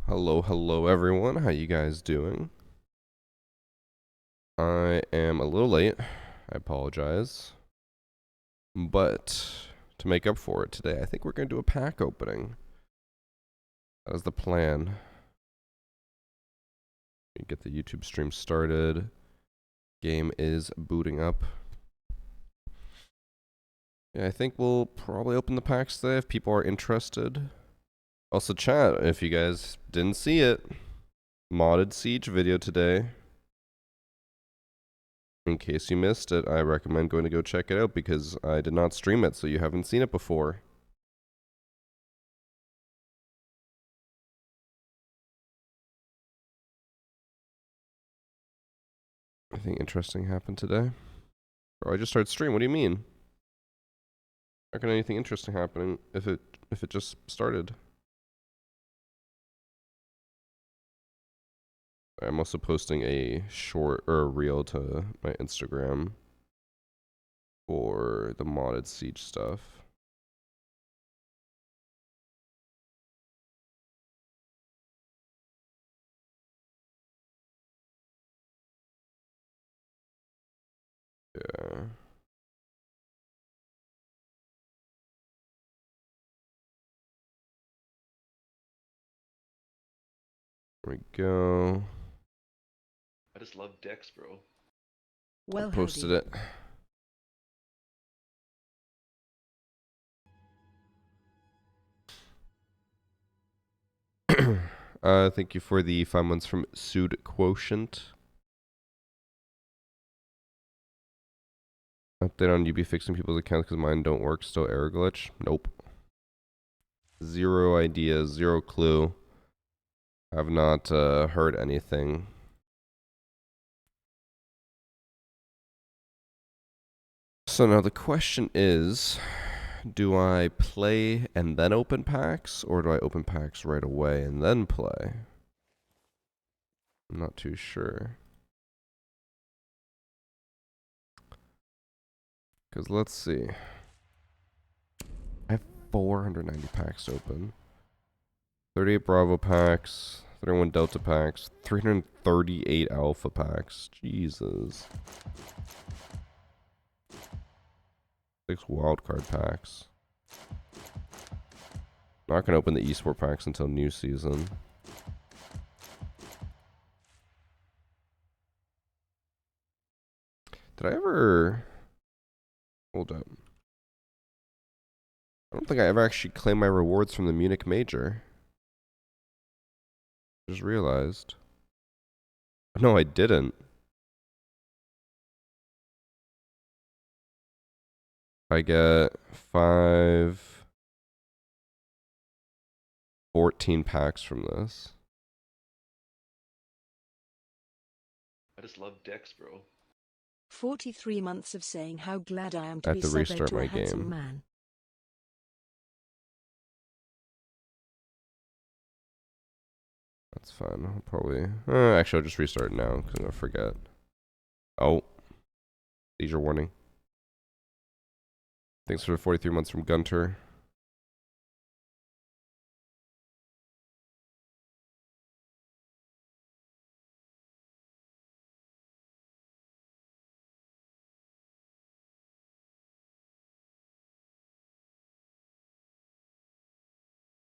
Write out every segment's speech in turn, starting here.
Hello everyone. How you guys doing? I am a little late. I apologize. But to make up for it today, I think we're going to do a pack opening. That is the plan. Get the YouTube stream started. Game is booting up. Yeah, I think we'll probably open the packs today if people are interested. Also chat, if you guys didn't see it, modded Siege video today. In case you missed it, I recommend going to go check it out because I did not stream it, so you haven't seen it before. Anything interesting happened today? Bro, I just started stream. What do you mean? How can anything interesting happen if it just started? I'm also posting a short or a reel to my Instagram for the modded Siege stuff. Yeah. There we go. I just love decks, bro. Well, I posted it. Thank you for the 5 months from Sud Quotient. Update on UB fixing people's accounts because mine don't work. Still error glitch? Nope. Zero idea, zero clue. I've not heard anything. So now the question is, do I play and then open packs, or do I open packs right away and then play? I'm not too sure. Because let's see. I have 490 packs open. 38 Bravo packs, 31 Delta packs, 338 Alpha packs. Jesus. 6 wildcard packs. Not gonna open the esport packs until new season. Did I ever... Hold up. I don't think I ever actually claimed my rewards from the Munich Major. Just realized. No, I didn't. I get 14 packs from this. I just love decks, bro. 43 months of saying how glad I am to I be have to subbed restart to my a handsome game. man. That's fine. I'll probably... actually, I'll just restart it now because I'm going to forget. Oh. Seizure warning. Thanks for the 43 months from Gunter.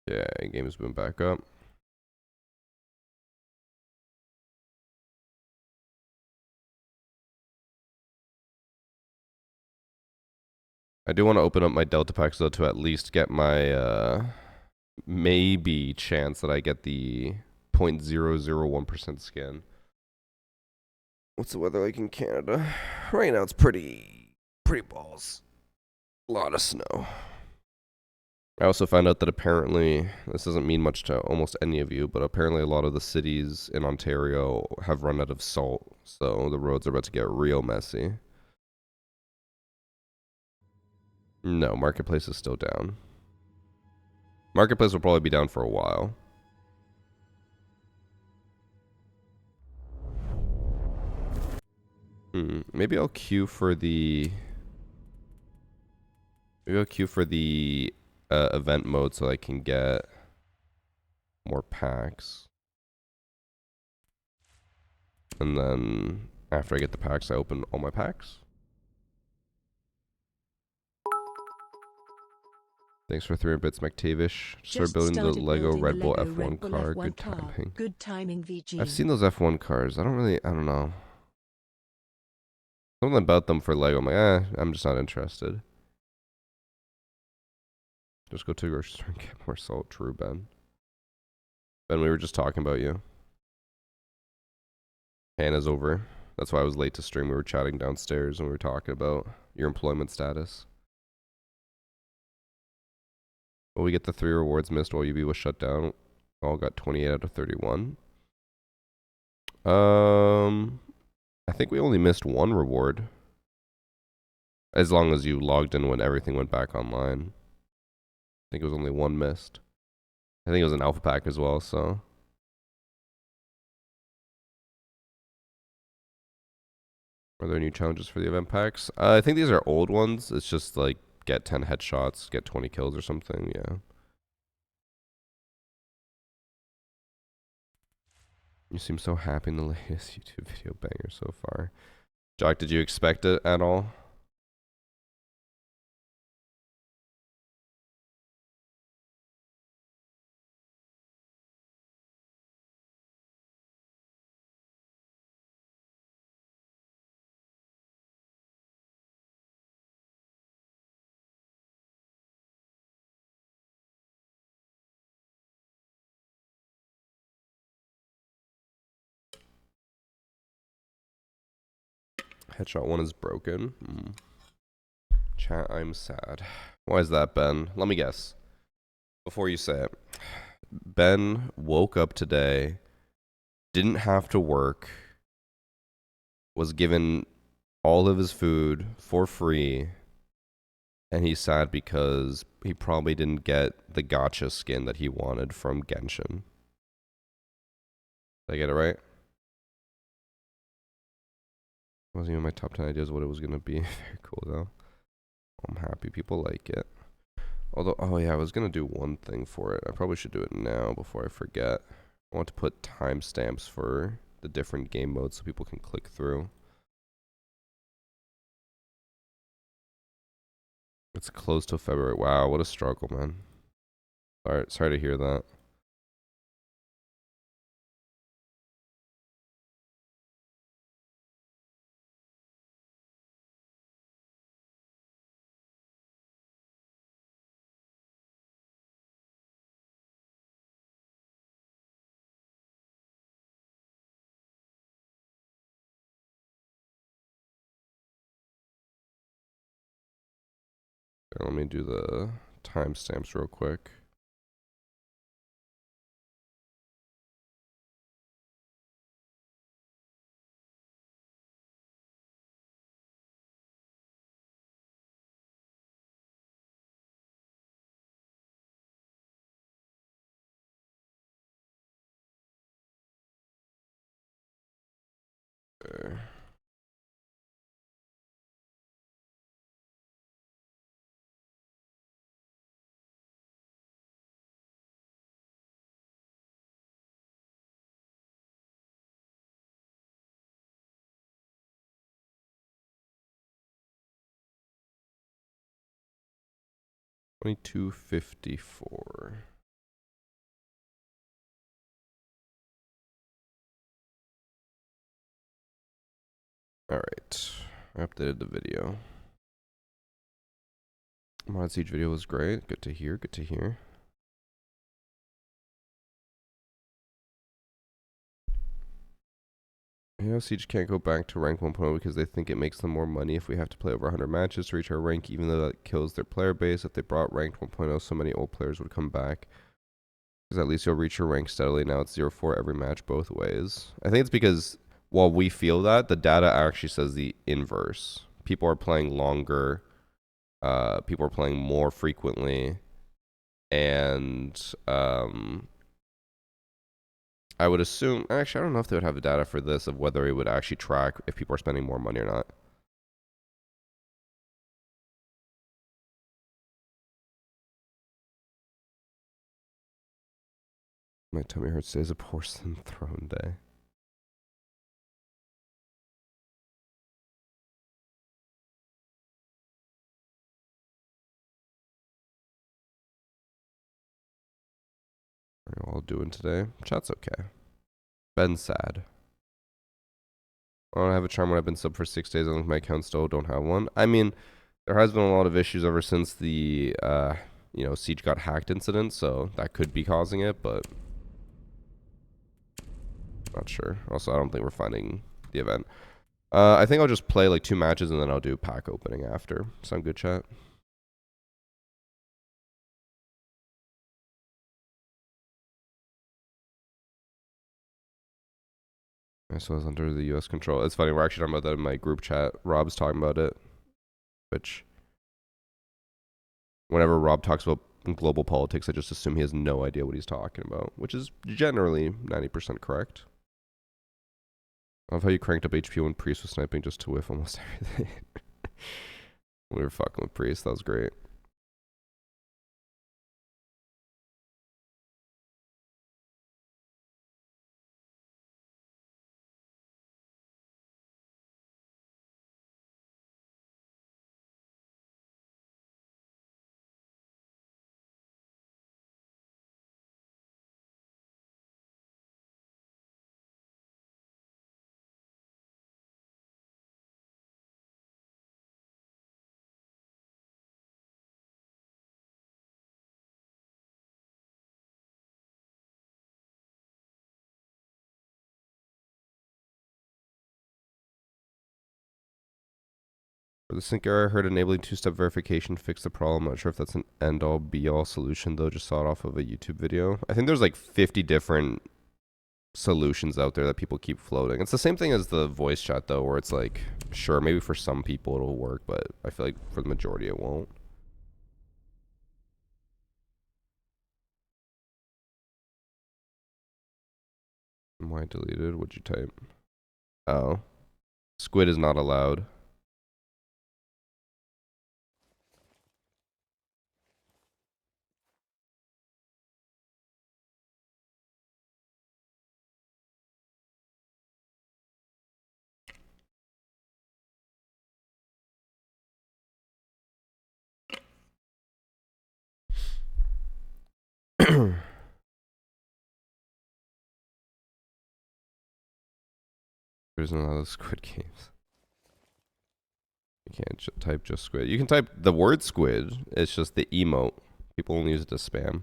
Yeah, game has been back up. I do want to open up my Delta packs though to at least get my maybe chance that I get the 0.001% skin. What's the weather like in Canada? Right now it's pretty balls. A lot of snow. I also found out that apparently, this doesn't mean much to almost any of you, but apparently a lot of the cities in Ontario have run out of salt, so the roads are about to get real messy. No, Marketplace is still down. Marketplace will probably be down for a while. Maybe I'll queue for the... Maybe I'll queue for the event mode so I can get more packs. And then after I get the packs, I open all my packs. Thanks for 300 bits, McTavish. Start Just building the started Lego building Red the Bull Lego F1 Red Bull car. F1 Good car. timing. Good timing, VG. I've seen those F1 cars. I don't know. Something about them for Lego. I'm like, I'm just not interested. Just go to the grocery store and get more salt. True, Ben. Ben, we were just talking about you. Hannah's over. That's why I was late to stream. We were chatting downstairs and we were talking about your employment status. Will we get the 3 rewards missed while UB was shut down? All got 28 out of 31. I think we only missed 1 reward. As long as you logged in when everything went back online. I think it was only 1 missed. I think it was an alpha pack as well, so. Are there new challenges for the event packs? I think these are old ones. It's just like get 10 headshots, get 20 kills or something, yeah. You seem so happy in the latest YouTube video banger so far. Jock, did you expect it at all? Headshot 1 is broken. Chat, I'm sad. Why is that, Ben? Let me guess. Before you say it. Ben woke up today, didn't have to work, was given all of his food for free, and he's sad because he probably didn't get the gacha skin that he wanted from Genshin. Did I get it right? Wasn't even my top 10 ideas what it was going to be. Very cool, though. I'm happy people like it. Although, oh yeah, I was going to do one thing for it. I probably should do it now before I forget. I want to put timestamps for the different game modes so people can click through. It's close to February. Wow, what a struggle, man. Sorry to hear that. Okay, let me do the timestamps real quick. Okay. $22.54. All right, I updated the video. Mod Siege video was great. Good to hear. Good to hear. You know, Siege can't go back to rank 1.0 because they think it makes them more money if we have to play over 100 matches to reach our rank, even though that kills their player base. If they brought ranked 1.0, so many old players would come back. Because at least you'll reach your rank steadily. Now it's 0-4 every match both ways. I think it's because while we feel that, the data actually says the inverse. People are playing longer. People are playing more frequently. And I would assume, actually, I don't know if they would have the data for this of whether it would actually track if people are spending more money or not. My tummy hurts. Today's a porcelain throne day. What are you all doing today? Chat's okay. Ben's sad. I don't have a charm when I've been sub for 6 days. I think my account still don't have one. I mean, there has been a lot of issues ever since the Siege got hacked incident, so that could be causing it, but not sure. Also, I don't think we're finding the event. I think I'll just play like 2 matches and then I'll do pack opening after. Sound good, chat? I saw it's under the U.S. control. It's funny, we're actually talking about that in my group chat. Rob's talking about it, which whenever Rob talks about global politics, I just assume he has no idea what he's talking about, which is generally 90% correct. I love how you cranked up HP when Priest was sniping just to whiff almost everything. We were fucking with Priest. That was great. For the sync error, I heard enabling 2-step verification fixed the problem. I'm not sure if that's an end-all, be-all solution, though. Just saw it off of a YouTube video. I think there's like 50 different solutions out there that people keep floating. It's the same thing as the voice chat, though, where it's like, sure, maybe for some people it'll work, but I feel like for the majority it won't. Why deleted? What'd you type? Oh. Squid is not allowed. There's none of those Squid games. You can't type just Squid. You can type the word Squid. It's just the emote. People only use it to spam.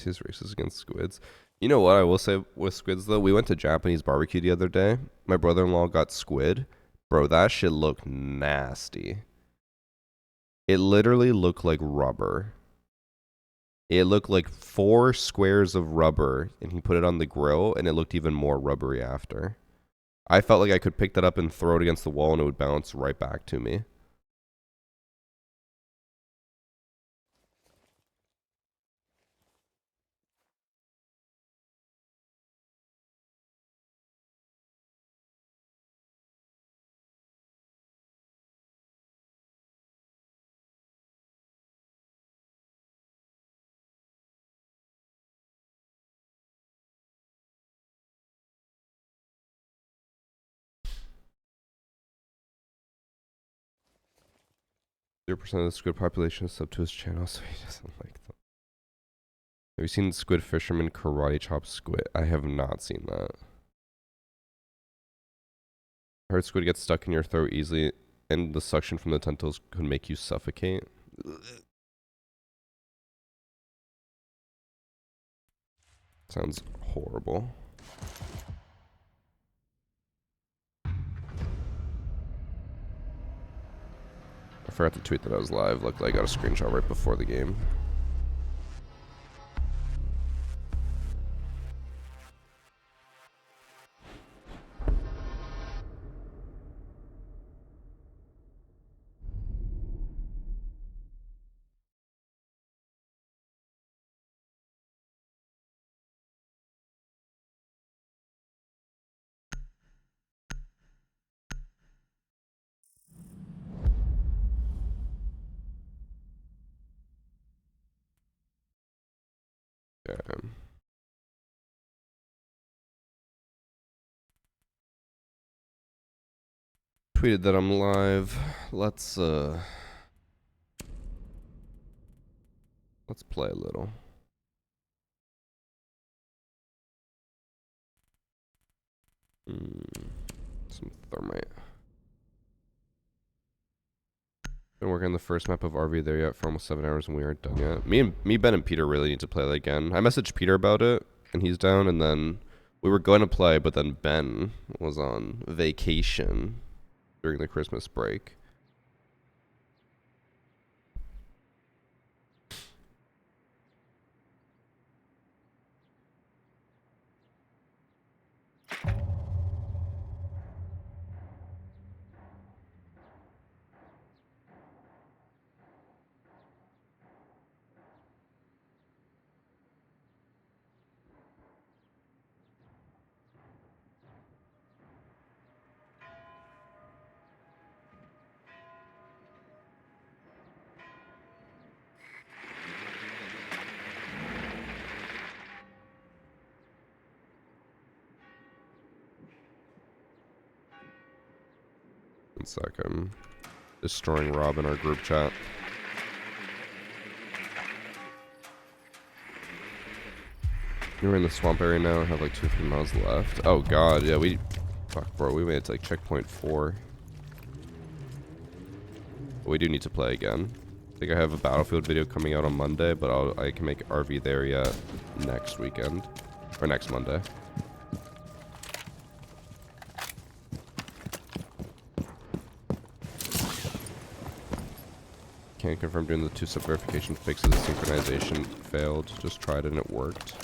His races against squids. You know what I will say with squids though? We went to Japanese barbecue the other day. My brother-in-law got squid. Bro, that shit looked nasty. It literally looked like rubber. It looked like 4 squares of rubber, and he put it on the grill, and it looked even more rubbery after. I felt like I could pick that up and throw it against the wall, and it would bounce right back to me. 0% of the squid population is sub to his channel, so he doesn't like them. Have you seen Squid Fisherman karate chop squid? I have not seen that. I heard squid gets stuck in your throat easily, and the suction from the tentacles could make you suffocate. Sounds horrible. I forgot to tweet that I was live. Luckily, I got a screenshot right before the game. Okay. Tweeted that I'm live. Let's play a little. Some thermite. Been working on the first map of RV there yet for almost 7 hours and we aren't done yet. Me, Ben, and Peter really need to play that again. I messaged Peter about it and he's down, and then we were going to play, but then Ben was on vacation during the Christmas break. One sec, I'm destroying Rob in our group chat. We're in the swamp area now. I have like 2 or 3 miles left. Oh god, yeah, fuck, bro, we made it to like checkpoint 4. But we do need to play again. I think I have a Battlefield video coming out on Monday, but I can make RV there yet next weekend. Or next Monday. Can't confirm doing the 2-step verification fixes. The synchronization failed. Just tried it and it worked.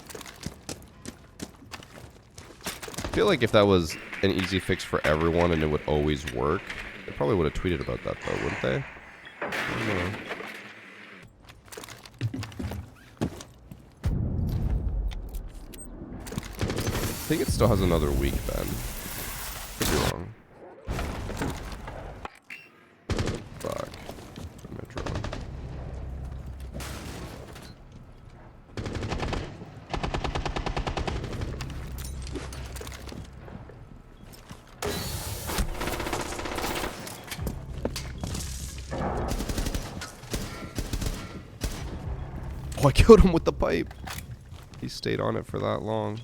I feel like if that was an easy fix for everyone and it would always work, they probably would have tweeted about that though, wouldn't they? I don't know. I think it still has another week, Ben. Could be wrong. Fuck. Am I drunk? Oh, I killed him with the pipe. He stayed on it for that long.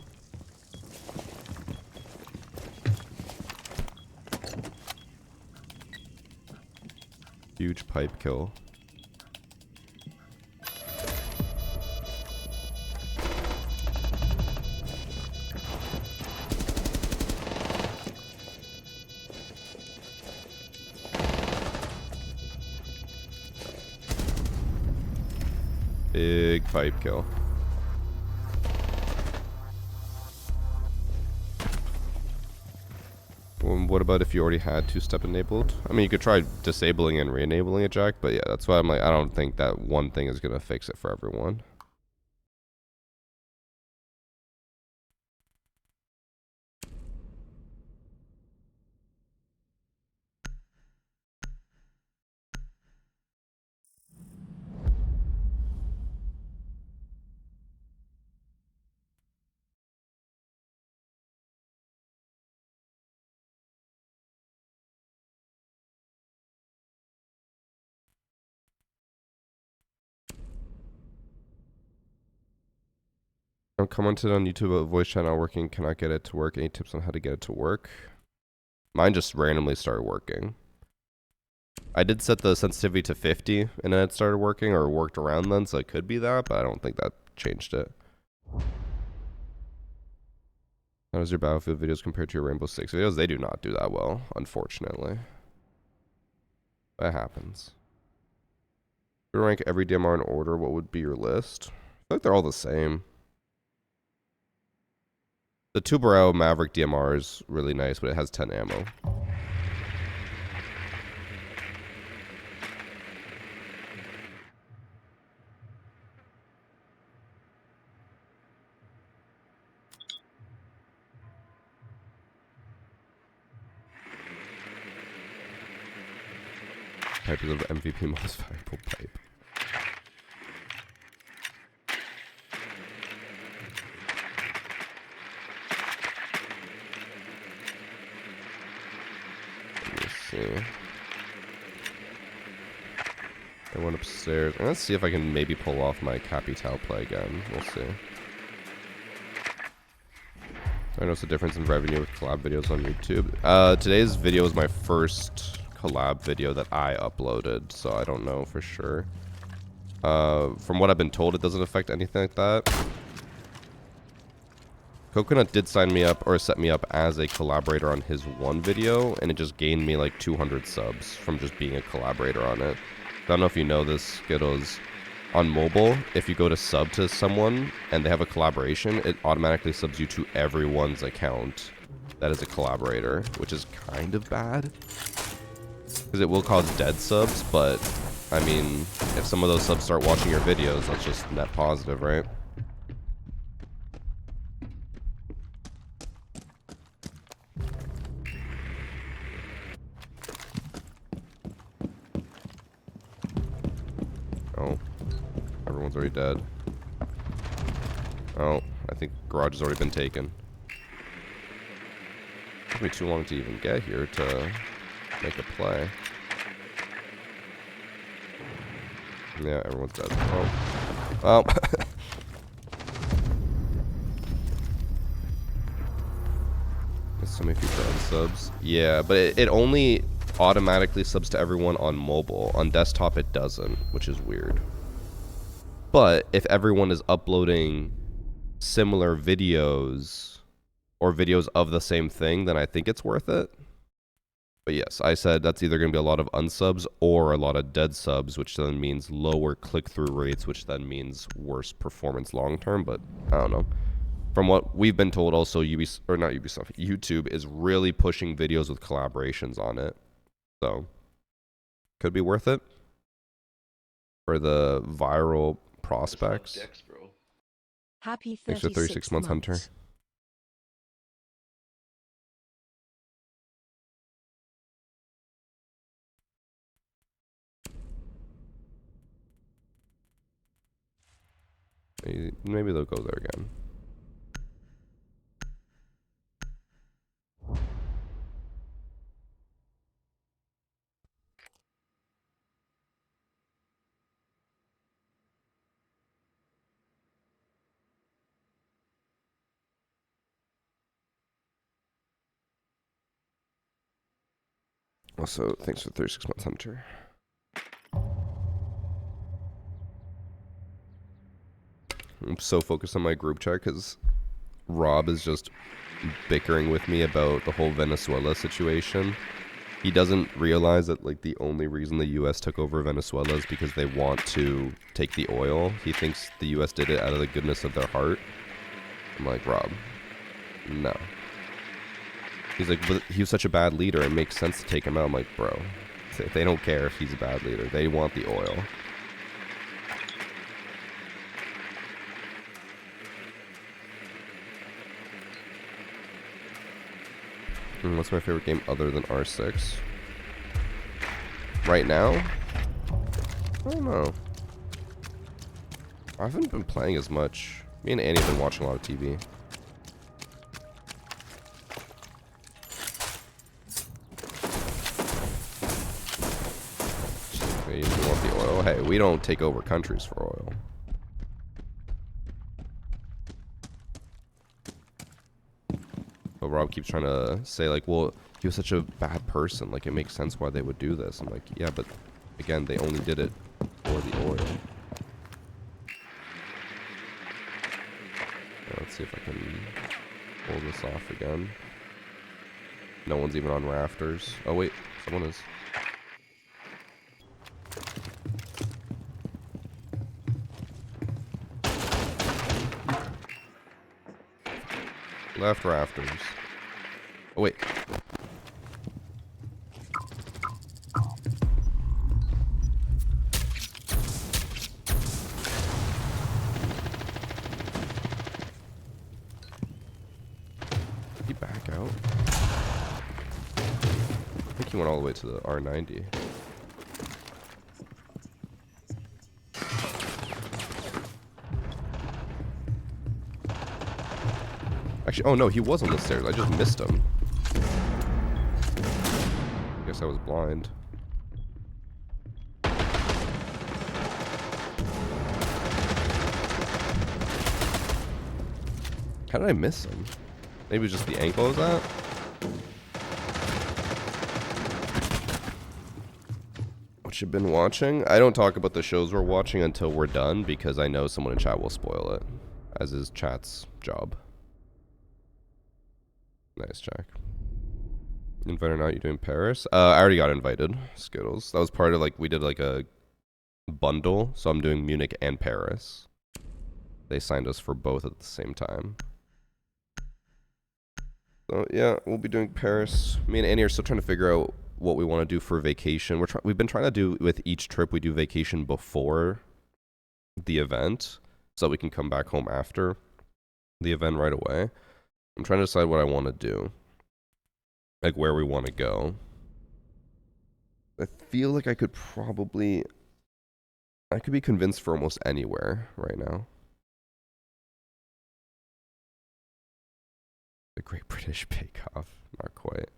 Huge pipe kill. Big pipe kill. What about if you already had 2-step enabled? I mean, you could try disabling and re-enabling it, Jack, but yeah, that's why I'm like, I don't think that one thing is going to fix it for everyone. I commented on YouTube about voice chat not working, cannot get it to work. Any tips on how to get it to work? Mine just randomly started working. I did set the sensitivity to 50 and then it started working, or worked around then, so it could be that, but I don't think that changed it. How does your Battlefield videos compare to your Rainbow Six videos? They do not do that well, unfortunately. That happens. If you rank every DMR in order, what would be your list? I feel like they're all the same. The Tubarão Maverick DMR is really nice, but it has 10 ammo. Pipe is of MVP most valuable pipe. see. I went upstairs. Let's see if I can maybe pull off my Capital play again. We'll see. I noticed a difference in revenue with collab videos on YouTube. Today's video is my first collab video that I uploaded, so I don't know for sure. From what I've been told, it doesn't affect anything like that. Coconut did sign me up, or set me up as a collaborator on his one video, and it just gained me like 200 subs from just being a collaborator on it. I don't know if you know this, Skittles. On mobile, if you go to sub to someone and they have a collaboration, it automatically subs you to everyone's account that is a collaborator, which is kind of bad. Because it will cause dead subs, but, I mean, if some of those subs start watching your videos, that's just net positive, right? Oh, everyone's already dead. Oh, I think garage has already been taken. It took me too long to even get here to make a play. Yeah, everyone's dead. Oh. Well. There's so many future unsubs. Yeah, but it only automatically subs to everyone on mobile. On desktop, it doesn't, which is weird. But if everyone is uploading similar videos or videos of the same thing, then I think it's worth it. But yes, I said that's either going to be a lot of unsubs or a lot of dead subs, which then means lower click-through rates, which then means worse performance long-term. But I don't know. From what we've been told, also YouTube is really pushing videos with collaborations on it. So, could be worth it for the viral prospects. Dex, bro. Happy 36 Thanks for 36 months, Hunter. Maybe they'll go there again. Also, thanks for 36 months, Hunter. I'm so focused on my group chat because Rob is just bickering with me about the whole Venezuela situation. He doesn't realize that like the only reason the U.S. took over Venezuela is because they want to take the oil. He thinks the U.S. did it out of the goodness of their heart. I'm like, Rob, no. He's like, but he was such a bad leader, it makes sense to take him out. I'm like, bro, they don't care if he's a bad leader. They want the oil. What's my favorite game other than R6? Right now? I don't know. I haven't been playing as much. Me and Annie have been watching a lot of TV. You want the oil? Hey, we don't take over countries for oil. But Rob keeps trying to say, like, well, he was such a bad person. Like, it makes sense why they would do this. I'm like, yeah, but again, they only did it for the oil. Let's see if I can pull this off again. No one's even on rafters. Oh, wait, someone is. Left rafters. Oh, wait. Did he back out? I think he went all the way to the R90. Actually, oh no, he was on the stairs. I just missed him. I guess guess I was blind. How did I miss him? Maybe just the angle of that? What you been watching? I don't talk about the shows we're watching until we're done because I know someone in chat will spoil it, as is chat's job. Nice, Jack. Invite or not, you doing Paris? I already got invited. Skittles. That was part of, like, we did like a bundle, so I'm doing Munich and Paris. They signed us for both at the same time. So yeah, we'll be doing Paris. Me and Annie are still trying to figure out what we want to do for vacation. We've been trying to do with each trip, we do vacation before the event so that we can come back home after the event right away. I'm trying to decide what I want to do, like where we want to go. I feel like I could be convinced for almost anywhere right now. The Great British Bake Off, not quite.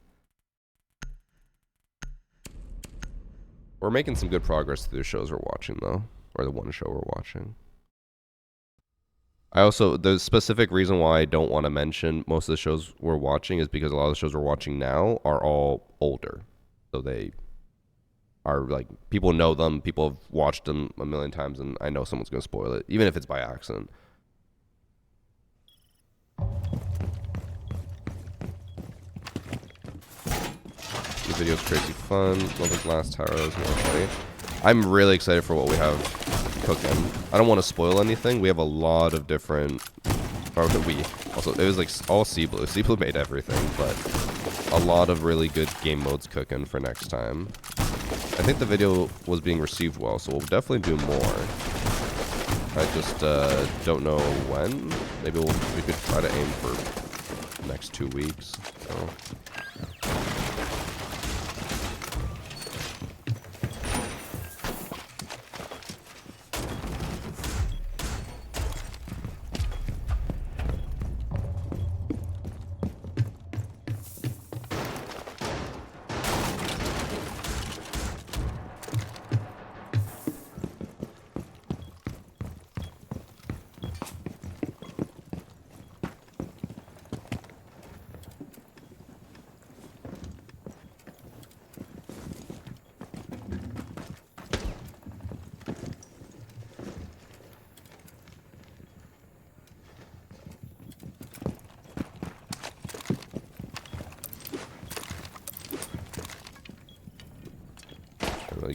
We're making some good progress through the shows we're watching, though. Or the one show we're watching. The specific reason why I don't want to mention most of the shows we're watching is because a lot of the shows we're watching now are all older. So they are, like, people know them, people have watched them a million times, and I know someone's going to spoil it, even if it's by accident. The video's crazy fun. Love the glass tower. That was more funny. I'm really excited for what we have cooking. I don't want to spoil anything. We have a lot of different. It was like all Sea-Blue. Sea-Blue made everything, but a lot of really good game modes cooking for next time. I think the video was being received well, so we'll definitely do more. I just don't know when. Maybe we could try to aim for next 2 weeks. So.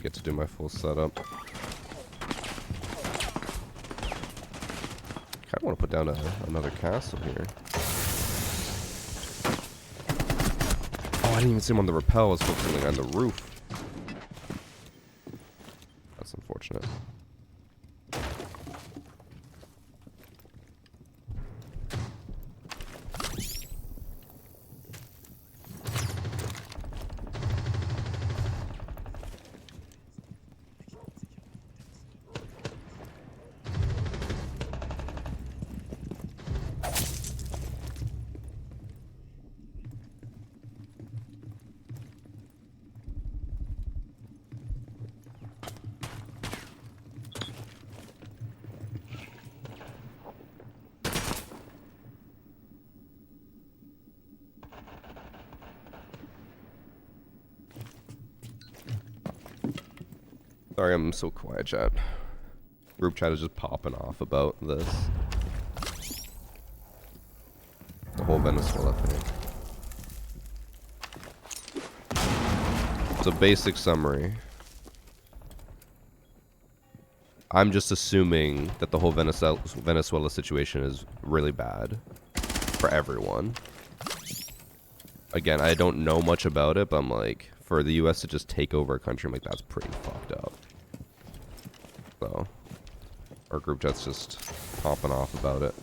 Get to do my full setup. Kind of want to put down another castle here. Oh, I didn't even see him on the rappel. I was focusing on the roof. That's unfortunate. Sorry, I'm so quiet, chat. Group chat is just popping off about this. The whole Venezuela thing. So, basic summary. I'm just assuming that the whole Venezuela situation is really bad for everyone. Again, I don't know much about it, but I'm like, for the US to just take over a country, I'm like, that's pretty fucked up. So, our group chat's just popping off about it.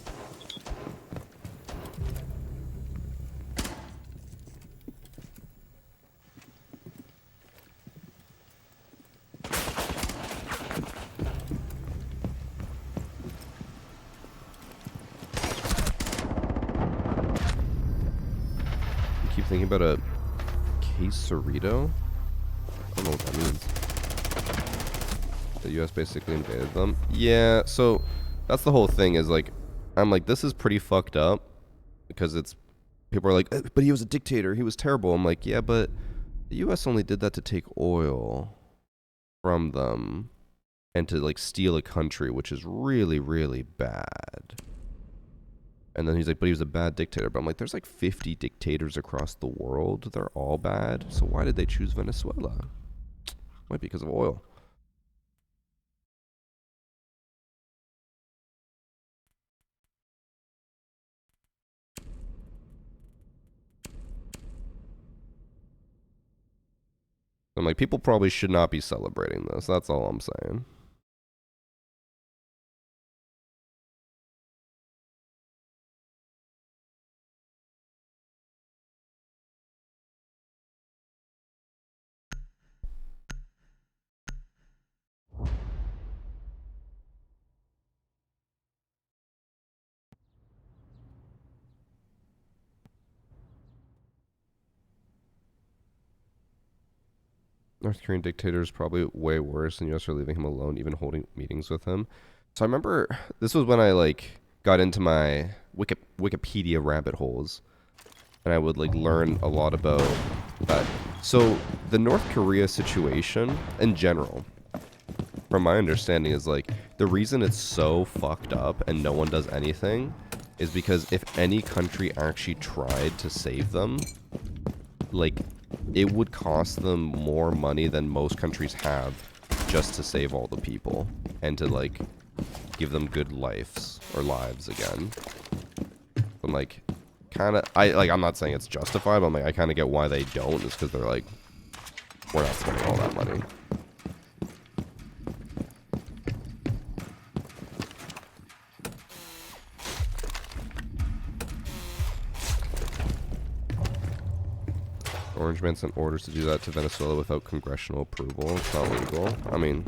I keep thinking about a quesarito. I don't know what that means. The US basically invaded them. Yeah, so that's the whole thing is like, I'm like, this is pretty fucked up because it's, people are like, but he was a dictator. He was terrible. I'm like, yeah, but the US only did that to take oil from them and to like steal a country, which is really, really bad. And then he's like, but he was a bad dictator. But I'm like, there's like 50 dictators across the world. They're all bad. So why did they choose Venezuela? Might be because of oil. I'm like, people probably should not be celebrating this. That's all I'm saying. North Korean dictator is probably way worse, and US are leaving him alone, even holding meetings with him. So I remember this was when I like got into my Wikipedia rabbit holes, and I would like learn a lot about that. So the North Korea situation in general, from my understanding, is like the reason it's so fucked up and no one does anything is because if any country actually tried to save them, like it would cost them more money than most countries have just to save all the people and to like give them good lives or lives again. I'm like, kind of, I'm not saying it's justified, but I'm like, I kind of get why they don't. It's because they're like, we're not spending all that money. Orange Man sent orders to do that to Venezuela without congressional approval. It's not legal. I mean,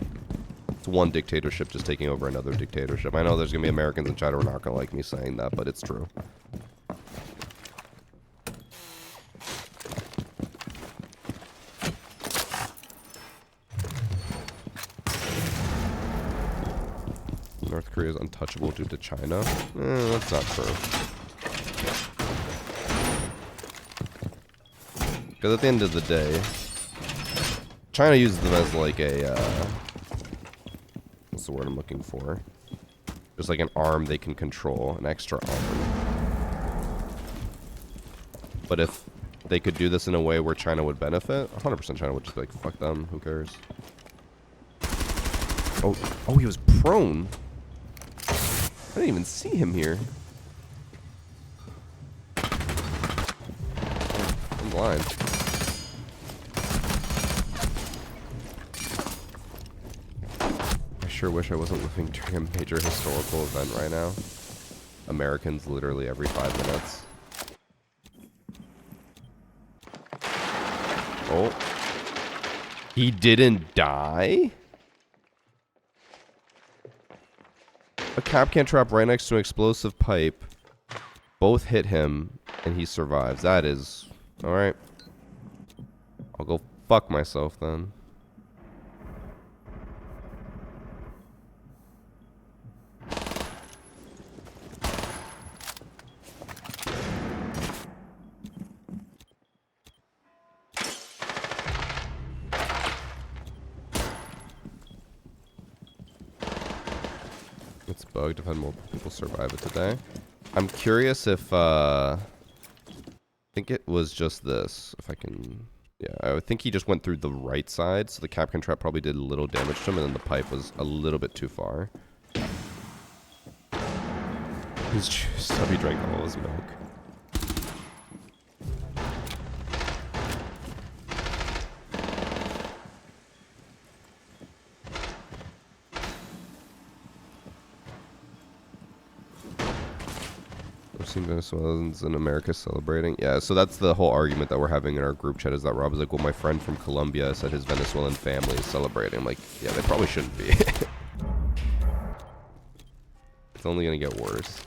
it's one dictatorship just taking over another dictatorship. I know there's going to be Americans in China who are not going to like me saying that, but it's true. North Korea is untouchable due to China. That's not true. Because at the end of the day, China uses them as like a, what's the word I'm looking for? Just like an arm they can control, an extra arm. But if they could do this in a way where China would benefit, 100% China would just be like, fuck them, who cares? Oh, he was prone. I didn't even see him here. I'm blind. I sure wish I wasn't living during a major historical event right now. Americans literally every 5 minutes. Oh. He didn't die? A cap can trap right next to an explosive pipe. Both hit him, and he survives. That is... Alright. I'll go fuck myself then. It's bugged. I've had multiple people survive it today. I'm curious if, I think it was just this. If I can... Yeah, I think he just went through the right side, so the Capcan trap probably did a little damage to him, and then the pipe was a little bit too far. His juice, he drank all his milk. Venezuelans in America celebrating. Yeah, so that's the whole argument that we're having in our group chat, is that Rob is like, well, my friend from Colombia said his Venezuelan family is celebrating. I'm like, yeah, they probably shouldn't be. It's only gonna get worse.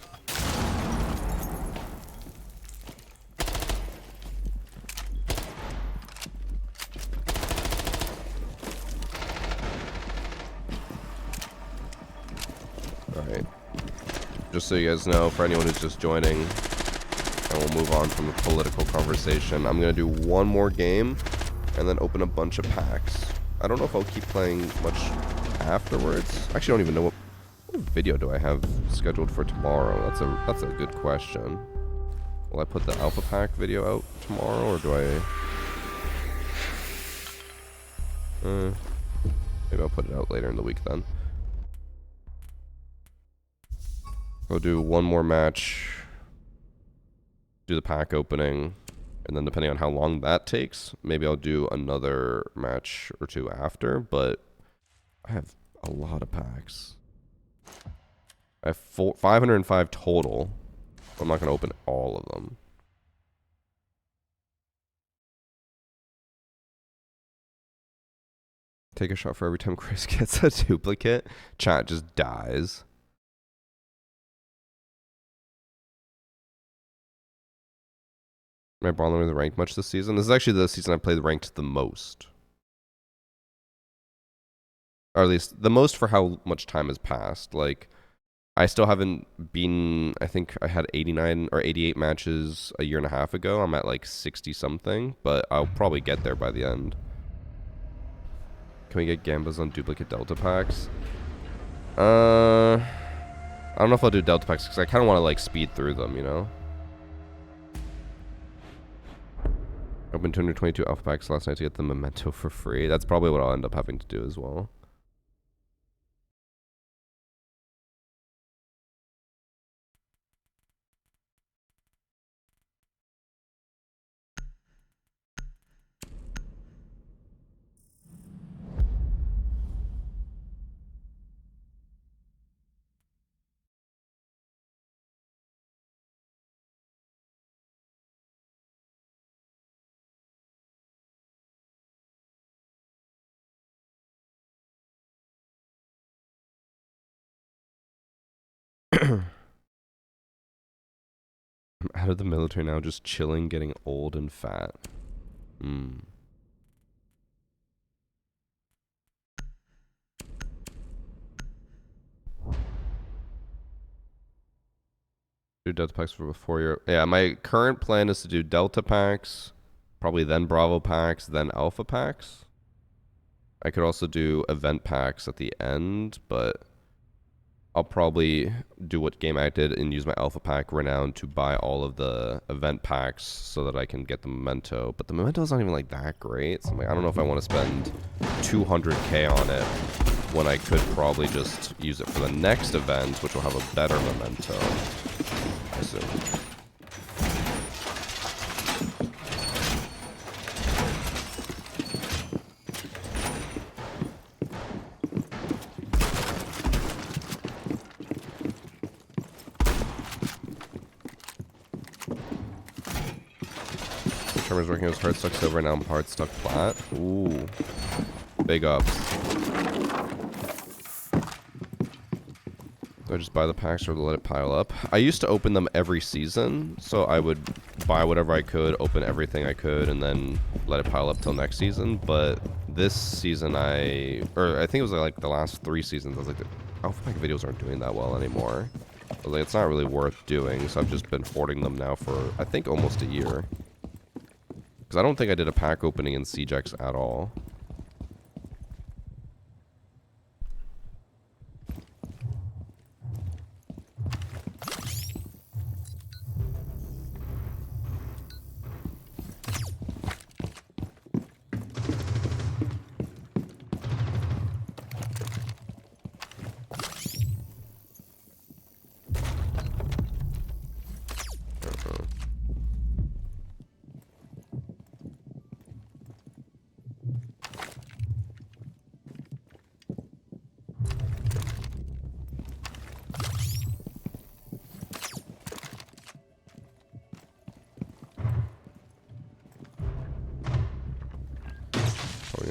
so you guys know, for anyone who's just joining, and we'll move on from the political conversation, I'm going to do one more game and then open a bunch of packs. I don't know if I'll keep playing much afterwards. I actually don't even know what video do I have scheduled for tomorrow. That's a good question. Will I put the alpha pack video out tomorrow, or do I... maybe I'll put it out later in the week then. I'll do one more match, do the pack opening, and then depending on how long that takes, maybe I'll do another match or two after, but I have a lot of packs. I have 505 total. I'm not going to open all of them. Take a shot for every time Chris gets a duplicate. Chat just dies. Am I bothering with the rank much this season? This is actually the season I played ranked the most. Or at least the most for how much time has passed. Like, I still haven't been, I think I had 89 or 88 matches a year and a half ago. I'm at like 60 something, but I'll probably get there by the end. Can we get Gambas on duplicate Delta packs? I don't know if I'll do Delta packs because I kind of want to like speed through them, you know? Opened 222 alpha packs last night to get the memento for free. That's probably what I'll end up having to do as well. I'm out of the military now, just chilling, getting old and fat. Do Delta packs for before your... Yeah, my current plan is to do Delta packs, probably then Bravo packs, then Alpha packs. I could also do event packs at the end, but I'll probably do what Game I did and use my Alpha pack Renown to buy all of the event packs so that I can get the memento. But the memento's not even like that great. So I'm like, I don't know if I want to spend 200k on it when I could probably just use it for the next event, which will have a better memento, I assume. Tremor's working his hard stuck silver, now I'm hard stuck plat. Ooh. Big ups. Do I just buy the packs or let it pile up? I used to open them every season, so I would buy whatever I could, open everything I could, and then let it pile up till next season. But this season I think it was like the last 3 seasons, I was like, the alpha pack videos aren't doing that well anymore. I was like, it's not really worth doing, so I've just been hoarding them now for, I think, almost a year. Because I don't think I did a pack opening in CJX at all.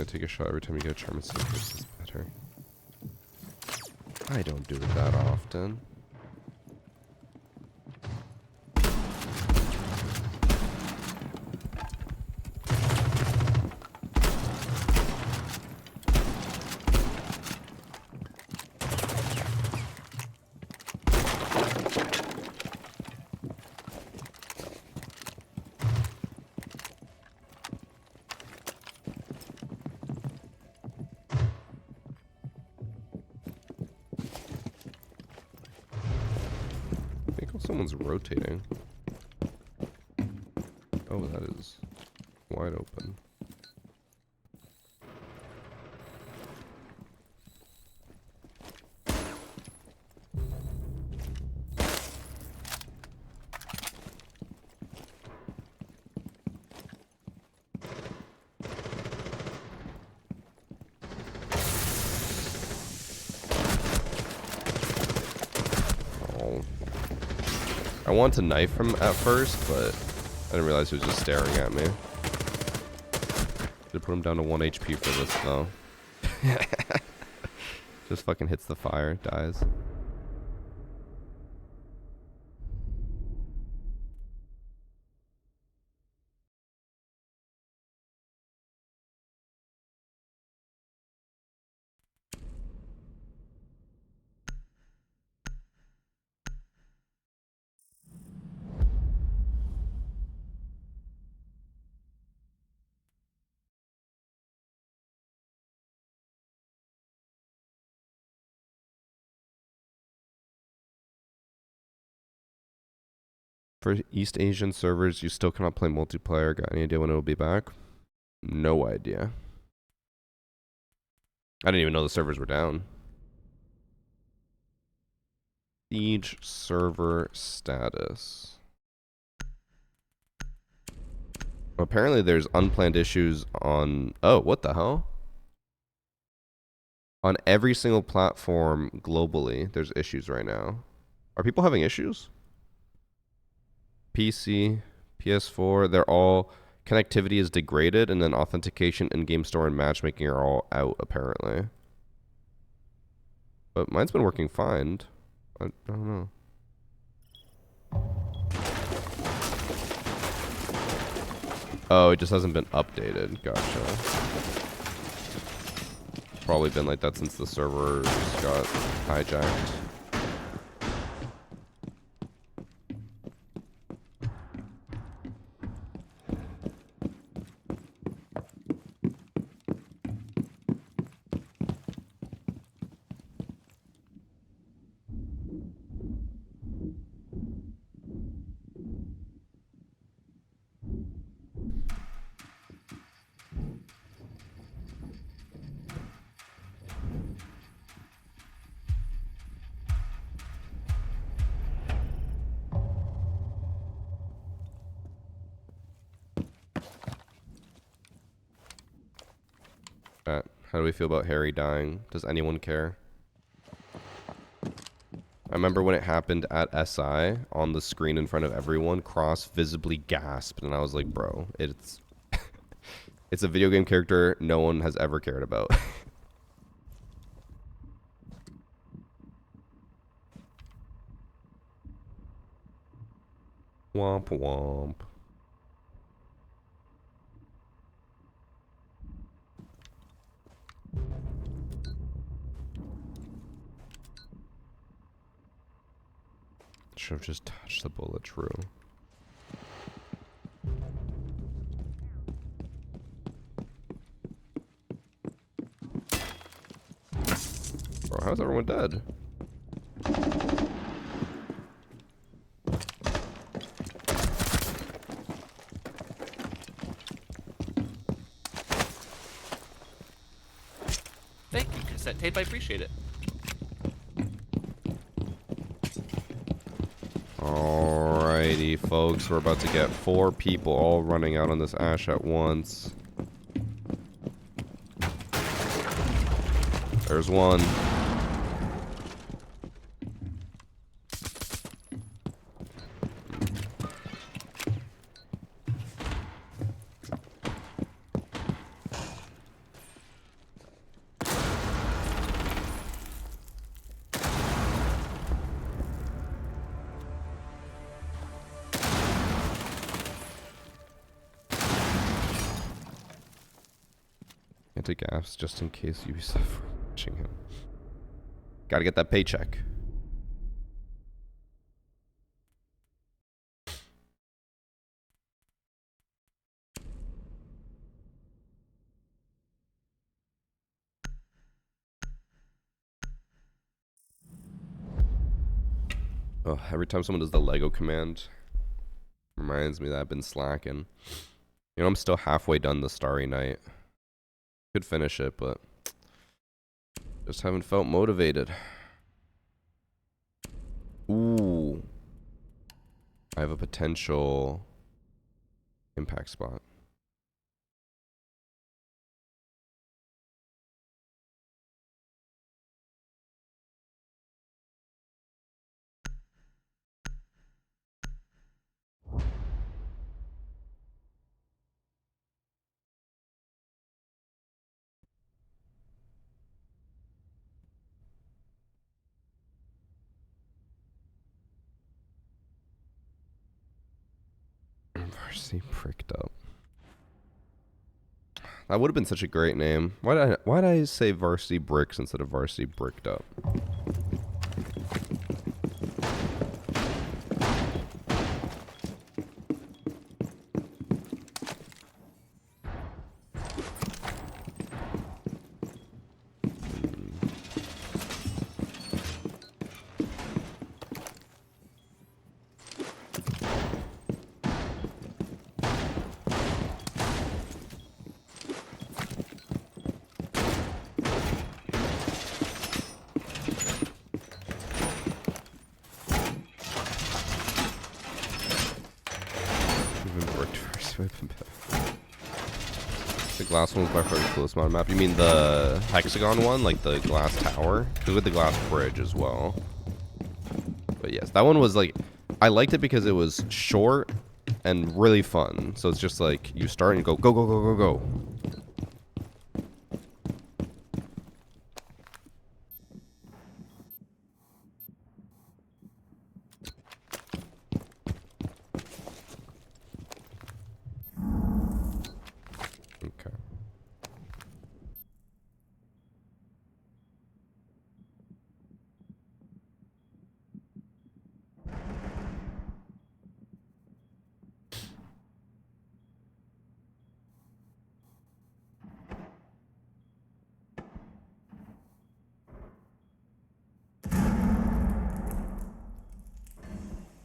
Take a shot every time you get a charm and this is better. I don't do it that often. someone's rotating. Oh, that is wide open. Oh. I wanted to knife him at first, but I didn't realize he was just staring at me. Should put him down to 1 HP for this, though. Just fucking hits the fire, dies. For East Asian servers, you still cannot play multiplayer. Got any idea when it will be back? No idea. I didn't even know the servers were down. Siege server status. Apparently there's unplanned issues on... Oh, what the hell? On every single platform globally, there's issues right now. Are people having issues? PC, PS4, they're all... Connectivity is degraded, and then authentication, in-game store, and matchmaking are all out, apparently. But mine's been working fine. I don't know. Oh, it just hasn't been updated. Gotcha. Probably been like that since the servers got hijacked. How do we feel about Harry dying? Does anyone care? I remember when it happened at SI on the screen in front of everyone, Cross visibly gasped, and I was like, bro, it's it's a video game character no one has ever cared about. Womp womp. Should have just touched the bullet, true. Bro, how's everyone dead? Thank you, cassette tape. I appreciate it. Alrighty, folks. We're about to get 4 people all running out on this ash at once. There's one. Anti-gas just in case you suffer watching him. Gotta get that paycheck. Oh, every time someone does the Lego command, reminds me that I've been slacking. You know, I'm still halfway done the Starry Night. Could finish it, but just haven't felt motivated. Ooh. I have a potential impact spot. Varsity Bricked Up. That would have been such a great name. Why'd I say Varsity Bricks instead of Varsity Bricked Up? The glass one was by far the coolest mod map. You mean the hexagon one, like the glass tower? Because with the glass bridge as well. But yes, that one was like, I liked it because it was short and really fun. So it's just like you start and you go, go, go, go, go, go. Okay.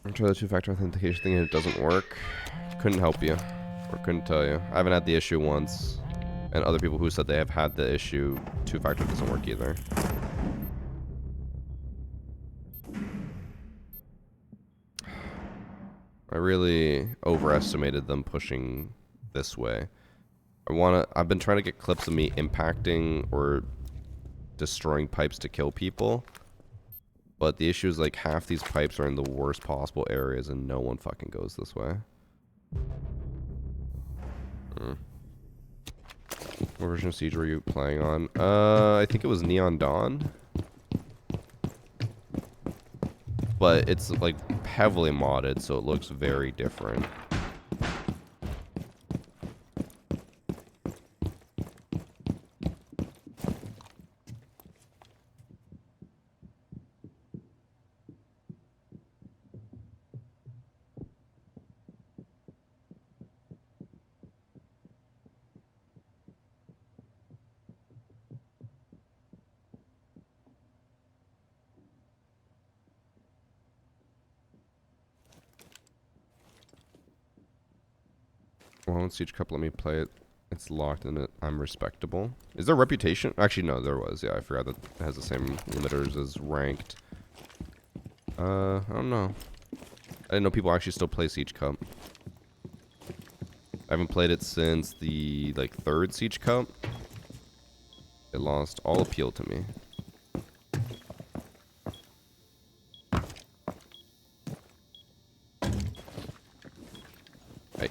I'm trying the two-factor authentication thing and it doesn't work. Couldn't help you. Or couldn't tell you. I haven't had the issue once. And other people who said they have had the issue, two-factor doesn't work either. I really overestimated them pushing this way. I've been trying to get clips of me impacting or destroying pipes to kill people. But the issue is like half these pipes are in the worst possible areas and no one fucking goes this way. What version of Siege were you playing on? I think it was Neon Dawn. But it's like heavily modded, so it looks very different. Well, Siege Cup, let me play it. It's locked in it. I'm respectable. Is there reputation? Actually, no, there was. Yeah, I forgot that it has the same limiters as ranked. I don't know. I didn't know people actually still play Siege Cup. I haven't played it since the, like, third Siege Cup. It lost all appeal to me. Hey.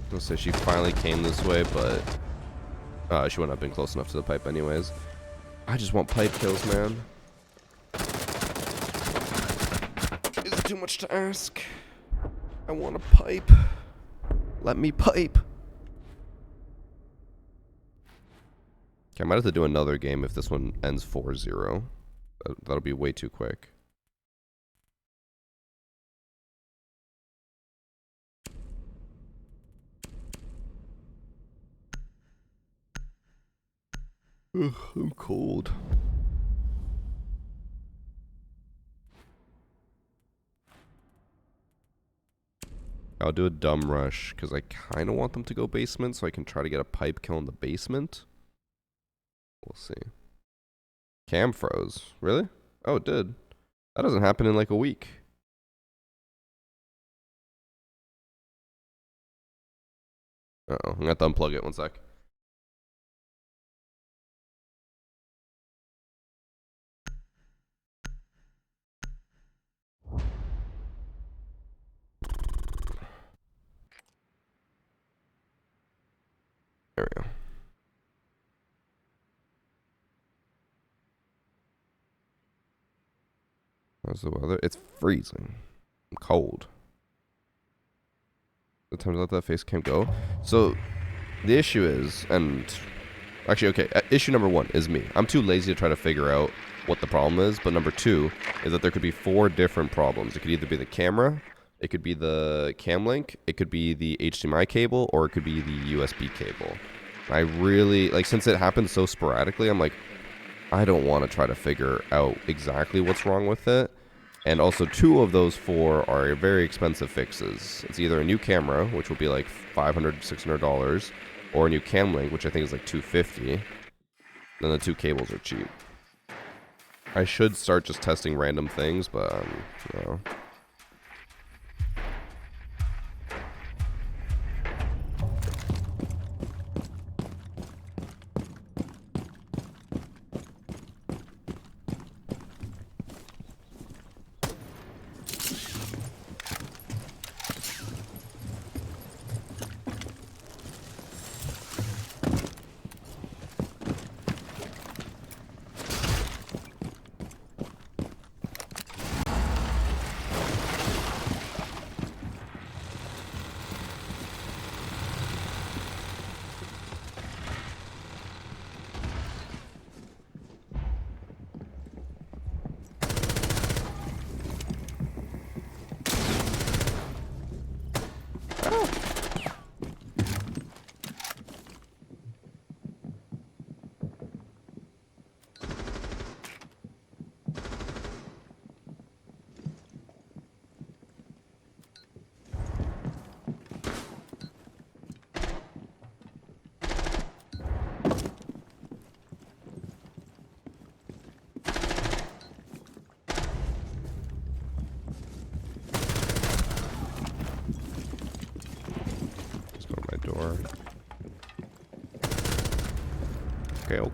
I'll say she finally came this way, but she wouldn't have been close enough to the pipe anyways. I just want pipe kills, man. Is it too much to ask? I want a pipe. Let me pipe. Okay, I might have to do another game if this one ends 4-0. That'll be way too quick. Ugh, I'm cold. I'll do a dumb rush because I kind of want them to go basement so I can try to get a pipe kill in the basement. We'll see. Cam froze. Really? Oh, it did. That doesn't happen in like a week. Uh-oh. I'm going to have to unplug it. One sec. There we go. How's the weather? It's freezing. I'm cold. The time to let that face cam go. So the issue is, and actually, okay, issue number one is me. I'm too lazy to try to figure out what the problem is. But number two is that there could be 4 different problems. It could either be the camera, it could be the cam link, it could be the HDMI cable, or it could be the USB cable. I really, like, since it happens so sporadically, I'm like, I don't want to try to figure out exactly what's wrong with it. And also 2 of those 4 are very expensive fixes. It's either a new camera, which will be like $500, $600, or a new cam link, which I think is like $250. Then the 2 cables are cheap. I should start just testing random things, but you know.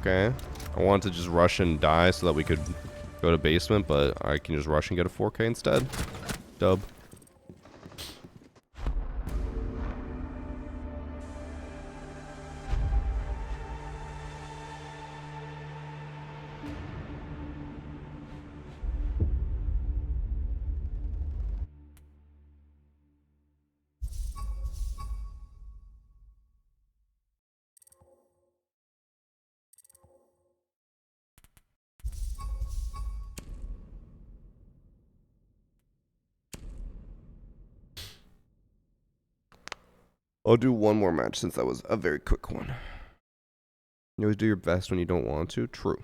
Okay. I wanted to just rush and die so that we could go to basement, but I can just rush and get a 4K instead. Dub. I'll do one more match since that was a very quick one. You always do your best when you don't want to. True.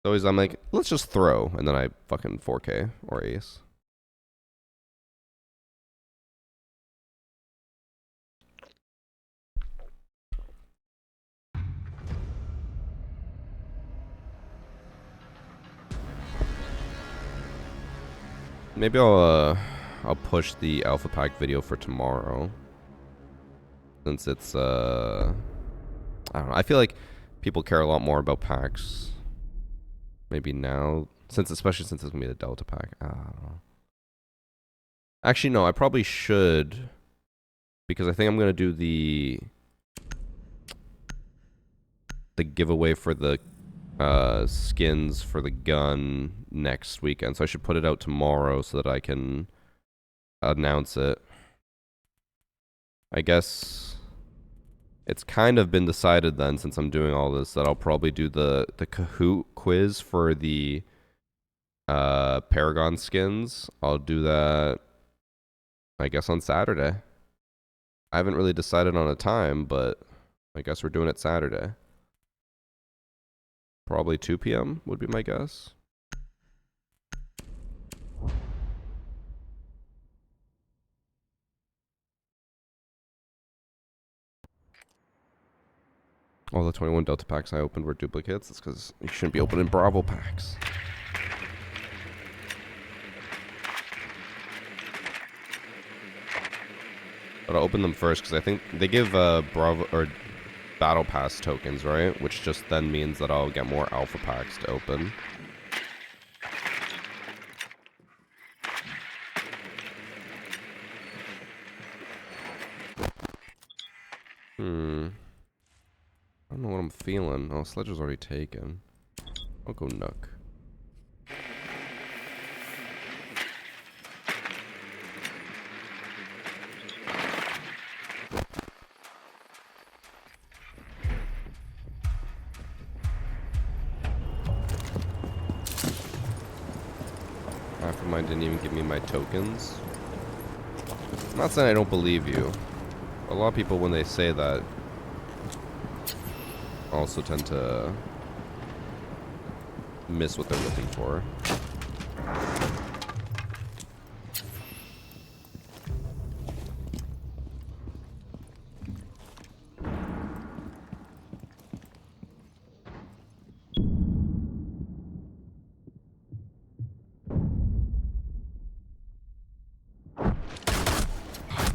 Always I'm like, let's just throw, and then I fucking 4K or ace. Maybe I'll push the alpha pack video for tomorrow. Since it's I don't know. I feel like people care a lot more about packs. Maybe now, especially since it's gonna be the Delta pack. I don't know. Actually, no. I probably should, because I think I'm gonna do the giveaway for the skins for the gun next weekend. So I should put it out tomorrow so that I can announce it. I guess it's kind of been decided then, since I'm doing all this, that I'll probably do the Kahoot quiz for the Paragon skins. I'll do that, I guess, on Saturday. I haven't really decided on a time, but I guess we're doing it Saturday. Probably 2 p.m. would be my guess. All the 21 Delta packs I opened were duplicates. It's because you shouldn't be opening Bravo packs. But I'll open them first because I think they give Bravo or Battle Pass tokens, right? Which just then means that I'll get more Alpha packs to open. I don't know what I'm feeling. Oh, Sledge was already taken. I'll go Nook. Mine didn't even give me my tokens. I'm not saying I don't believe you. A lot of people, when they say that, also tend to miss what they're looking for.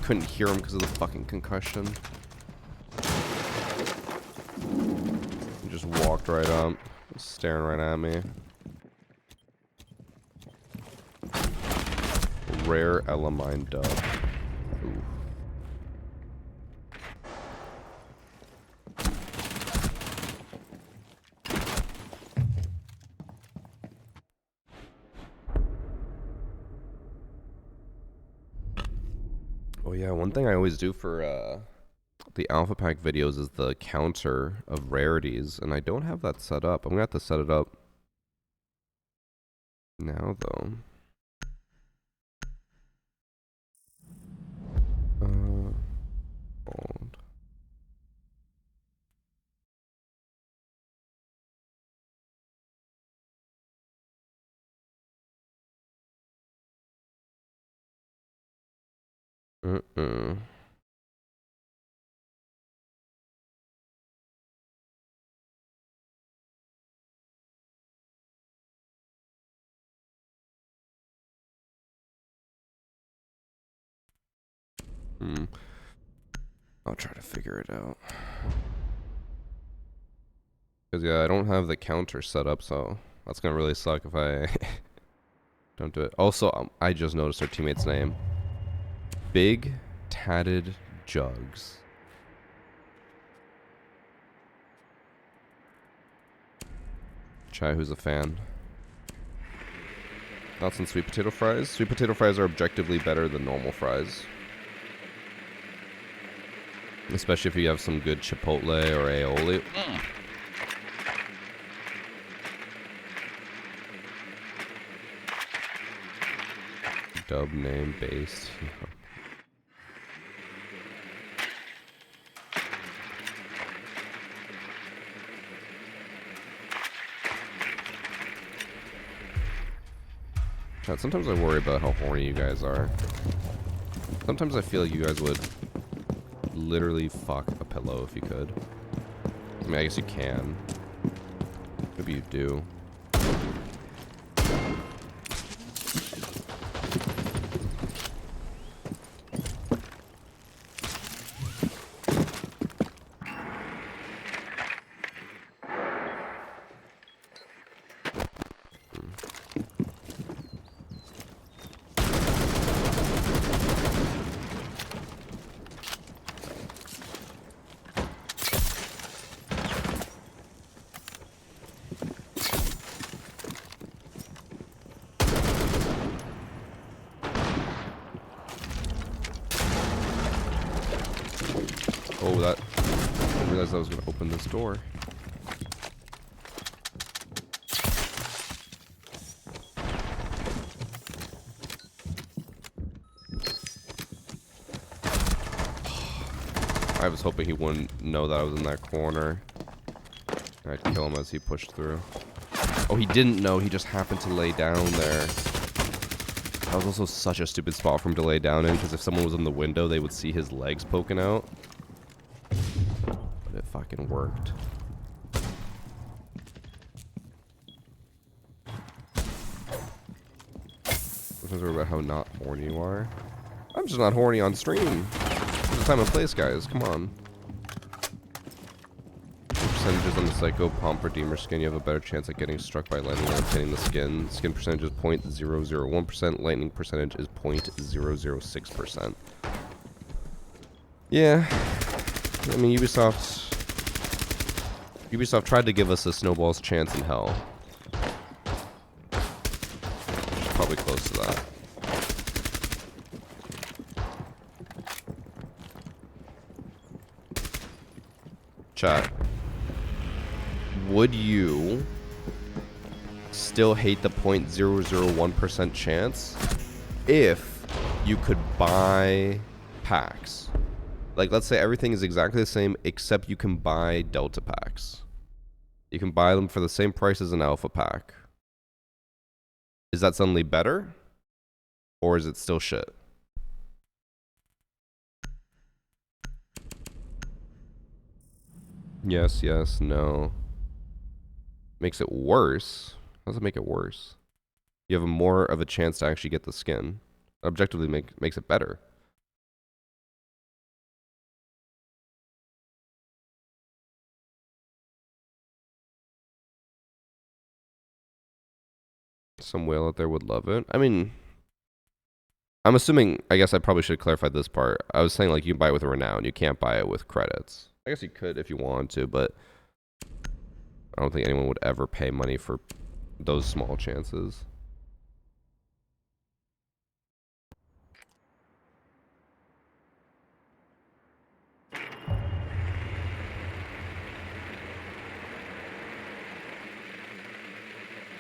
Couldn't hear him because of the fucking concussion. He just walked right up, staring right at me. Rare Elamine dub. Ooh. Oh yeah, one thing I always do for the Alpha Pack videos is the counter of rarities, and I don't have that set up. I'm gonna have to set it up now, though. Hold. I'll try to figure it out. Because, yeah, I don't have the counter set up, so that's going to really suck if I don't do it. Also, I just noticed our teammate's name. Big Tatted Jugs. Chai, who's a fan. Thoughts on sweet potato fries? Sweet potato fries are objectively better than normal fries. Especially if you have some good chipotle or aioli. Dub name based. Chat, sometimes I worry about how horny you guys are. Sometimes I feel like you guys would literally fuck a pillow if you could. I mean, I guess you can. Maybe you do. Oh, that... I didn't realize I was going to open this door. I was hoping he wouldn't know that I was in that corner. I'd kill him as he pushed through. Oh, he didn't know. He just happened to lay down there. That was also such a stupid spot for him to lay down in, because if someone was in the window, they would see his legs poking out. But it fucking worked. Sometimes we're about how not horny you are. I'm just not horny on stream. It's the time and place, guys. Come on. Percentages on the Psycho Pomp Redeemer skin, you have a better chance at getting struck by lightning and obtaining the skin. Skin percentage is 0.001%, lightning percentage is 0.006%. Yeah. I mean, Ubisoft tried to give us a snowball's chance in hell. Probably close to that. Chat. Would you still hate the 0.001% chance if you could buy packs? Like, let's say everything is exactly the same except you can buy Delta packs. You can buy them for the same price as an Alpha pack. Is that suddenly better? Or is it still shit? Yes, yes, no. Makes it worse. How does it make it worse? You have more of a chance to actually get the skin. Objectively makes it better. Some whale out there would love it. I mean, I'm assuming, I guess I probably should clarify this part. I was saying, like, you can buy it with Renown. You can't buy it with credits. I guess you could if you wanted to, but I don't think anyone would ever pay money for those small chances.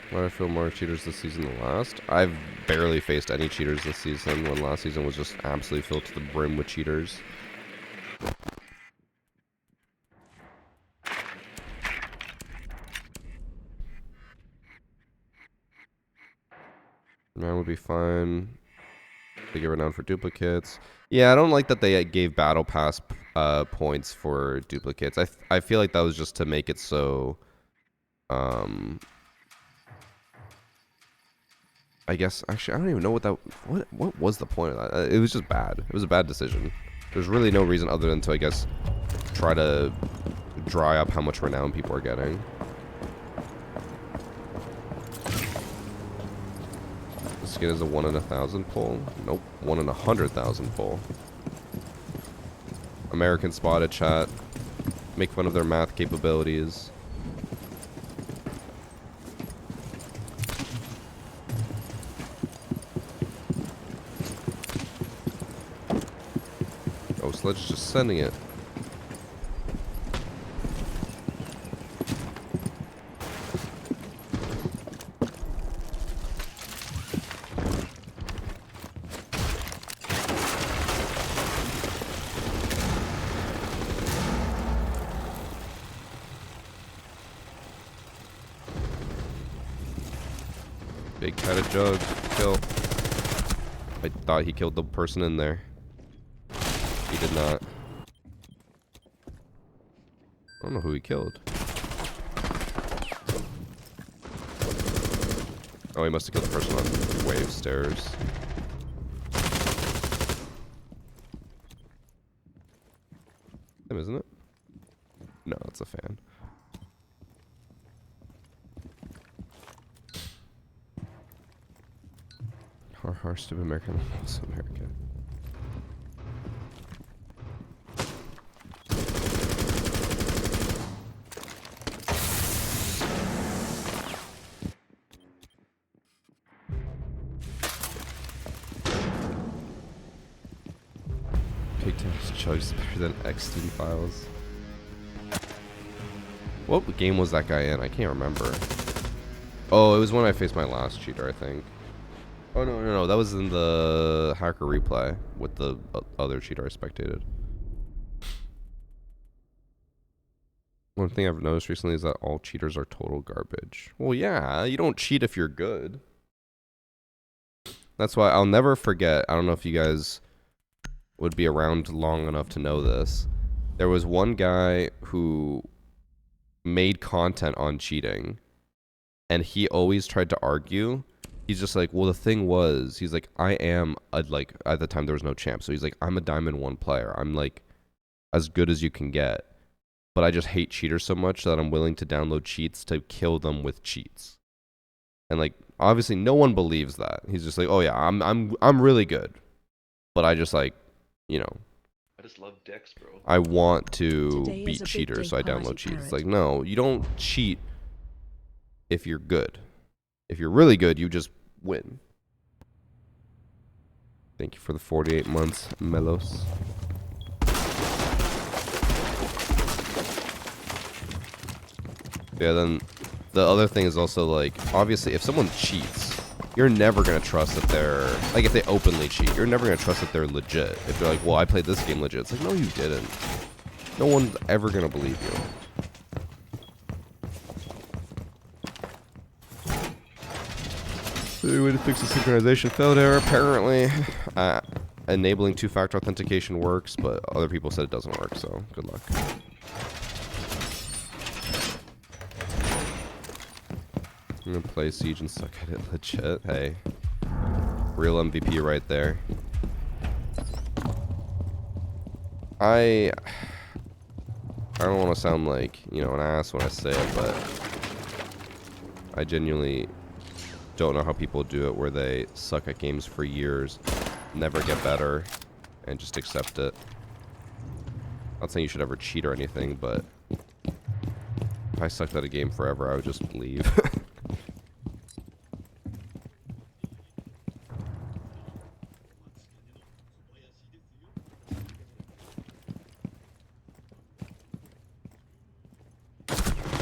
Why do I feel more cheaters this season than last? I've barely faced any cheaters this season, when last season was just absolutely filled to the brim with cheaters. That would be fine. They get renowned for duplicates. Yeah, I don't like that they gave battle pass points for duplicates. I feel like that was just to make it so I guess actually I don't even know what was the point of that. It was just bad. It was a bad decision. There's really no reason other than to, I guess, try to dry up how much renown people are getting. The skin is a 1 in 1,000 pull. Nope, 1 in 100,000 pull. American spotted, chat. Make fun of their math capabilities. Oh, Sledge is just sending it. Big catted jug. Kill. I thought he killed the person in there. He did not. I don't know who he killed. Oh, he must have killed the person on wave stairs. Him, isn't it? No, it's a fan. Har, stupid American. Also American. Pigtails chugs better than XT files. What game was that guy in? I can't remember. Oh, it was when I faced my last cheater, I think. Oh, no. That was in the hacker replay with the other cheater I spectated. One thing I've noticed recently is that all cheaters are total garbage. Well, yeah, you don't cheat if you're good. That's why I'll never forget. I don't know if you guys would be around long enough to know this. There was one guy who made content on cheating, and he always tried to argue. He's just like, well, the thing was, he's like, I am like, at the time there was no champ, so he's like, I'm a Diamond 1 player. I'm like as good as you can get, but I just hate cheaters so much that I'm willing to download cheats to kill them with cheats. And like, obviously no one believes that. He's just like, oh yeah, I'm really good, but I just like, you know, I just love decks, bro. I want to Today is beat a big cheaters, day, so I Party download cheats. It's Parrot. like, no, you don't cheat if you're good. If you're really good, you just win. Thank you for the 48 months, Melos. Yeah, then the other thing is also like, obviously, if someone cheats, you're never going to trust that they're, like if they openly cheat, you're never going to trust that they're legit. If they're like, well, I played this game legit. It's like, no, you didn't. No one's ever going to believe you. The way to fix the synchronization failed error, apparently. Enabling two-factor authentication works, but other people said it doesn't work, so good luck. I'm gonna play Siege and suck at it legit. Hey. Real MVP right there. I don't want to sound like, you know, an ass when I say it, but I genuinely don't know how people do it where they suck at games for years, never get better, and just accept it. Not saying you should ever cheat or anything, but if I sucked at a game forever, I would just leave.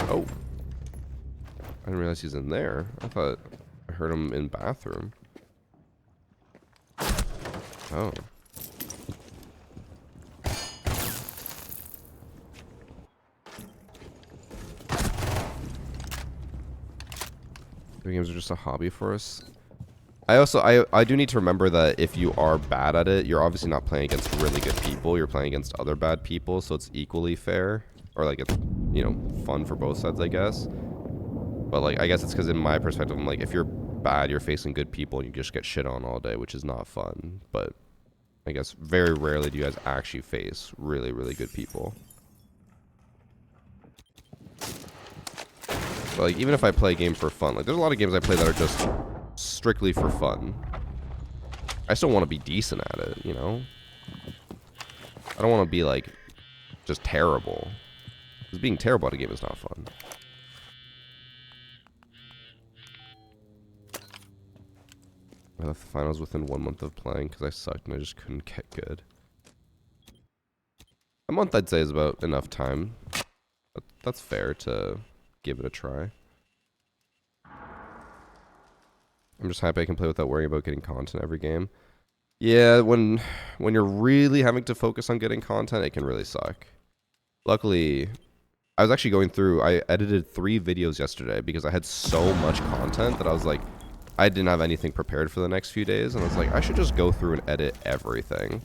Oh. I didn't realize he's in there. I thought I heard him in bathroom. Oh. Video games are just a hobby for us. I do need to remember that if you are bad at it, you're obviously not playing against really good people. You're playing against other bad people, so it's equally fair. Or like it's, you know, fun for both sides, I guess. But like, I guess it's because in my perspective, I'm like, if you're bad, you're facing good people and you just get shit on all day, which is not fun. But I guess very rarely do you guys actually face really, really good people. But like, even if I play a game for fun, like there's a lot of games I play that are just strictly for fun. I still want to be decent at it, you know? I don't want to be like just terrible. Because being terrible at a game is not fun. I left the finals within 1 month of playing because I sucked and I just couldn't get good. A month I'd say is about enough time. That's fair to give it a try. I'm just happy I can play without worrying about getting content every game. Yeah, when you're really having to focus on getting content, it can really suck. Luckily, I was actually going through, I edited 3 videos yesterday because I had so much content that I was like, I didn't have anything prepared for the next few days, and I was like, I should just go through and edit everything.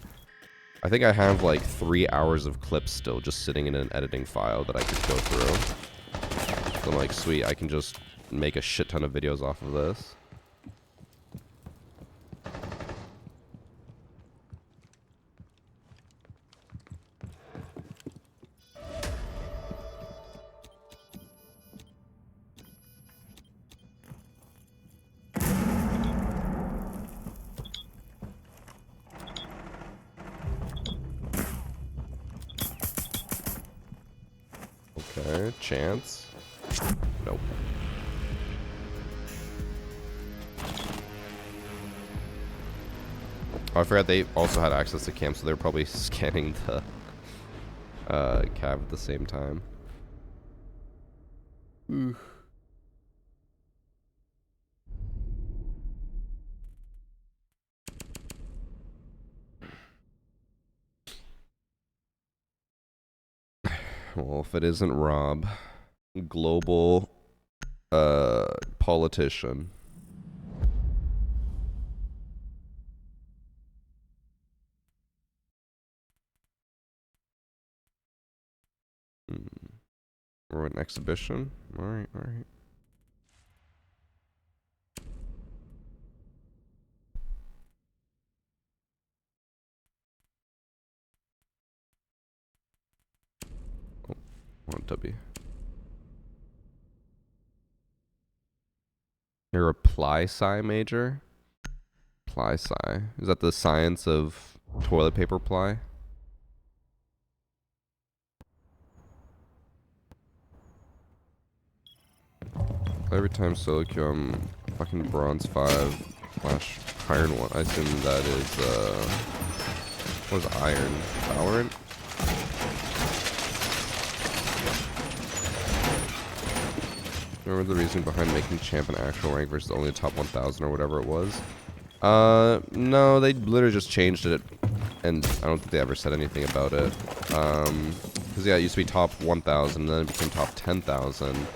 I think I have like 3 hours of clips still just sitting in an editing file that I could go through. So I'm like, sweet, I can just make a shit ton of videos off of this. Okay, chance. Nope. Oh, I forgot they also had access to cam, so they're probably scanning the cab at the same time. Ooh. Well, if it isn't Rob, global politician. Or an exhibition. Alright, alright. Oh, one W. You're a ply-sci major? Ply-sci. Is that the science of toilet paper ply? Every time solo queue, I'm fucking bronze 5 slash iron 1. I assume that is, what is iron? Valorant? Remember the reason behind making champ an actual rank versus only the top 1,000 or whatever it was? No, they literally just changed it, and I don't think they ever said anything about it. Because yeah, it used to be top 1,000, and then it became top 10,000, and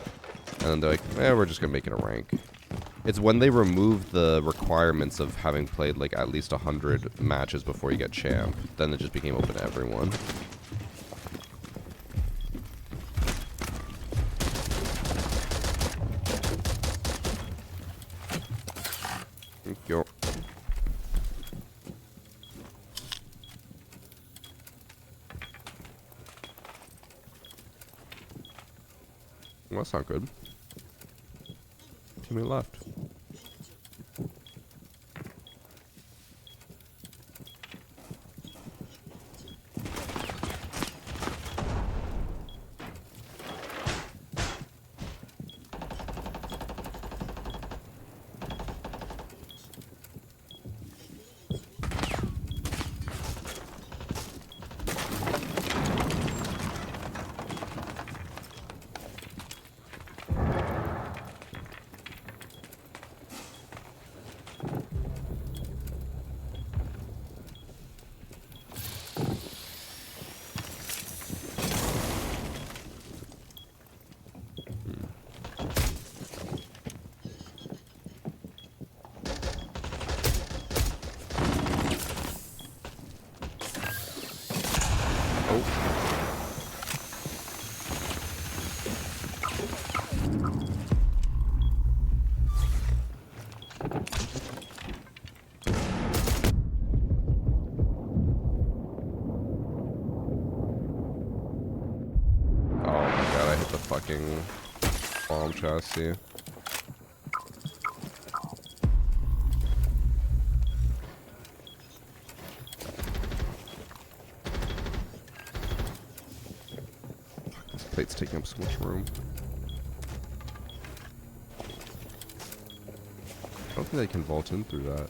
then they're like, we're just gonna make it a rank. It's when they removed the requirements of having played like at least 100 matches before you get champ, then it just became open to everyone. Thank you. Well, that's not good. Too many left. Fucking bomb chassis. Fuck, this plate's taking up so much room. I don't think they can vault in through that.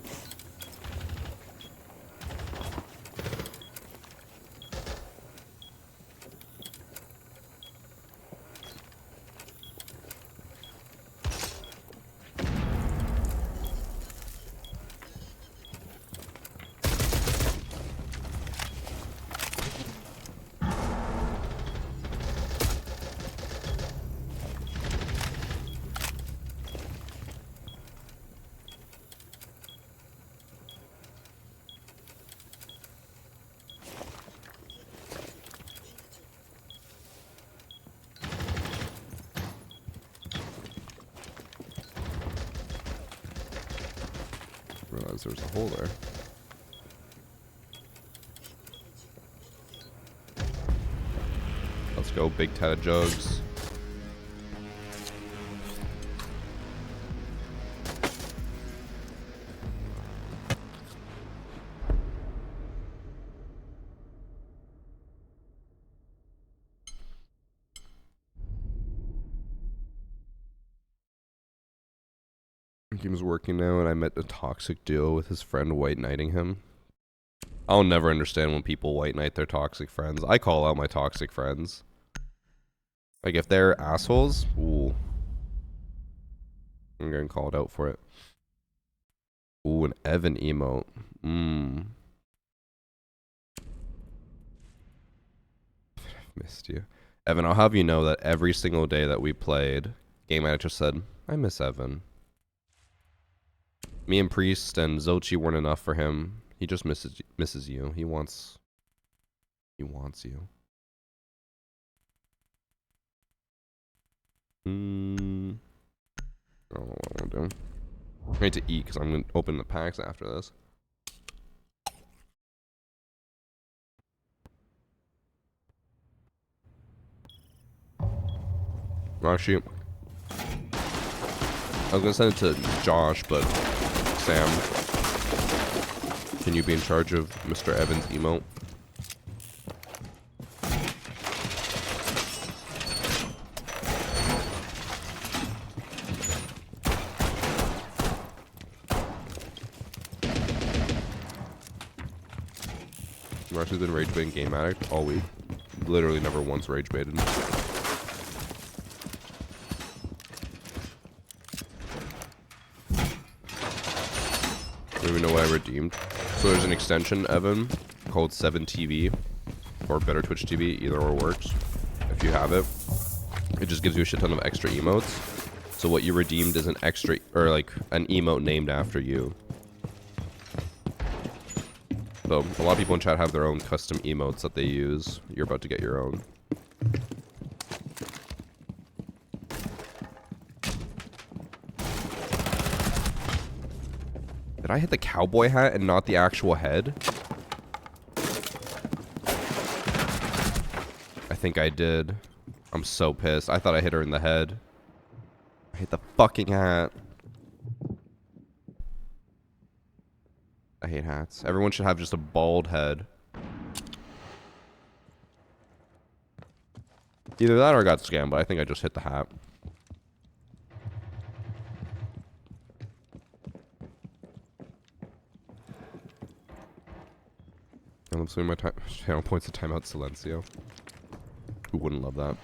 Realize there's a hole there. Let's go, big tatted jugs. Game's working now, and I met a toxic duo with his friend white knighting him. I'll never understand when people white knight their toxic friends. I call out my toxic friends. Like, if they're assholes, ooh. I'm getting called out for it. Ooh, an Evan emote. Missed you. Evan, I'll have you know that every single day that we played, Game Addict just said, I miss Evan. Me and Priest and Zochi weren't enough for him. He just misses you. He wants you. I don't know what I want to do. I need to eat because I'm going to open the packs after this. Actually, I was going to send it to Josh, but Sam, can you be in charge of Mr. Evans' emote? I've actually been rage baiting Game Addict all week. Literally never once rage baited. I don't even know what I redeemed. So there's an extension, Evan, called 7TV or Better Twitch TV. Either or works. If you have it, it just gives you a shit ton of extra emotes. So what you redeemed is an extra, or like an emote named after you. So a lot of people in chat have their own custom emotes that they use. You're about to get your own. Did I hit the cowboy hat and not the actual head? I think I did. I'm so pissed. I thought I hit her in the head. I hit the fucking hat. I hate hats. Everyone should have just a bald head. Either that or I got scammed, but I think I just hit the hat. And I'm assuming my channel points to timeout Silencio. Who wouldn't love that?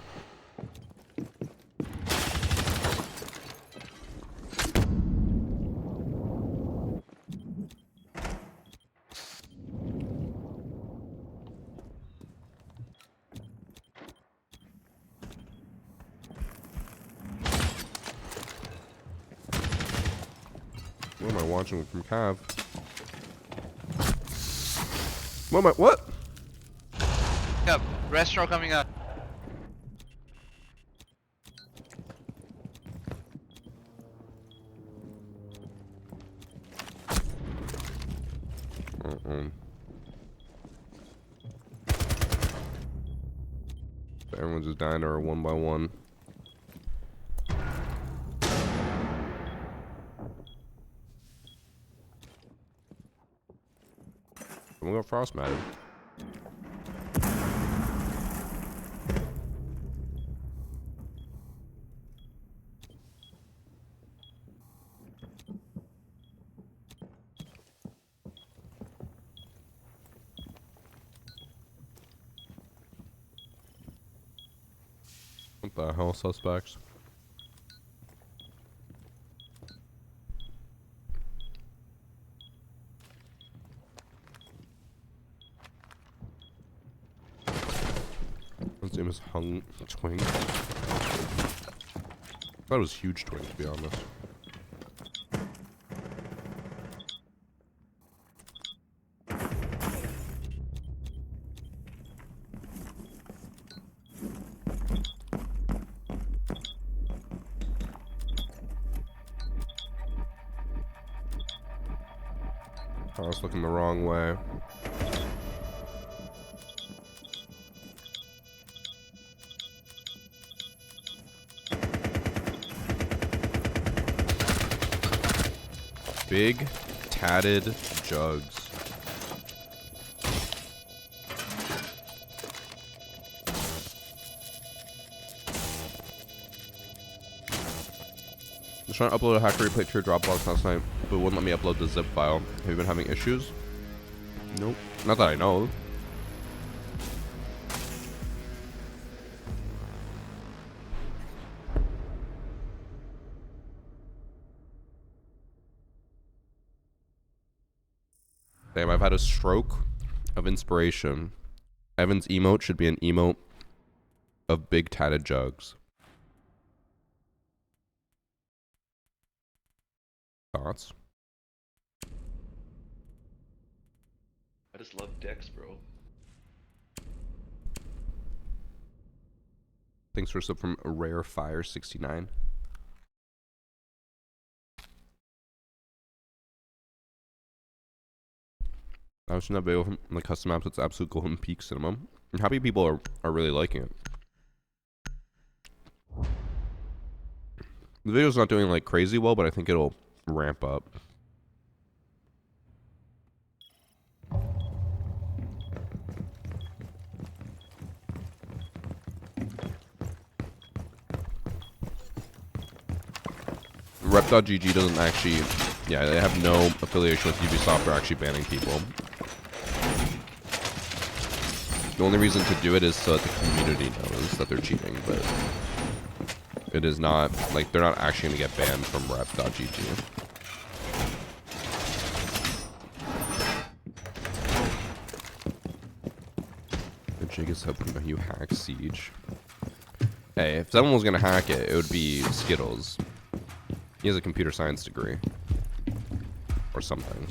What am I watching from Cav? What? Up, restaurant coming up. Everyone's just dying or one by one. Someone got frostmatted. What the hell, suspects? His name is Hung Twing. I thought it was Huge Twing, to be honest. I was looking the wrong way. Big, tatted jugs. I was trying to upload a hacker replay to your Dropbox last night, but it wouldn't let me upload the zip file. Have you been having issues? Nope. Not that I know. Damn, I've had a stroke of inspiration. Evan's emote should be an emote of big tatted jugs. Thoughts? I just love decks, bro. Thanks for sub from Rare Fire 69. I was in that video from the custom apps. It's absolute golden peak cinema. I'm happy people are really liking it. The video's not doing like crazy well, but I think it'll ramp up. Rep.gg doesn't actually, yeah, they have no affiliation with Ubisoft for actually banning people. The only reason to do it is so that the community knows that they're cheating, but it is not, like, they're not actually going to get banned from rep.gg. The jig is hoping you hack Siege. Hey, if someone was going to hack it, it would be Skittles. He has a computer science degree. Or something.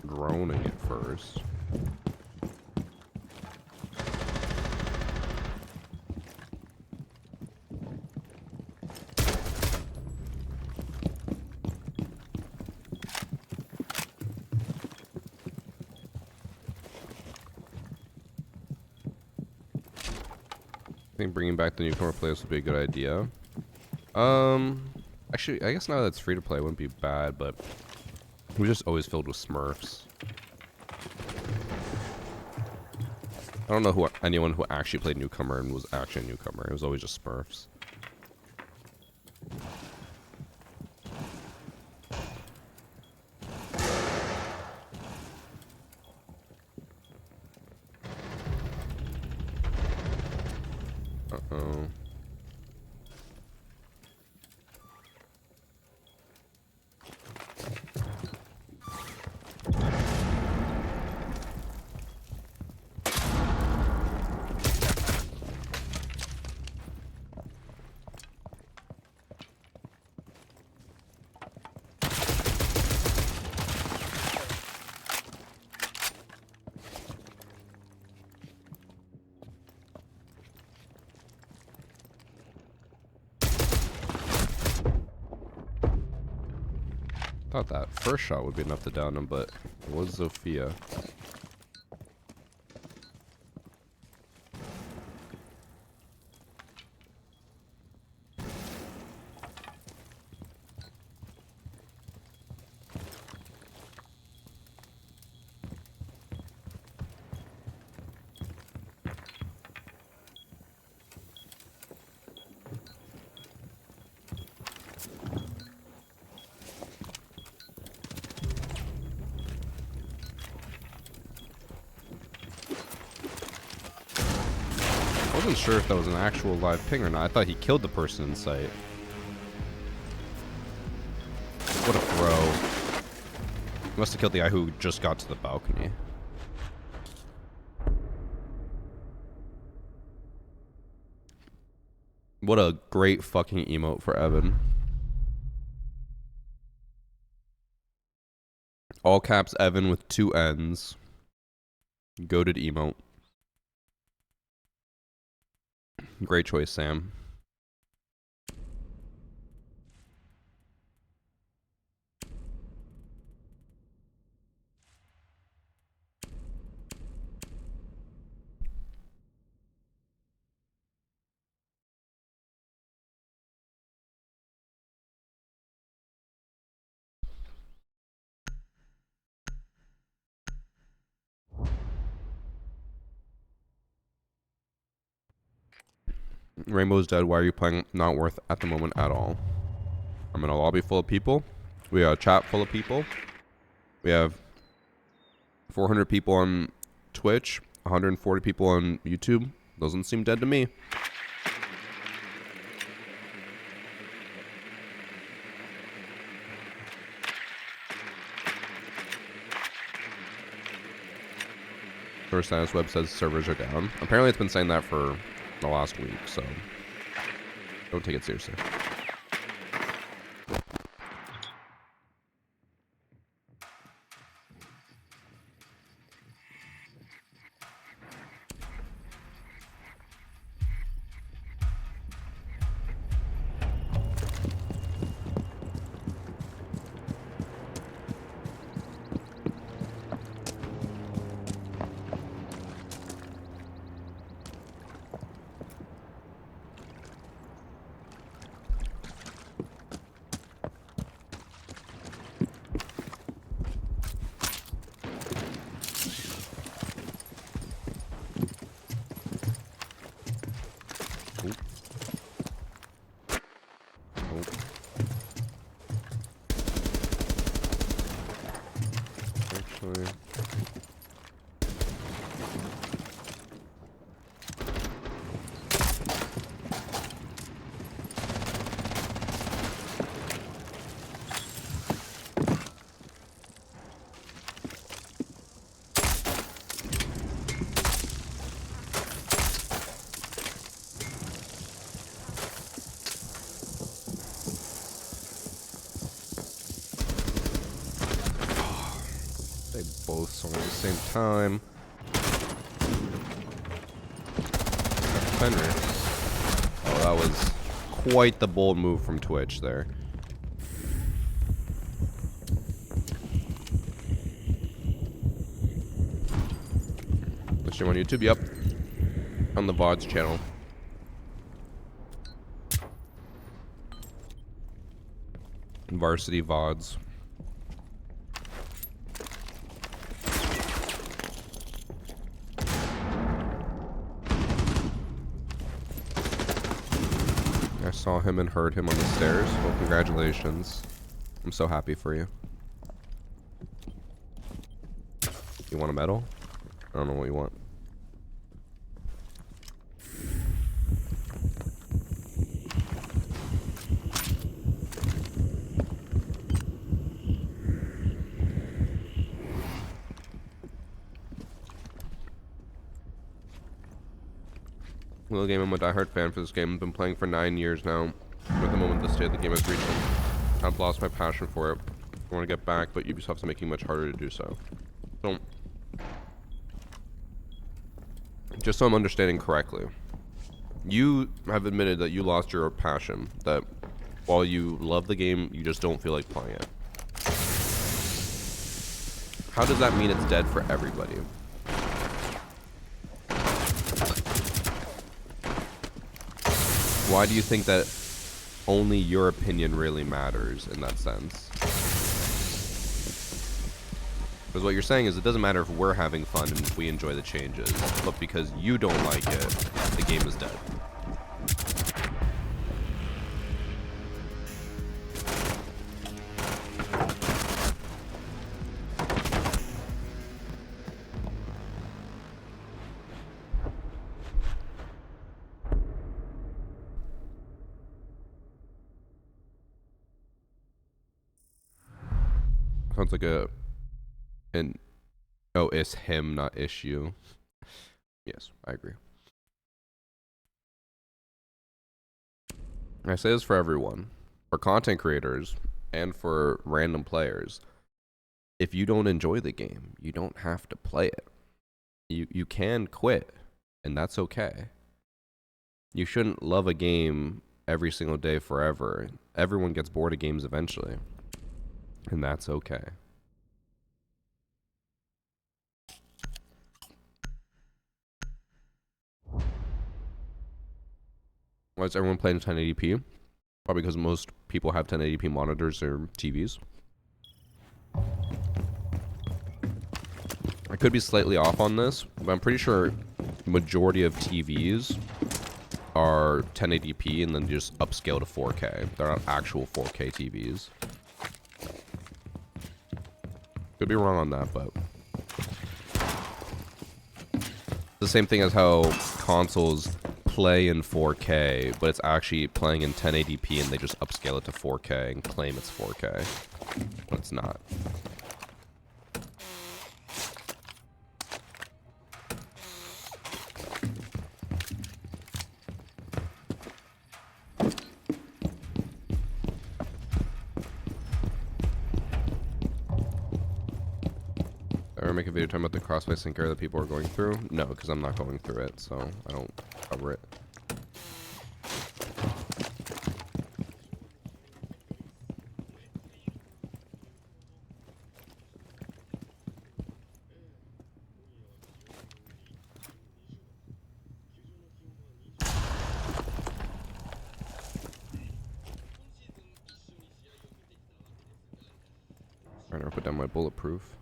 Droning it first. I think bringing back the newcomer players would be a good idea. Actually, I guess now that it's free to play, it wouldn't be bad, but it was just always filled with Smurfs. I don't know anyone who actually played newcomer and was actually a newcomer. It was always just Smurfs. Uh-oh. Thought that first shot would be enough to down him, but it was Zofia. I wasn't sure if that was an actual live ping or not. I thought he killed the person in sight. What a throw. He must have killed the guy who just got to the balcony. What a great fucking emote for Evan. All caps Evan with 2 N's. Goated emote. Great choice, Sam. Rainbow's dead. Why are you playing? Not worth at the moment at all. I'm in a lobby full of people. We have a chat full of people. We have 400 people on Twitch, 140 people on YouTube. Doesn't seem dead to me. First status web says servers are down. Apparently it's been saying that for the last week, so don't take it seriously. Actually, they both saw at the same time. Fenrir. Oh, that was quite the bold move from Twitch there. Stream on YouTube? Yep. On the VODs channel. Varsity VODs. I saw him and heard him on the stairs. Well, congratulations. I'm so happy for you. You want a medal? I don't know what you want. Little game, I'm a diehard fan for this game. I've been playing for 9 years now. At the moment the state of the game has reached, I've lost my passion for it. I want to get back, but Ubisoft's making it much harder to do so. So, just so I'm understanding correctly, you have admitted that you lost your passion, that while you love the game, you just don't feel like playing it. How does that mean it's dead for everybody? Why do you think that only your opinion really matters in that sense? Because what you're saying is it doesn't matter if we're having fun and if we enjoy the changes, but because you don't like it, the game is dead. Sounds like oh, it's him, not issue. Yes, I agree. I say this for everyone, for content creators and for random players. If you don't enjoy the game, you don't have to play it. You can quit, and that's okay. You shouldn't love a game every single day forever. Everyone gets bored of games eventually. And that's okay. Why is everyone playing 1080p? Probably because most people have 1080p monitors or TVs. I could be slightly off on this, but I'm pretty sure majority of TVs are 1080p and then just upscale to 4K. They're not actual 4K TVs. Could be wrong on that, but the same thing as how consoles play in 4K, but it's actually playing in 1080p and they just upscale it to 4K and claim it's 4K, but it's not. Ever make a video talking about the crossplay sync error that people are going through? No, because I'm not going through it, so I don't cover it. Trying to put down my bulletproof.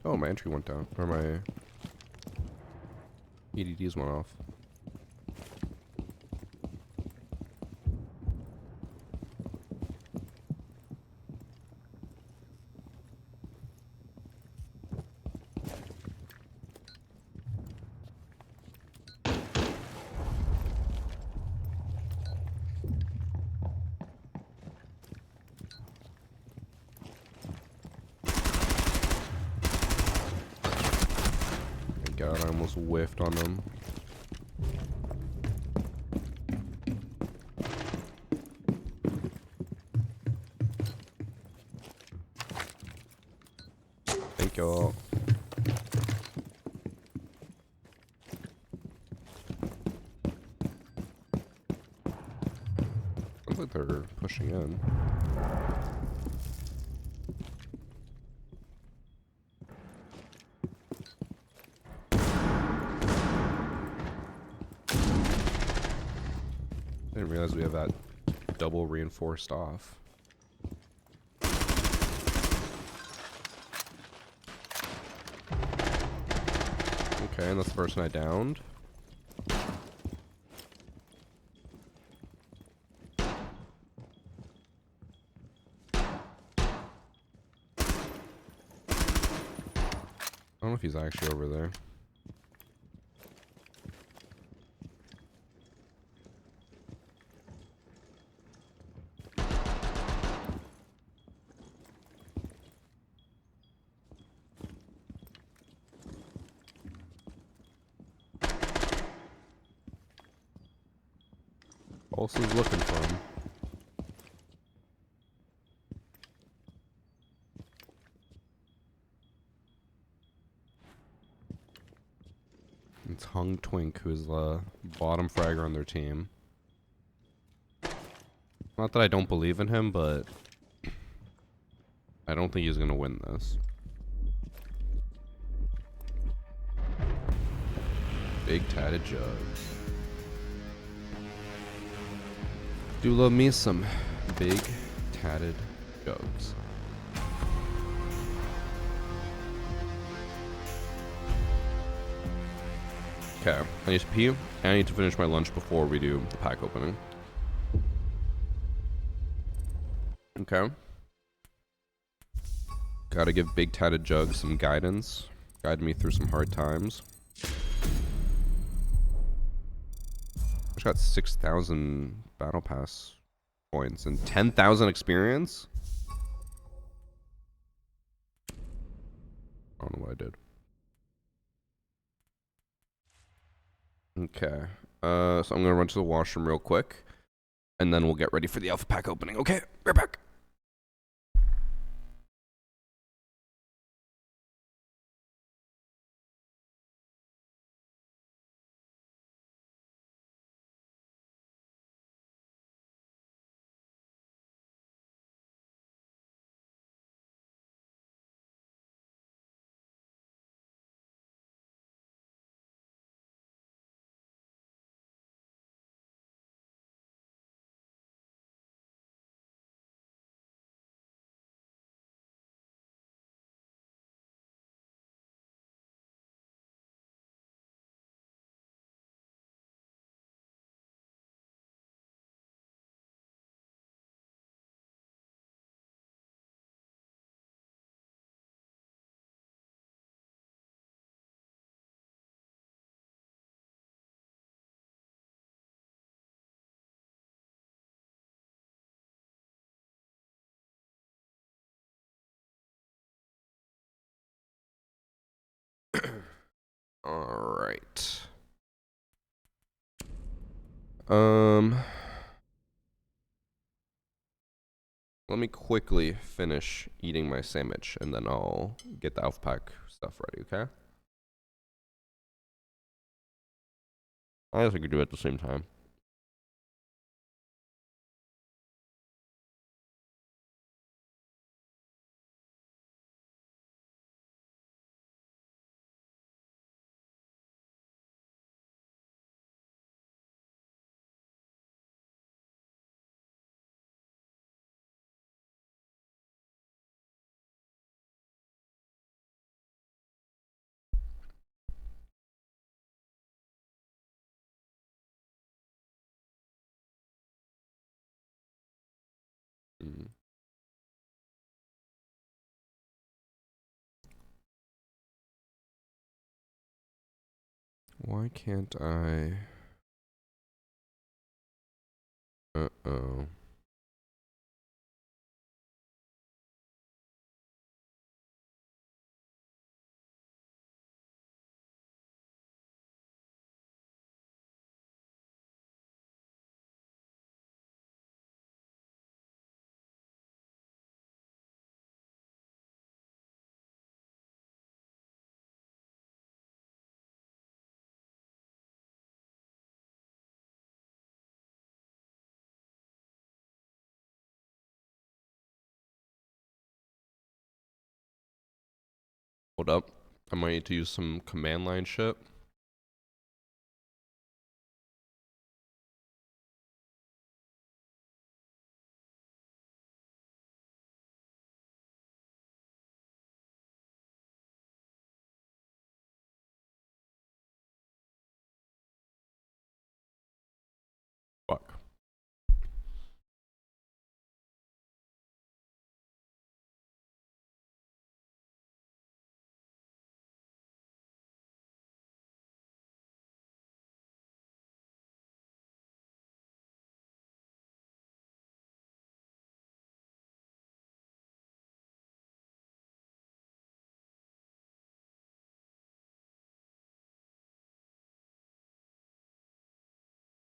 Oh, my entry went down. Or my EDDs went off. God, I almost whiffed on them. Thank y'all. Sounds like they're pushing in. I didn't realize we have that double reinforced off. Okay, and that's the person I downed. I don't know if he's actually over there. Also is looking for him. It's Hung Twink, who's the bottom fragger on their team. Not that I don't believe in him, but I don't think he's gonna win this. Big tatted jugs. Do love me some big tatted jugs. Okay, I need to pee, and I need to finish my lunch before we do the pack opening. Okay. Gotta give Big Tatted Jug some guidance. Guide me through some hard times. I just got 6,000 Battle Pass points and 10,000 experience? I don't know what I did. Okay. So I'm gonna run to the washroom real quick, and then we'll get ready for the alpha pack opening. Okay, right back. All right. Let me quickly finish eating my sandwich, and then I'll get the elf pack stuff ready, okay? I guess we could do it at the same time. Mm. Why can't I? Uh-oh. Hold up. I might need to use some command line shit. Fuck.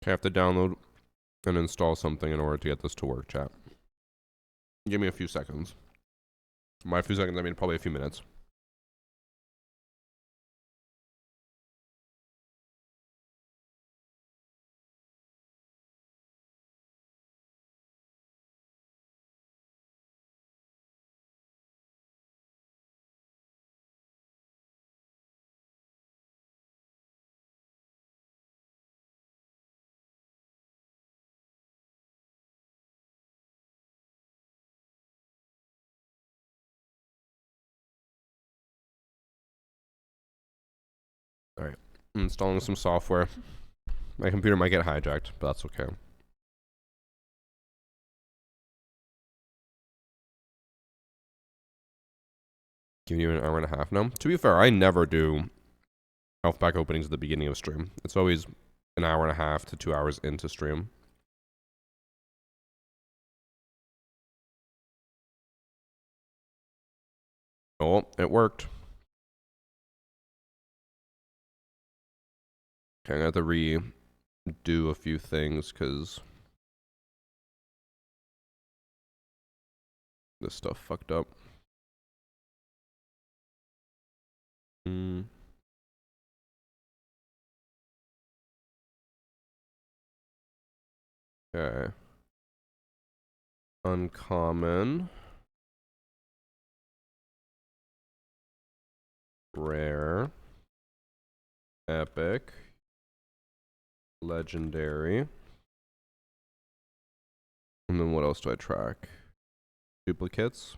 I have to download and install something in order to get this to work, chat. Give me a few seconds. By a few seconds, I mean probably a few minutes. Alright. I'm installing some software. My computer might get hijacked, but that's okay. Giving you an hour and a half now. To be fair, I never do elf pack openings at the beginning of stream. It's always an hour and a half to 2 hours into stream. Oh, it worked. Okay, I'm gonna have to redo a few things because this stuff fucked up. Okay. Uncommon. Rare. Epic. Legendary. And then what else do I track? Duplicates.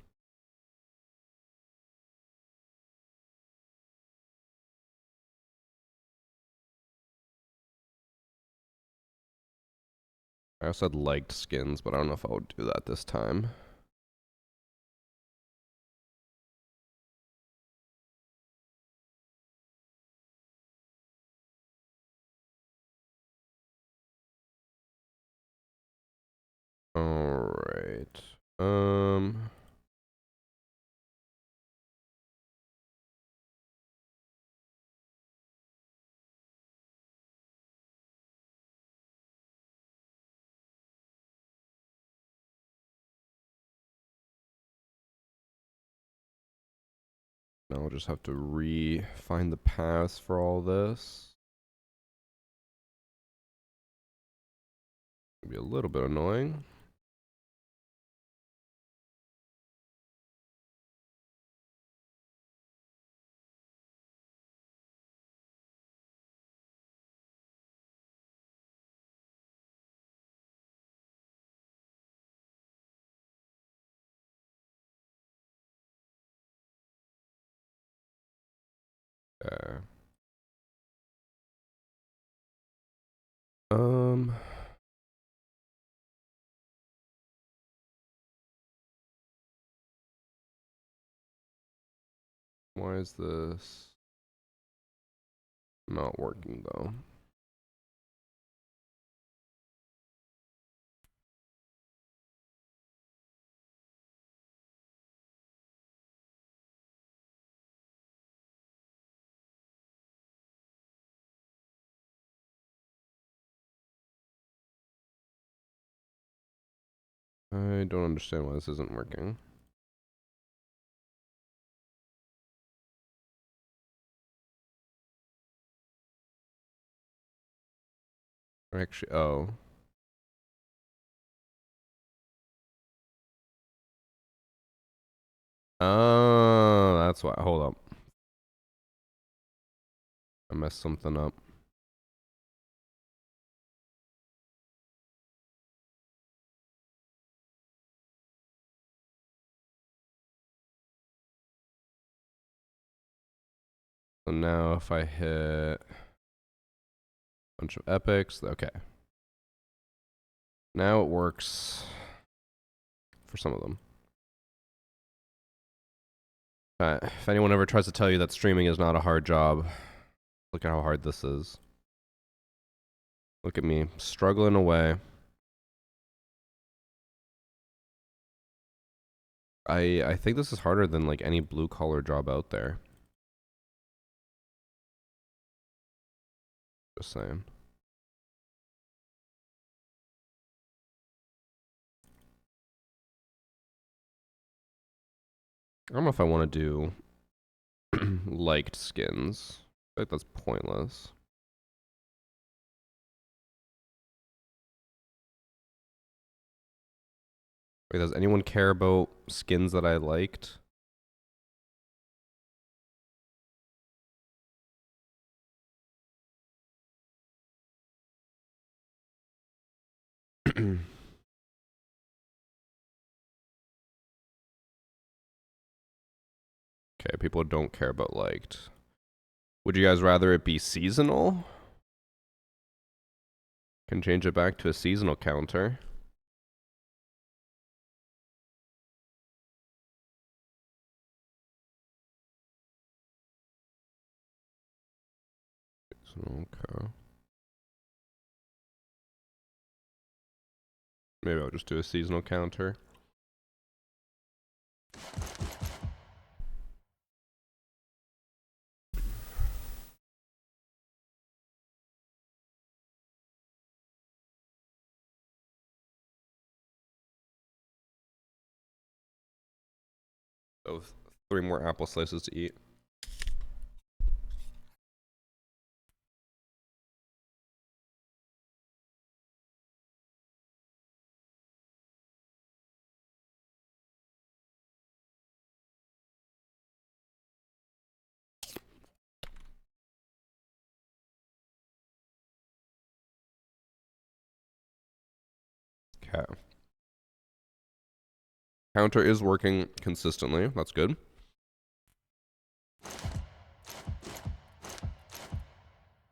I also had liked skins, but I don't know if I would do that this time. All right. Now I'll just have to find the paths for all this. It'll be a little bit annoying. Okay. Why is this not working though? I don't understand why this isn't working. Actually, oh. Oh, that's why. Hold up. I messed something up. So now if I hit a bunch of epics, okay. Now it works for some of them. If anyone ever tries to tell you that streaming is not a hard job, look at how hard this is. Look at me, struggling away. I think this is harder than like any blue collar job out there. Just saying. I don't know if I want to do liked skins. I think that's pointless. Wait, does anyone care about skins that I liked? Okay, people don't care about liked. Would you guys rather it be seasonal? Can change it back to a seasonal counter. Okay. Maybe I'll just do a seasonal counter. So 3 more apple slices to eat. Okay. Counter is working consistently. That's good.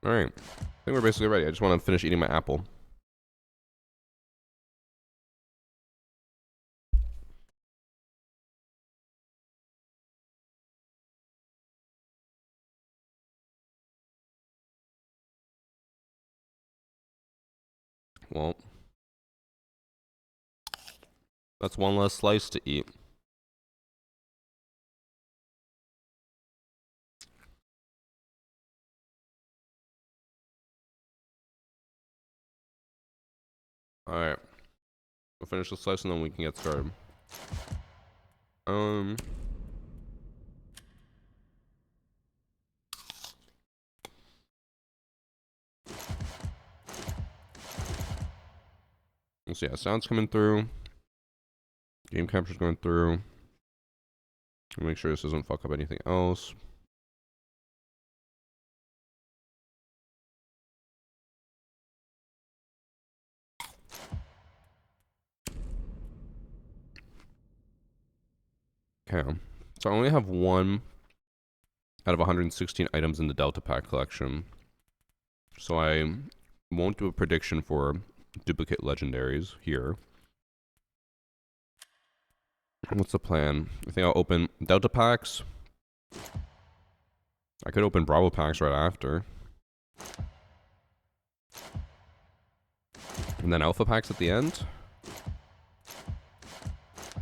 Alright. I think we're basically ready. I just want to finish eating my apple. Well, that's one less slice to eat. Alright. We'll finish the slice and then we can get started. So yeah, sound's coming through. Game capture's going through. Make sure this doesn't fuck up anything else. Okay, so I only have one out of 116 items in the Delta Pack collection. So I won't do a prediction for duplicate legendaries here. What's the plan? I think I'll open Delta Packs. I could open Bravo Packs right after. And then Alpha Packs at the end.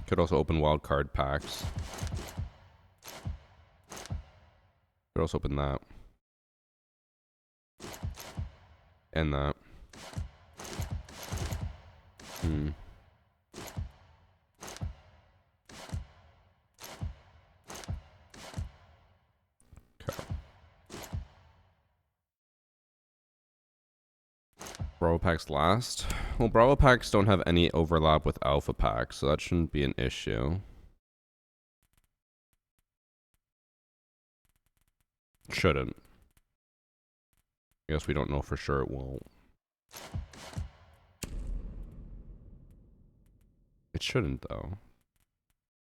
Could also open Wildcard Packs. Could also open that. And that. Okay. Bravo Packs last. Well, Bravo Packs don't have any overlap with Alpha Packs, so that shouldn't be an issue. Shouldn't. I guess we don't know for sure it won't. It shouldn't, though.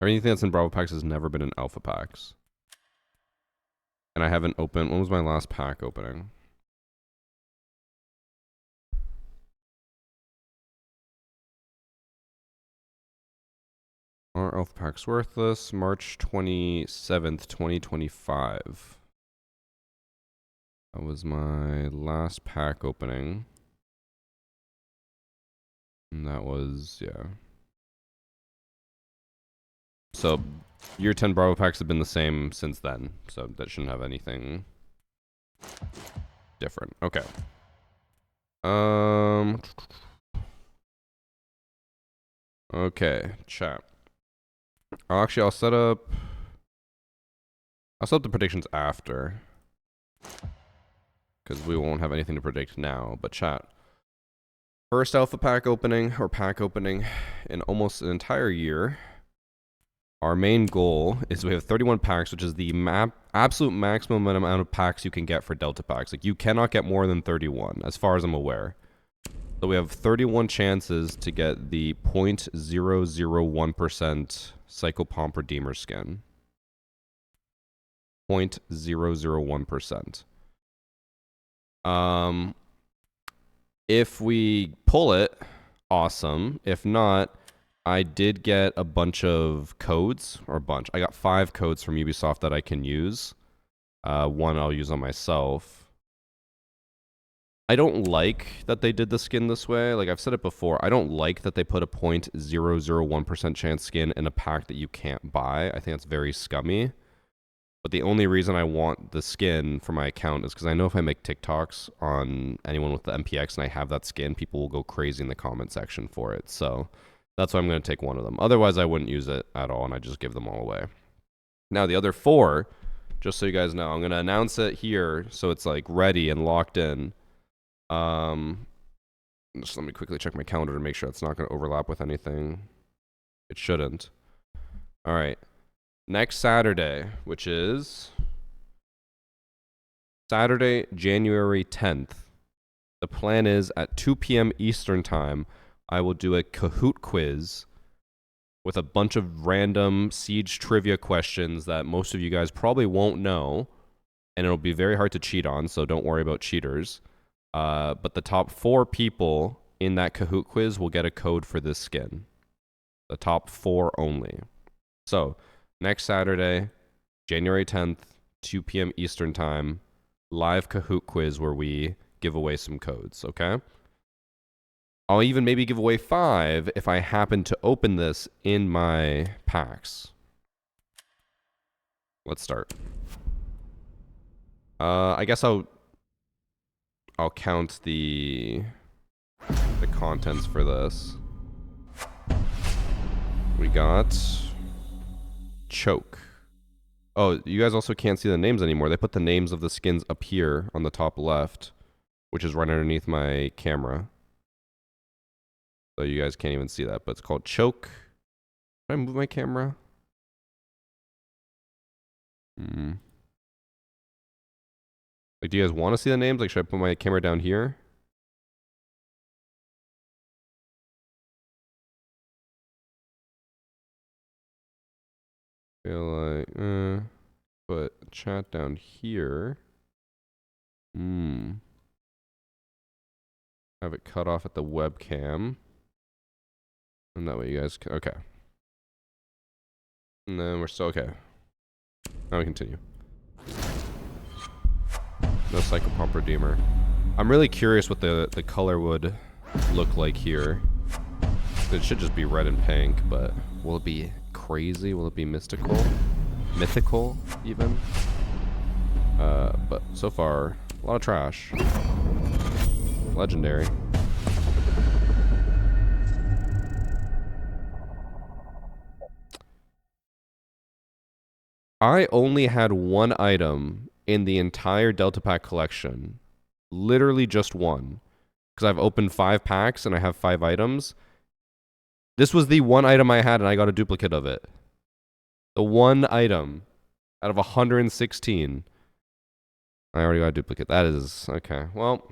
Anything that's in Bravo Packs has never been in Alpha Packs. And I haven't opened... When was my last pack opening? Are Alpha Packs worthless? March 27th, 2025. That was my last pack opening. And that was, yeah. So, year 10 Bravo Packs have been the same since then. So, that shouldn't have anything different. Okay. Okay, chat. Actually, I'll set up the predictions after. Because we won't have anything to predict now. But chat. First Alpha Pack opening, or pack opening, in almost an entire year. Our main goal is we have 31 packs, which is the absolute maximum amount of packs you can get for Delta Packs. Like, you cannot get more than 31, as far as I'm aware. So we have 31 chances to get the 0.001% Psychopomp Redeemer skin. 0.001%. If we pull it, awesome. If not, I did get a bunch of codes, or a bunch. I got 5 codes from Ubisoft that I can use. One I'll use on myself. I don't like that they did the skin this way. Like, I've said it before, I don't like that they put a 0.001% chance skin in a pack that you can't buy. I think that's very scummy. But the only reason I want the skin for my account is because I know if I make TikToks on anyone with the MPX and I have that skin, people will go crazy in the comment section for it. So that's why I'm going to take one of them. Otherwise, I wouldn't use it at all, and I just give them all away. Now, the other 4, just so you guys know, I'm going to announce it here so it's like ready and locked in. Just let me quickly check my calendar to make sure it's not going to overlap with anything. It shouldn't. All right. Next Saturday, which is Saturday, January 10th. The plan is at 2 p.m. Eastern Time, I will do a Kahoot quiz with a bunch of random Siege trivia questions that most of you guys probably won't know, and it'll be very hard to cheat on, so don't worry about cheaters. But the top 4 people in that Kahoot quiz will get a code for this skin. The top 4 only. So, next Saturday, January 10th, 2 p.m. Eastern Time, live Kahoot quiz where we give away some codes, okay? I'll even maybe give away 5 if I happen to open this in my packs. Let's start. I guess I'll count the contents for this. We got Choke. Oh, you guys also can't see the names anymore. They put the names of the skins up here on the top left, which is right underneath my camera. So you guys can't even see that, but it's called Choke. Did I move my camera? Like, do you guys want to see the names? Like, should I put my camera down here? Feel like, put chat down here. Have it cut off at the webcam. And that way you guys can, okay. And then we're still, okay. Now we continue. No Psychopomp Redeemer. I'm really curious what the color would look like here. It should just be red and pink, but will it be crazy? Will it be mystical? Mythical, even? But so far, a lot of trash. Legendary. I only had one item in the entire Delta Pack collection. Literally just one. Because I've opened 5 packs and I have 5 items. This was the one item I had and I got a duplicate of it. The one item out of 116. I already got a duplicate. That is... okay, well...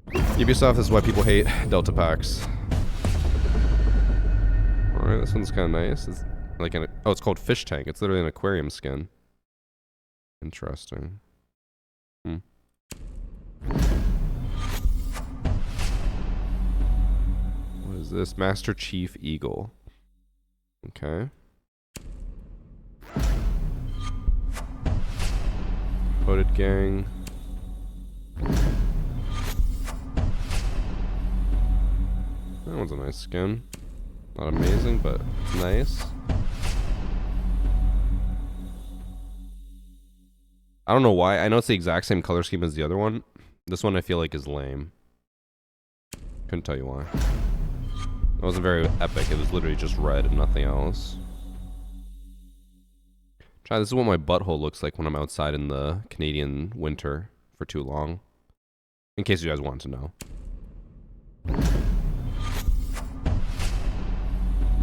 Ubisoft is why people hate Delta Packs. Alright, this one's kind of nice. It's like an... oh, it's called Fish Tank. It's literally an aquarium skin. Interesting. What is this? Master Chief Eagle. Okay. Hooded Gang. That one's a nice skin. Not amazing, but it's nice. I don't know why. I know it's the exact same color scheme as the other one. This one I feel like is lame. Couldn't tell you why. It wasn't very epic. It was literally just red and nothing else. Try this is what my butthole looks like when I'm outside in the Canadian winter for too long. In case you guys want to know.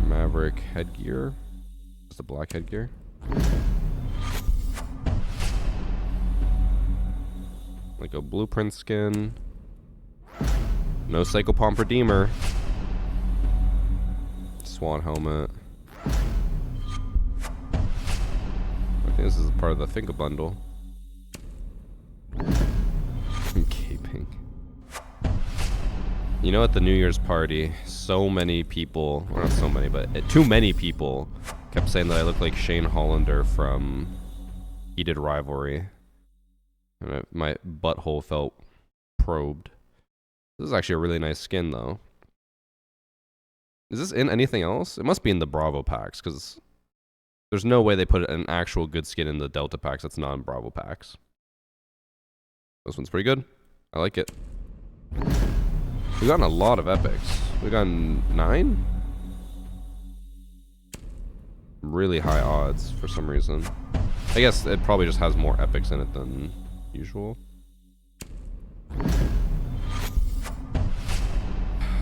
Maverick headgear. Just a black headgear. Like a blueprint skin. No Psychopomp Redeemer. Swan helmet. I think this is part of the Finka bundle. I'm caping. You know, at the New Year's party, so many people, or not so many, but too many people kept saying that I look like Shane Hollander from Heated Rivalry. And my butthole felt probed. This is actually a really nice skin, though. Is this in anything else? It must be in the Bravo packs, because there's no way they put an actual good skin in the Delta packs that's not in Bravo packs. This one's pretty good. I like it. We've gotten a lot of epics. We've gotten 9? Really high odds for some reason. I guess it probably just has more epics in it than usual.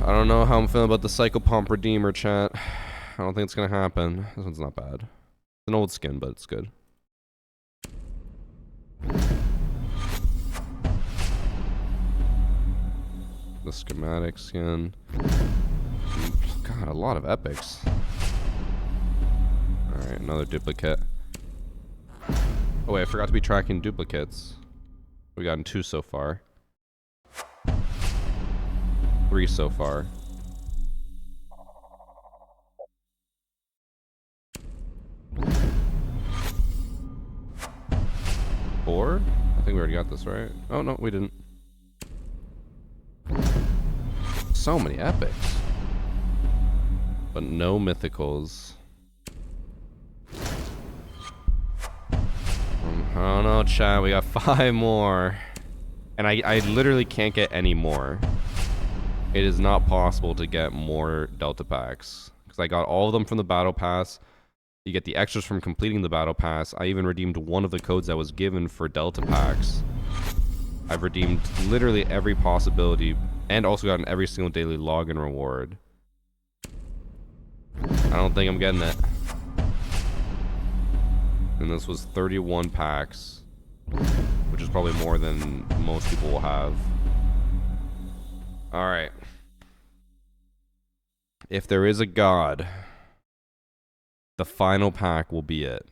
I don't know how I'm feeling about the Psychopomp Redeemer, chat. I don't think it's gonna happen. This one's not bad. It's an old skin, but it's good. The schematic skin. God, a lot of epics. Alright, another duplicate. Oh wait, I forgot to be tracking duplicates. We've gotten 2 so far. 3 so far. Four? I think we already got this, right? Oh no, we didn't. So many epics. But no mythicals. I don't know, chat. We got 5 more. And I literally can't get any more. It is not possible to get more Delta packs. Because I got all of them from the Battle Pass. You get the extras from completing the Battle Pass. I even redeemed one of the codes that was given for Delta packs. I've redeemed literally every possibility and also gotten every single daily login reward. I don't think I'm getting it. And this was 31 packs, which is probably more than most people will have. Alright. If there is a god, the final pack will be it.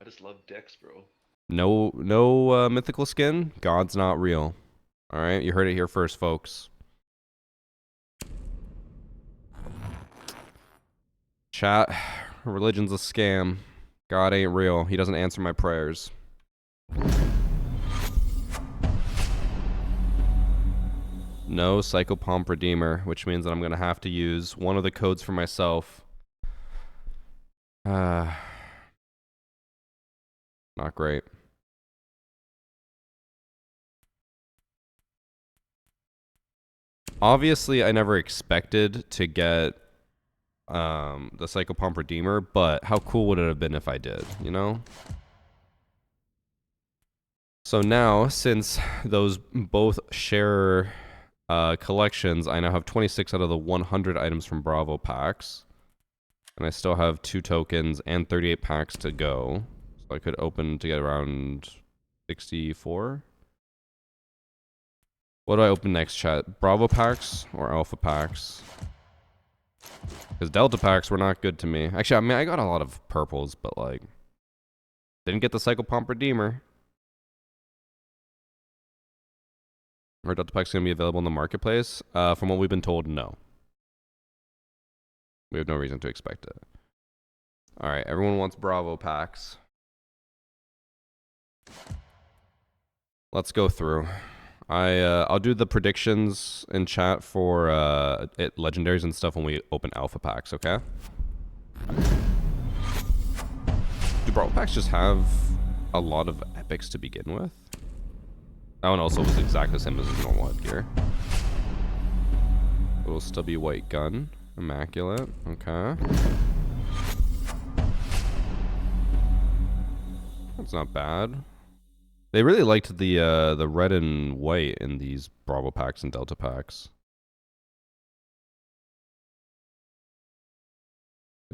I just love decks, bro. No mythical skin. God's not real. All right, you heard it here first, folks. Chat, religion's a scam. God ain't real. He doesn't answer my prayers. No Psychopomp Redeemer, which means that I'm going to have to use one of the codes for myself. Not great. Obviously, I never expected to get the Psychopomp Redeemer, but how cool would it have been if I did, you know? So now, since those both share collections, I now have 26 out of the 100 items from Bravo packs. And I still have 2 tokens and 38 packs to go. So I could open to get around 64. What do I open next, chat? Bravo packs or Alpha packs? Because Delta packs were not good to me. Actually, I mean, I got a lot of purples, but like, didn't get the Psychopomp Redeemer. Are Delta packs going to be available in the marketplace? From what we've been told, no. We have no reason to expect it. Alright, everyone wants Bravo packs. Let's go through. I'll do the predictions in chat for legendaries and stuff when we open alpha packs, okay? Do Bravo packs just have a lot of epics to begin with? That one also was exactly the same as his normal headgear. Little stubby white gun. Immaculate. Okay. That's not bad. They really liked the red and white in these Bravo packs and Delta packs.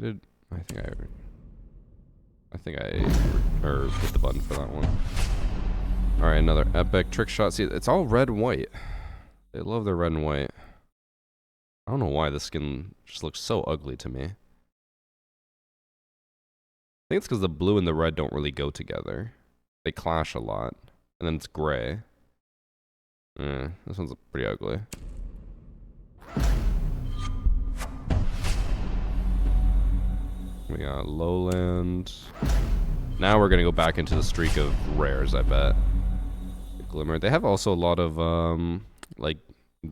I think I hit the button for that one. All right, another epic trick shot. See, it's all red and white. They love their red and white. I don't know why this skin just looks so ugly to me. I think it's because the blue and the red don't really go together. They clash a lot. And then it's gray. This one's pretty ugly. We got Lowland. Now we're going to go back into the streak of rares, I bet. The Glimmer. They have also a lot of, like,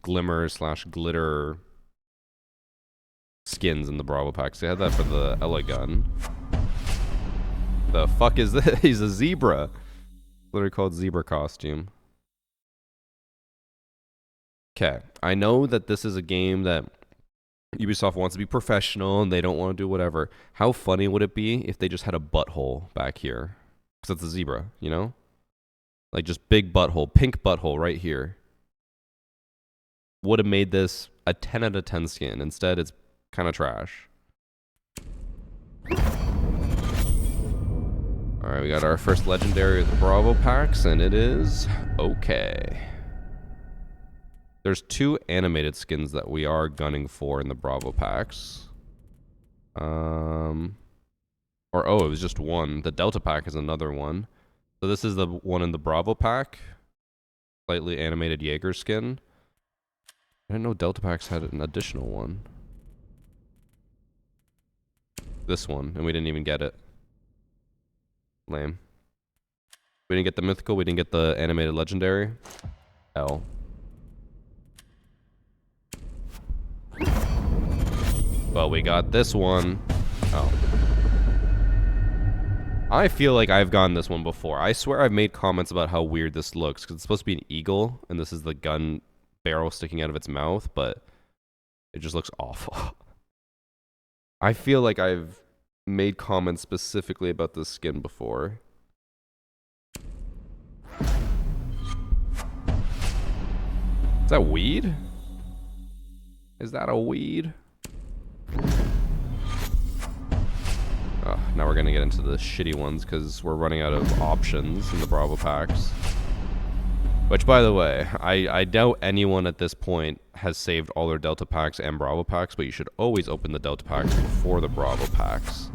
glimmer / glitter skins in the Bravo packs. They had that for the Ella gun. The fuck is this? He's a zebra. Literally called zebra costume. Okay, I know that this is a game that Ubisoft wants to be professional and they don't want to do whatever. How funny would it be if they just had a butthole back here? Because it's a zebra, you know? Like just big butthole, pink butthole right here. Would have made this a 10 out of 10 skin. Instead, it's kind of trash. Alright, we got our first legendary of the Bravo packs, and it is okay. There's 2 animated skins that we are gunning for in the Bravo packs. It was just one. The Delta pack is another one. So this is the one in the Bravo pack. Slightly animated Jaeger skin. I didn't know Delta packs had an additional one. This one, and we didn't even get it. Lame. We didn't get the mythical, we didn't get the animated legendary. L. Well, we got this one. Oh. I feel like I've gotten this one before. I swear I've made comments about how weird this looks, because it's supposed to be an eagle, and this is the gun barrel sticking out of its mouth, but it just looks awful. I feel like I've made comments specifically about this skin before. that weed? Is that a weed? Oh, now we're gonna get into the shitty ones because we're running out of options in the Bravo packs. Which, by the way, I doubt anyone at this point has saved all their Delta packs and Bravo packs, but you should always open the Delta packs before the Bravo packs.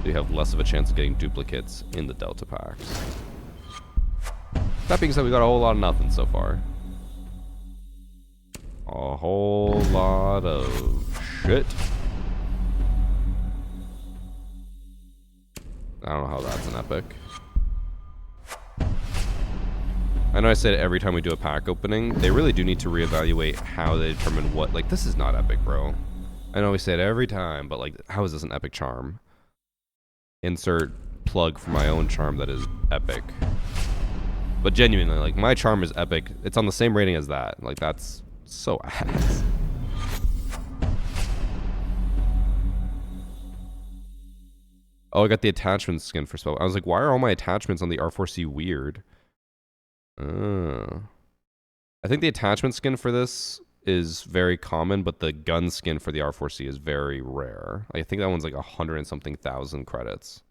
So you have less of a chance of getting duplicates in the Delta packs. That being said, we got a whole lot of nothing so far. A whole lot of shit. I don't know how that's an epic. I know I say it every time we do a pack opening. They really do need to reevaluate how they determine what... Like, this is not epic, bro. I know we say it every time, but, like, how is this an epic charm? Insert plug for my own charm that is epic. But genuinely, like, my charm is epic. It's on the same rating as that. Like, that's so ass. Oh, I got the attachment skin for spell. I was like, why are all my attachments on the R4C weird? I think the attachment skin for this is very common, but the gun skin for the R4C is very rare. I think that one's like 100 and something thousand credits.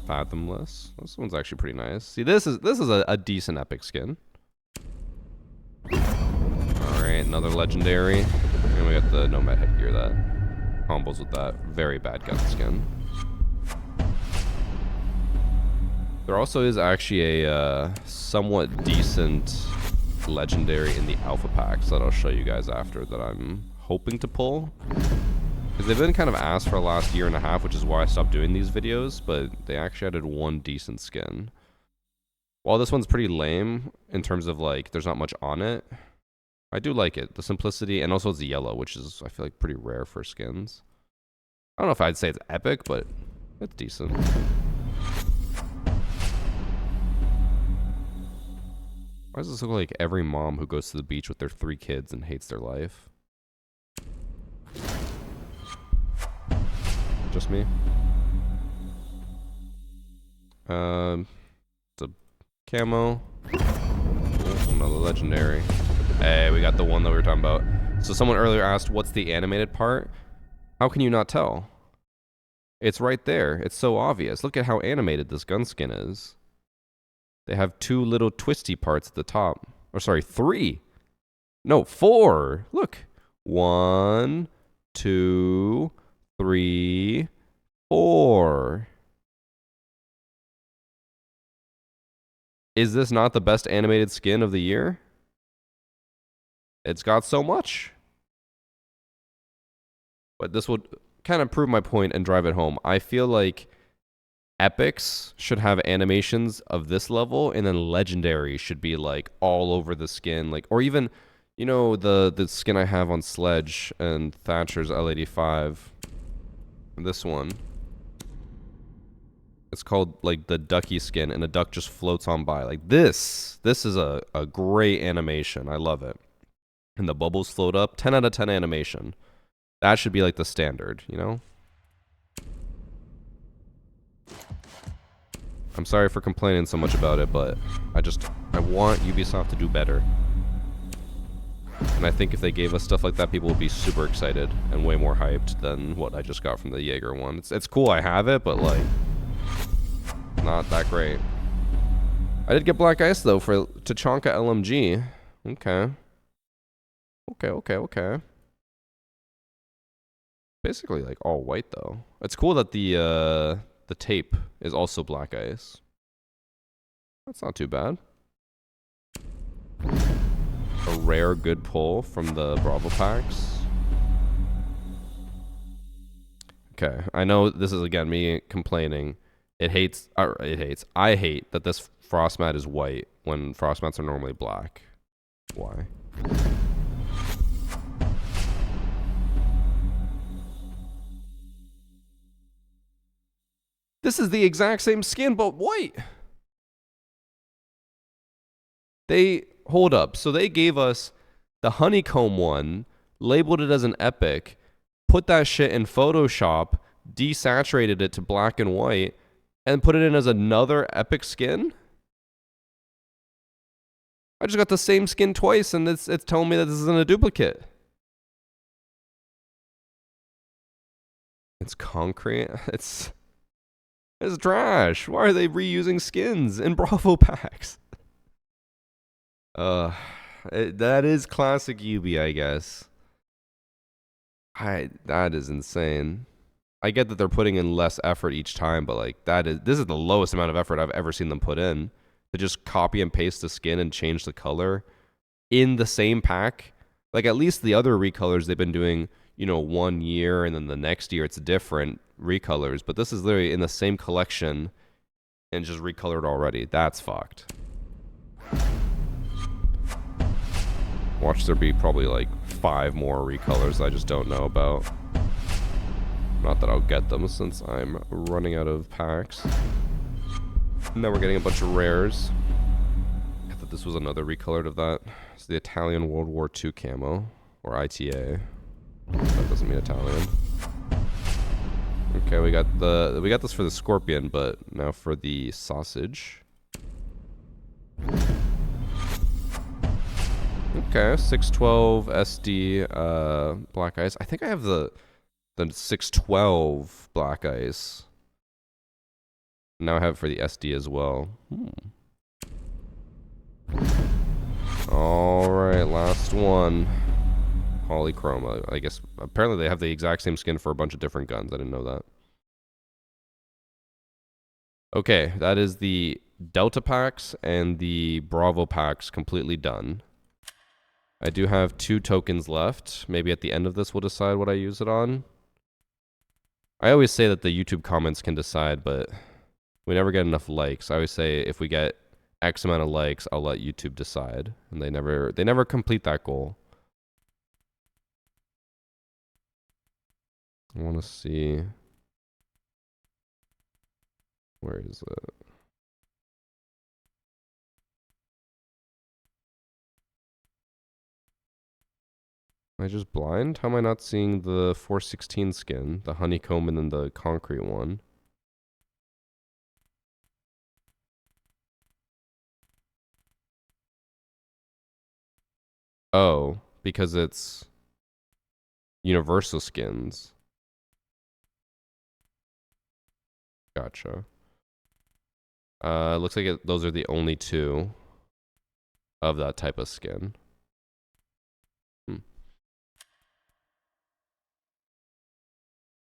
Fathomless. This one's actually pretty nice. See, this is a decent epic skin. Alright, another legendary. And we got the Nomad headgear that combos with that. Very bad gun skin. There also is actually a somewhat decent legendary in the alpha packs that I'll show you guys after that I'm hoping to pull. Because they've been kind of ass for the last year and a half, which is why I stopped doing these videos, but they actually added one decent skin. While this one's pretty lame in terms of like there's not much on it, I do like it. The simplicity, and also it's yellow, which is, I feel like, pretty rare for skins. I don't know if I'd say it's epic, but it's decent. Why does this look like every mom who goes to the beach with their 3 kids and hates their life? Just me? It's a camo. Oh, another legendary. Hey, we got the one that we were talking about. So someone earlier asked, what's the animated part? How can you not tell? It's right there. It's so obvious. Look at how animated this gun skin is. They have 2 little twisty parts at the top. Or sorry, 3. No, 4. Look. 1, 2, 3, 4. Is this not the best animated skin of the year? It's got so much. But this would kind of prove my point and drive it home. I feel like epics should have animations of this level, and then legendary should be like all over the skin, like, or even, you know, the skin I have on Sledge and Thatcher's L85. This one. It's called like the ducky skin, and the duck just floats on by. Like this is a great animation. I love it. And the bubbles float up. 10 out of 10 animation. That should be like the standard, you know? I'm sorry for complaining so much about it, but I want Ubisoft to do better. And I think if they gave us stuff like that, people would be super excited and way more hyped than what I just got from the Jaeger one. It's cool I have it, but like, not that great. I did get Black Ice though for Tachanka LMG. Okay. Okay. Basically like all white though. It's cool that the tape is also Black Ice. That's not too bad. A rare good pull from the Bravo packs. Okay, I know this is again me complaining. I hate that this frost mat is white when frost mats are normally black. Why? This is the exact same skin, but white. Hold up. So they gave us the honeycomb one, labeled it as an epic, put that shit in Photoshop, desaturated it to black and white, and put it in as another epic skin? I just got the same skin twice, and it's telling me that this isn't a duplicate. It's concrete. It's trash. Why are they reusing skins in Bravo packs? That is classic Yubi, I guess. That is insane. I get that they're putting in less effort each time, but like this is the lowest amount of effort I've ever seen them put in. To just copy and paste the skin and change the color in the same pack. Like at least the other recolors they've been doing, you know, 1 year and then the next year it's different recolors, but this is literally in the same collection and just recolored already. That's fucked. Watch there be probably like 5 more recolors I just don't know about. Not that I'll get them since I'm running out of packs. Now we're getting a bunch of rares. I thought this was another recolored of that. It's the Italian World War II camo, or ITA. That doesn't mean Italian. Okay, we got this for the Scorpion, but now for the sausage. Okay, 612 SD black ice. I think I have the 612 black ice. Now I have it for the SD as well. Alright, last one. Polychroma. I guess apparently they have the exact same skin for a bunch of different guns. I didn't know that. Okay, that is the Delta packs and the Bravo packs completely done. I do have 2 tokens left. Maybe at the end of this we'll decide what I use it on. I always say that the YouTube comments can decide, but we never get enough likes. I always say if we get X amount of likes, I'll let YouTube decide. And they never complete that goal. I want to see. Where is it? Am I just blind? How am I not seeing the 416 skin, the honeycomb, and then the concrete one? Oh, because it's universal skins. Gotcha. Looks like those are the only 2 of that type of skin.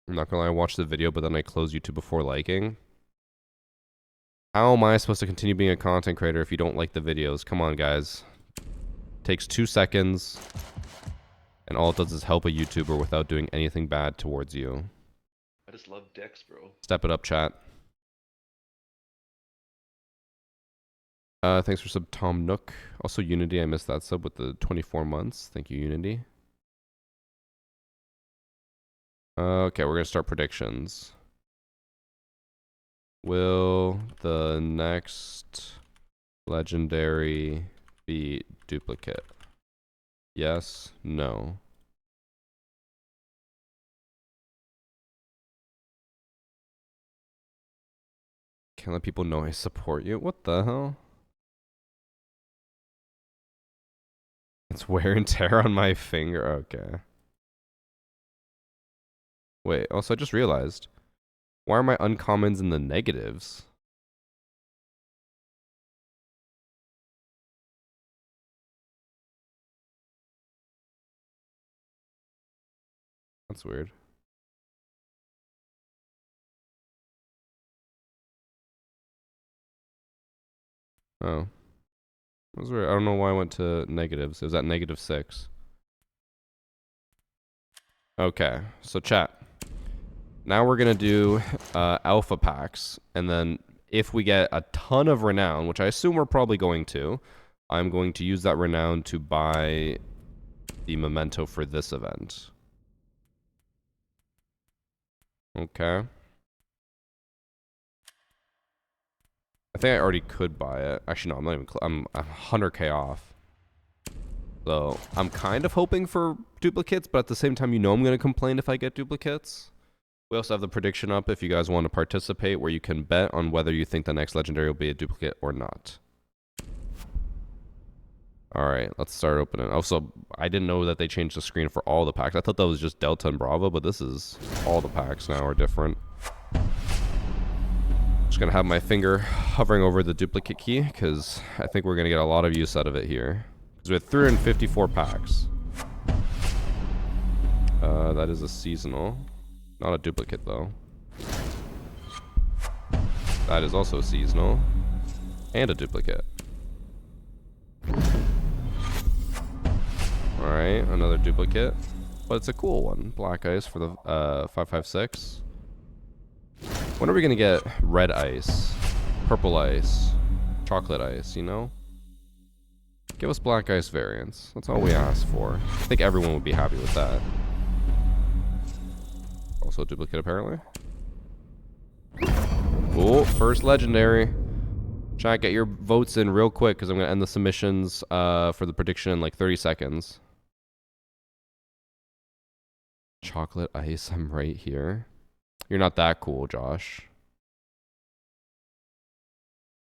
I'm not gonna lie, I watched the video, but then I closed YouTube before liking. How am I supposed to continue being a content creator if you don't like the videos? Come on, guys. Takes 2 seconds, and all it does is help a YouTuber without doing anything bad towards you. I just love Dex, bro. Step it up, chat. Thanks for sub, Tom Nook. Also, Unity, I missed that sub with the 24 months. Thank you, Unity. Okay, we're gonna start predictions. Will the next legendary be duplicate? Yes, no. Can't let people know I support you. What the hell? It's wear and tear on my finger. Okay. Wait, also I just realized. Why are my uncommons in the negatives? That's weird. Oh. That was weird. I don't know why I went to negatives. It was at -6. Okay, so chat. Now we're going to do alpha packs, and then if we get a ton of renown, which I assume we're probably going to, I'm going to use that renown to buy the memento for this event. Okay. I think I already could buy it. Actually, no, I'm not even I'm 100k off. So, I'm kind of hoping for duplicates, but at the same time, you know I'm going to complain if I get duplicates. We also have the prediction up if you guys want to participate, where you can bet on whether you think the next legendary will be a duplicate or not. Alright, let's start opening. Also, I didn't know that they changed the screen for all the packs. I thought that was just Delta and Bravo, but this is all the packs now are different. Just gonna have my finger hovering over the duplicate key, because I think we're gonna get a lot of use out of it here. Because we have 354 packs. That is a seasonal. Not a duplicate, though. That is also seasonal. And a duplicate. Alright, another duplicate. But it's a cool one. Black ice for the 556. When are we gonna get red ice? Purple ice? Chocolate ice, you know? Give us black ice variants. That's all we ask for. I think everyone would be happy with that. Also a duplicate, apparently. Cool. First legendary. Chat, get your votes in real quick, because I'm going to end the submissions for the prediction in like 30 seconds. Chocolate ice, I'm right here. You're not that cool, Josh.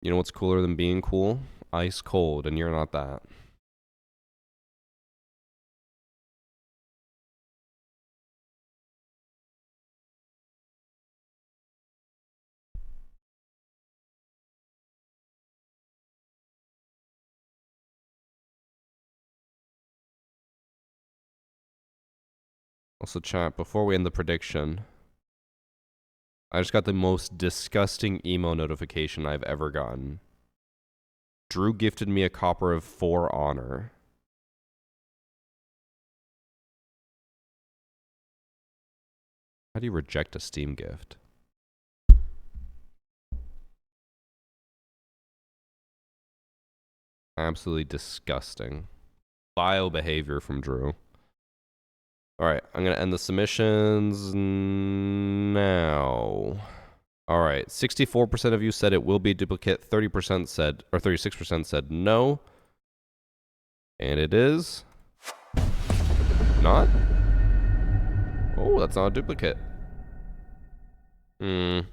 You know what's cooler than being cool? Ice cold, and you're not that. Also, chat, before we end the prediction, I just got the most disgusting email notification I've ever gotten. Drew gifted me a copper of 4 honor. How do you reject a Steam gift? Absolutely disgusting. Vile behavior from Drew. Alright, I'm going to end the submissions now. Alright, 64% of you said it will be a duplicate, 30% said, or 36% said no. And it is not. Oh, that's not a duplicate. I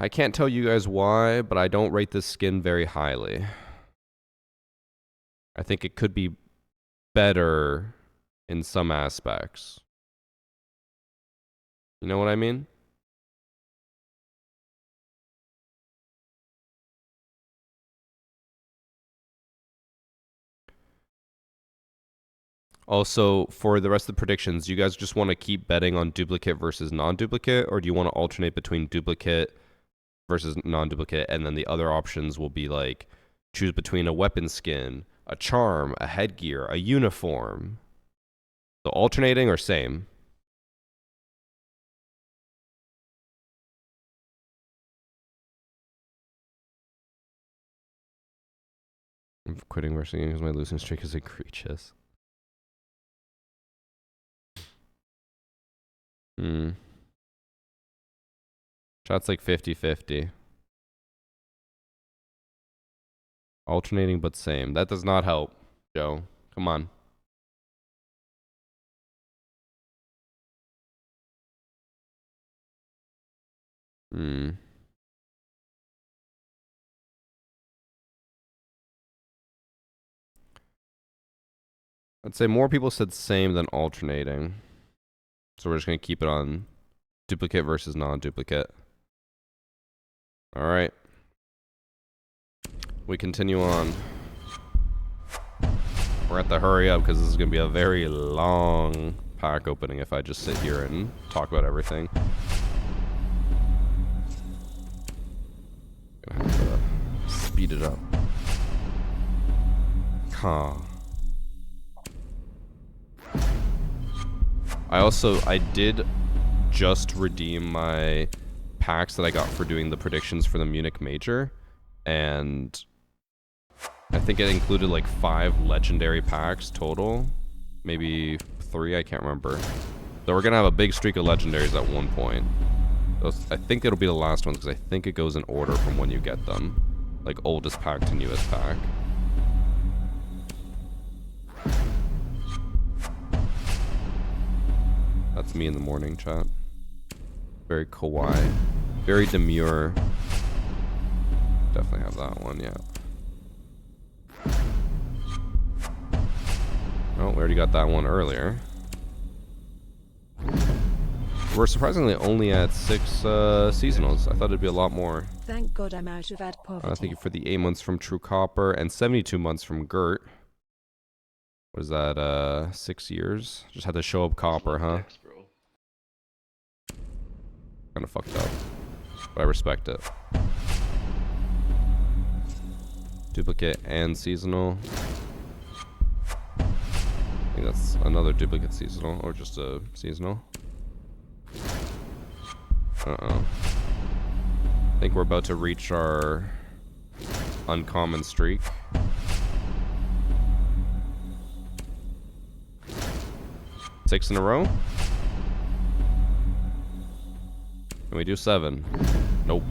can't tell you guys why, but I don't rate this skin very highly. I think it could be better in some aspects. You know what I mean? Also, for the rest of the predictions, you guys just want to keep betting on duplicate versus non-duplicate, or do you want to alternate between duplicate versus non-duplicate, and then the other options will be like, choose between a weapon skin, a charm, a headgear, a uniform. So alternating or same? I'm quitting VarsityGaming because my losing streak is egregious. Shots like 50-50. Alternating but same. That does not help, Joe. Come on. I'd say more people said same than alternating. So we're just going to keep it on duplicate versus non-duplicate. Alright. We continue on. We're at the hurry up because this is going to be a very long pack opening if I just sit here and talk about everything. Gonna have to speed it up. I did just redeem my packs that I got for doing the predictions for the Munich Major, and I think it included like 5 legendary packs total, maybe 3, I can't remember. So we're gonna have a big streak of legendaries at one point. I think it'll be the last ones because I think it goes in order from when you get them, like oldest pack to newest pack. That's me in the morning, chat. Very kawaii. Very demure. Definitely have that one, yeah. Oh, we already got that one earlier. We're surprisingly only at 6 seasonals. I thought it'd be a lot more. Thank God I'm out of ad poverty. Thank you for the 8 months from True Copper and 72 months from Gert. What is that, 6 years? Just had to show up copper, huh? Dex, bro. Kinda fucked up. But I respect it. Duplicate and seasonal. I think that's another duplicate seasonal, or just a seasonal. Uh-oh. I think we're about to reach our uncommon streak. Six in a row? Can we do 7? Nope.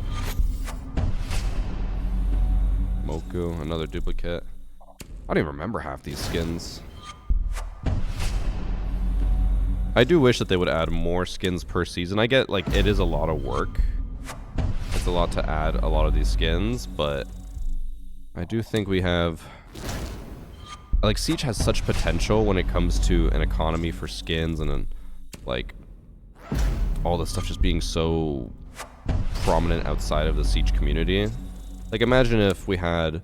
Moku, another duplicate. I don't even remember half these skins. I do wish that they would add more skins per season. I get, like, it is a lot of work. It's a lot to add a lot of these skins, but I do think we have... Like, Siege has such potential when it comes to an economy for skins and, like, all this stuff just being so prominent outside of the Siege community. Like, imagine if we had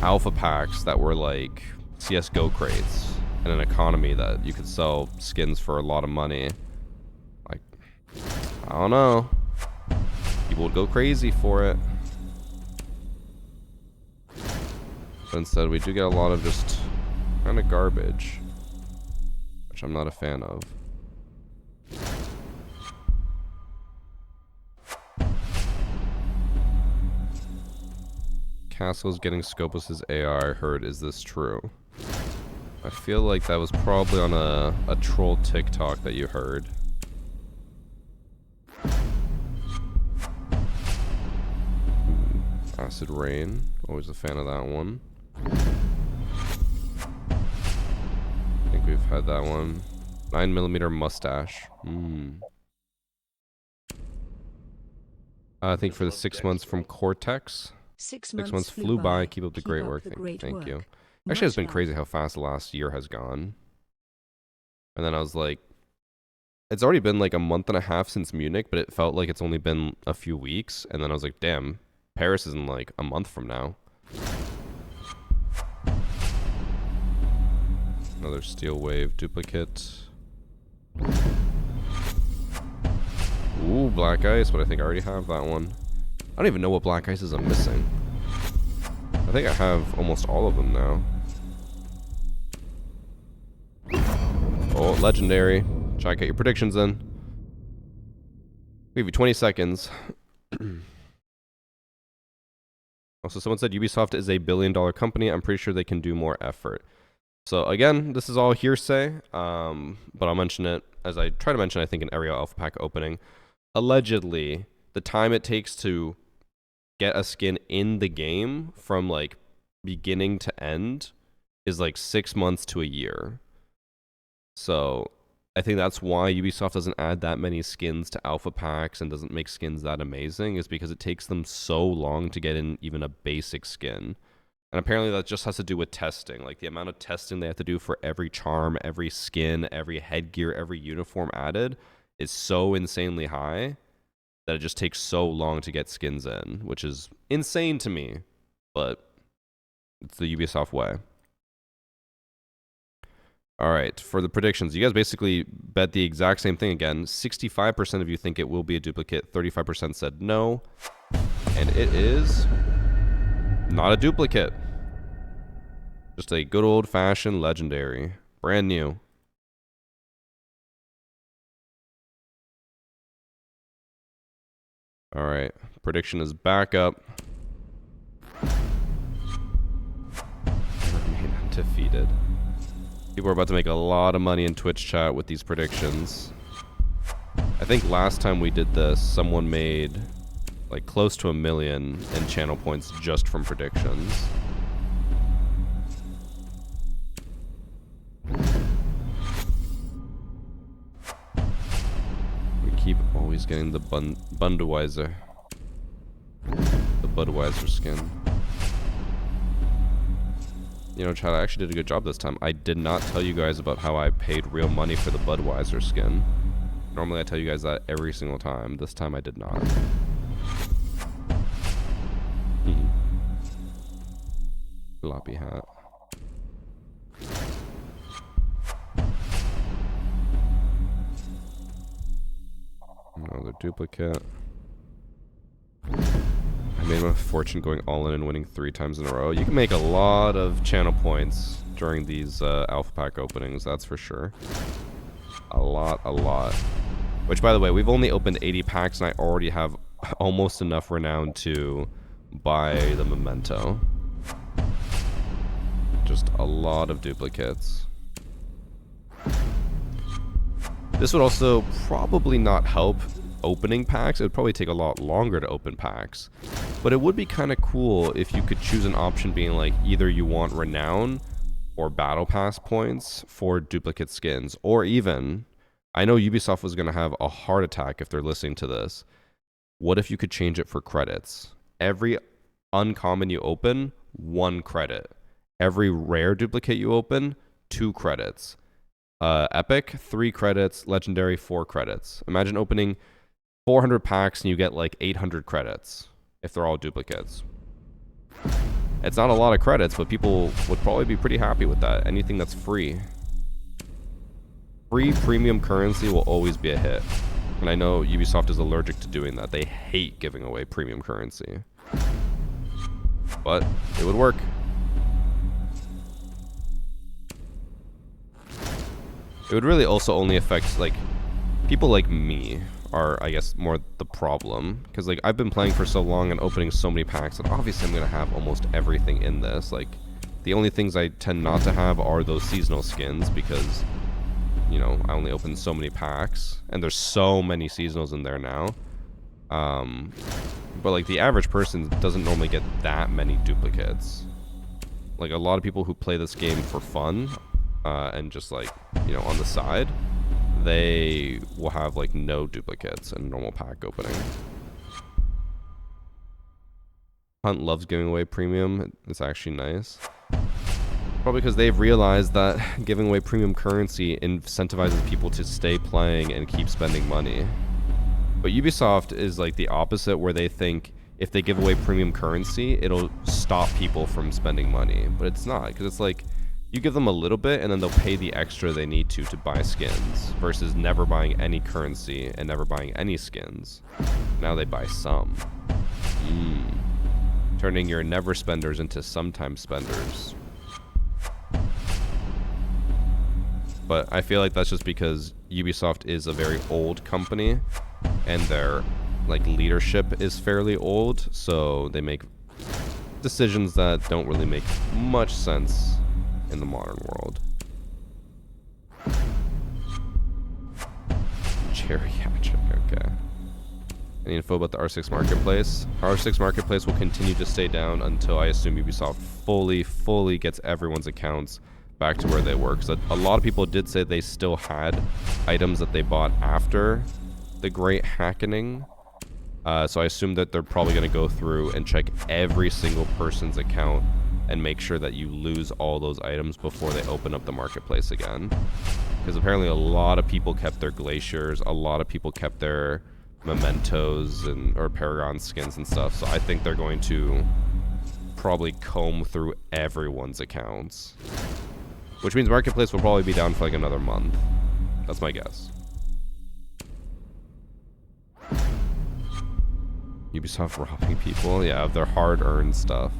alpha packs that were, like, CSGO crates and an economy that you could sell skins for a lot of money. Like, I don't know. People would go crazy for it. But instead, we do get a lot of just kind of garbage, which I'm not a fan of. Castle's getting Scopus's AR, I heard. Is this true? I feel like that was probably on a troll TikTok that you heard. Acid Rain. Always a fan of that one. I think we've had that one. 9mm mustache. I think for the 6 months from Cortex. 6 6 months flew by. Keep up the great work. Thank you. Actually, it's been crazy how fast the last year has gone. And then I was like, it's already been like a month and a half since Munich, but it felt like it's only been a few weeks. And then I was like, damn, Paris is in like a month from now. Another Steel Wave duplicate. Ooh, Black Ice, but I think I already have that one. I don't even know what Black Ices I'm missing. I think I have almost all of them now. Oh, legendary. Try to get your predictions in. We'll give you 20 seconds. Also, someone said Ubisoft is a billion-dollar company. I'm pretty sure they can do more effort. So again, this is all hearsay, but I'll mention it as I try to mention, I think, in Area Alpha Pack opening. Allegedly, the time it takes to get a skin in the game from like beginning to end is like 6 months to a year. So I think that's why Ubisoft doesn't add that many skins to alpha packs and doesn't make skins that amazing, is because it takes them so long to get in even a basic skin. And apparently that just has to do with testing. Like the amount of testing they have to do for every charm, every skin, every headgear, every uniform added is so insanely high that it just takes so long to get skins in, which is insane to me, but it's the Ubisoft way. All right, for the predictions, you guys basically bet the exact same thing again. 65% of you think it will be a duplicate, 35% said no, and it is not a duplicate. Just a good old-fashioned legendary, brand new. All right, prediction is back up. Remain undefeated. People are about to make a lot of money in Twitch chat with these predictions. I think last time we did this, someone made like close to 1 million in channel points just from predictions. keep always getting the Budweiser. The Budweiser skin. You know, Chad, I actually did a good job this time. I did not tell you guys about how I paid real money for the Budweiser skin. Normally I tell you guys that every single time. This time I did not. Floppy hat. Another duplicate. I made my fortune going all in and winning 3 times in a row. You can make a lot of channel points during these alpha pack openings, that's for sure. A lot, a lot. Which, by the way, we've only opened 80 packs and I already have almost enough renown to buy the memento. Just a lot of duplicates. This would also probably not help opening packs. It would probably take a lot longer to open packs. But it would be kind of cool if you could choose an option being like either you want renown or battle pass points for duplicate skins. Or even, I know Ubisoft was going to have a heart attack if they're listening to this. What if you could change it for credits? Every uncommon you open, 1 credit. Every rare duplicate you open, 2 credits. Epic, 3 credits. Legendary, 4 credits. Imagine opening 400 packs and you get like 800 credits if they're all duplicates. It's not a lot of credits, but people would probably be pretty happy with that. Anything that's free. Free premium currency will always be a hit. And I know Ubisoft is allergic to doing that. They hate giving away premium currency. But it would work. It would really also only affect, like, people like me are, I guess, more the problem. Because, like, I've been playing for so long and opening so many packs that obviously I'm going to have almost everything in this. Like, the only things I tend not to have are those seasonal skins because, you know, I only open so many packs. And there's so many seasonals in there now. But, like, the average person doesn't normally get that many duplicates. Like, a lot of people who play this game for fun... and just like, you know, on the side, they will have like no duplicates in normal pack opening. Hunt loves giving away premium. It's actually nice. Probably because they've realized that giving away premium currency incentivizes people to stay playing and keep spending money. But Ubisoft is like the opposite, where they think if they give away premium currency, it'll stop people from spending money. But it's not, because it's like, you give them a little bit, and then they'll pay the extra they need to buy skins, versus never buying any currency and never buying any skins. Now they buy some. Turning your never spenders into sometimes spenders. But I feel like that's just because Ubisoft is a very old company, and their like leadership is fairly old, so they make decisions that don't really make much sense in the modern world. Geriatric, okay. Any info about the R6 Marketplace? R6 Marketplace will continue to stay down until I assume Ubisoft fully gets everyone's accounts back to where they were. Because a lot of people did say they still had items that they bought after the Great Hackening. So I assume that they're probably going to go through and check every single person's account and make sure that you lose all those items before they open up the marketplace again. Because apparently a lot of people kept their glaciers, a lot of people kept their mementos or Paragon skins and stuff, so I think they're going to probably comb through everyone's accounts. Which means marketplace will probably be down for like another month. That's my guess. Ubisoft robbing people, yeah, of their hard-earned stuff.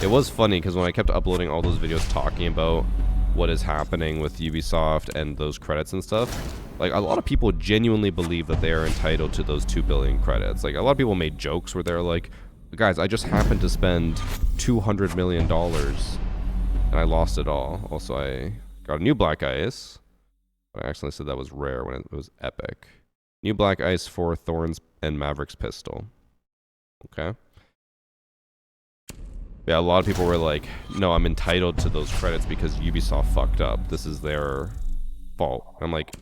It was funny because when I kept uploading all those videos talking about what is happening with Ubisoft and those credits and stuff, like a lot of people genuinely believe that they are entitled to those 2 billion credits. Like a lot of people made jokes where they're like, guys, I just happened to spend $200 million and I lost it all. Also, I got a new black ice, but I accidentally said that was rare when it was epic. New black ice for Thorns and Maverick's pistol. Okay. Yeah, a lot of people were like, no, I'm entitled to those credits because Ubisoft fucked up. This is their fault. I'm like,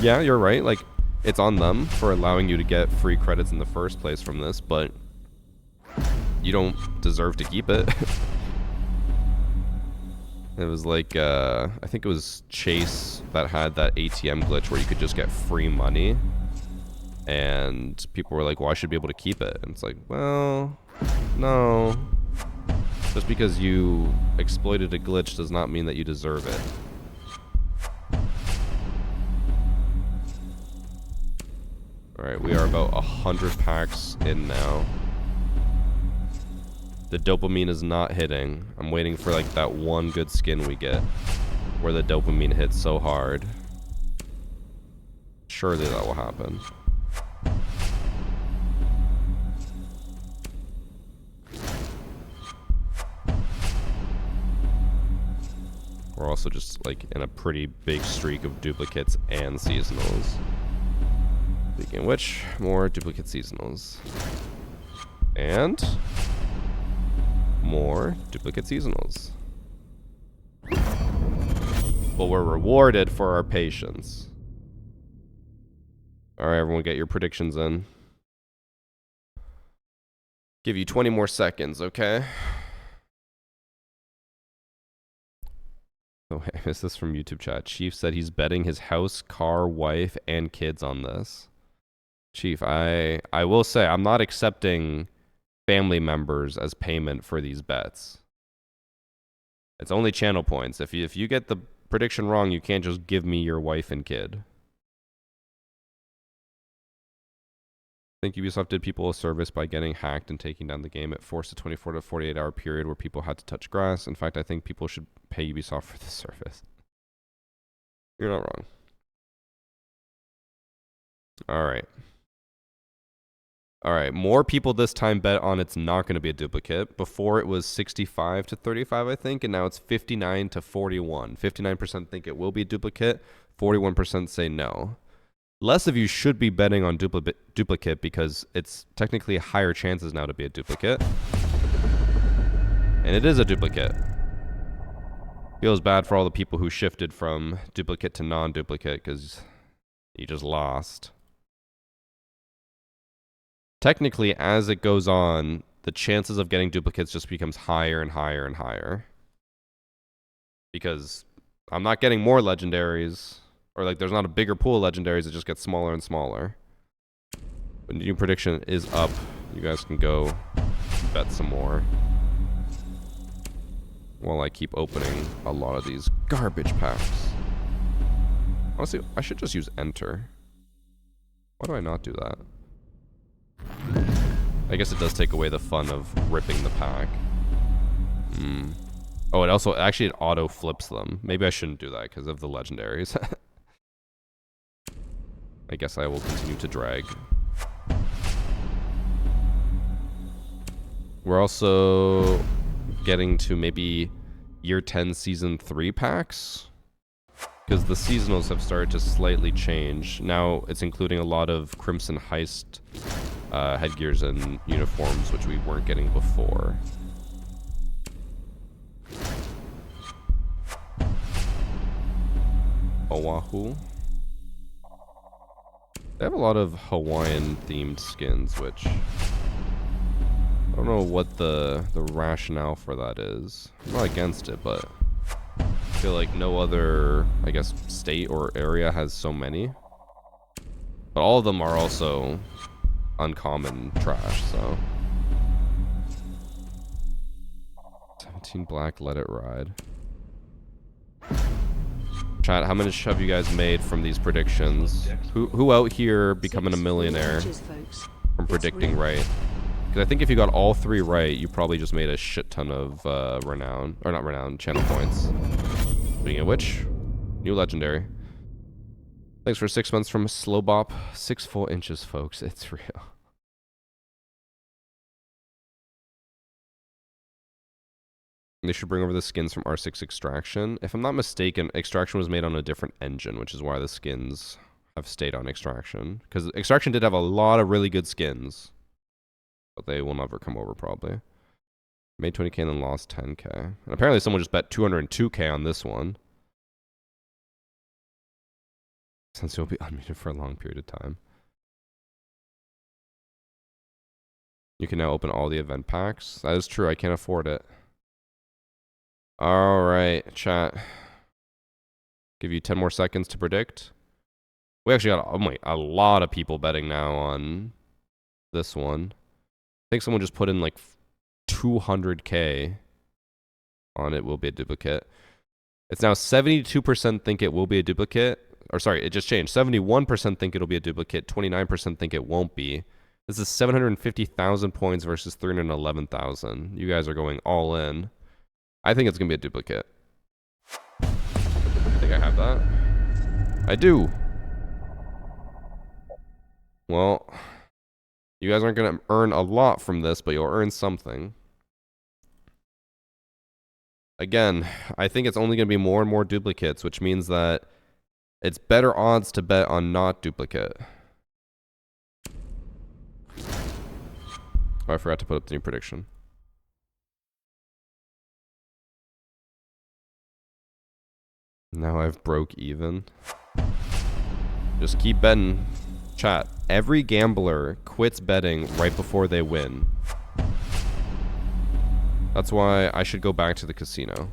yeah, you're right. Like, it's on them for allowing you to get free credits in the first place from this, but you don't deserve to keep it. It was like, I think it was Chase that had that ATM glitch where you could just get free money. And people were like, well, I should be able to keep it. And it's like, well, no. Just because you exploited a glitch does not mean that you deserve it. Alright, we are about 100 packs in now. The dopamine is not hitting. I'm waiting for like that one good skin we get where the dopamine hits so hard. Surely that will happen. We're also just like in a pretty big streak of duplicates and seasonals. Speaking of which, more duplicate seasonals. And more duplicate seasonals. But we're rewarded for our patience. Alright, everyone get your predictions in. Give you 20 more seconds, okay? Oh, is this from YouTube chat? Chief said he's betting his house, car, wife, and kids on this. Chief, I will say, I'm not accepting family members as payment for these bets. It's only channel points. If you get the prediction wrong, you can't just give me your wife and kid. I think Ubisoft did people a service by getting hacked and taking down the game. It forced a 24 to 48 hour period where people had to touch grass. In fact, I think people should pay Ubisoft for this service. You're not wrong. Alright. Alright, more people this time bet on it's not going to be a duplicate. Before it was 65 to 35, I think, and now it's 59 to 41. 59% think it will be a duplicate, 41% say no. Less of you should be betting on duplicate because it's technically higher chances now to be a duplicate. And it is a duplicate. Feels bad for all the people who shifted from duplicate to non-duplicate because you just lost. Technically, as it goes on, the chances of getting duplicates just becomes higher and higher and higher. Because I'm not getting more legendaries, or like there's not a bigger pool of legendaries, it just gets smaller and smaller. The new prediction is up. You guys can go bet some more. While I keep opening a lot of these garbage packs. Honestly, I should just use enter. Why do I not do that? I guess it does take away the fun of ripping the pack. Oh, it also, actually it auto flips them. Maybe I shouldn't do that because of the legendaries. I guess I will continue to drag. We're also getting to maybe year 10 season 3 packs. Because the seasonals have started to slightly change. Now it's including a lot of Crimson Heist headgears and uniforms, which we weren't getting before. Oahu. They have a lot of Hawaiian themed skins, which I don't know what the rationale for that is. I'm not against it, but I feel like no other, I guess, state or area has so many. But all of them are also uncommon trash, so. 17 black, let it ride. Chat, how much have you guys made from these predictions? Who out here becoming a millionaire from predicting right? Because I think if you got all 3 right, you probably just made a shit ton of renown, or not renown, channel points. Speaking of which, new legendary. Thanks for 6 months from Slowbop. 6 full inches, folks. It's real. They should bring over the skins from R6 Extraction. If I'm not mistaken, Extraction was made on a different engine, which is why the skins have stayed on Extraction. Because Extraction did have a lot of really good skins. But they will never come over, probably. Made 20k and then lost 10k. And apparently someone just bet 202k on this one. Since you'll be unmuted for a long period of time. You can now open all the event packs. That is true. I can't afford it. All right, chat. Give you 10 more seconds to predict. We actually got a lot of people betting now on this one. I think someone just put in like 200K on it will be a duplicate. It's now 72% think it will be a duplicate. Or sorry, it just changed. 71% think it'll be a duplicate. 29% think it won't be. This is 750,000 points versus 311,000. You guys are going all in. I think it's going to be a duplicate. I think I have that. I do. Well, you guys aren't going to earn a lot from this, but you'll earn something. Again, I think it's only going to be more and more duplicates, which means that it's better odds to bet on not duplicate. Oh, I forgot to put up the new prediction. Now I've broke even. Just keep betting. Chat. Every gambler quits betting right before they win. That's why I should go back to the casino.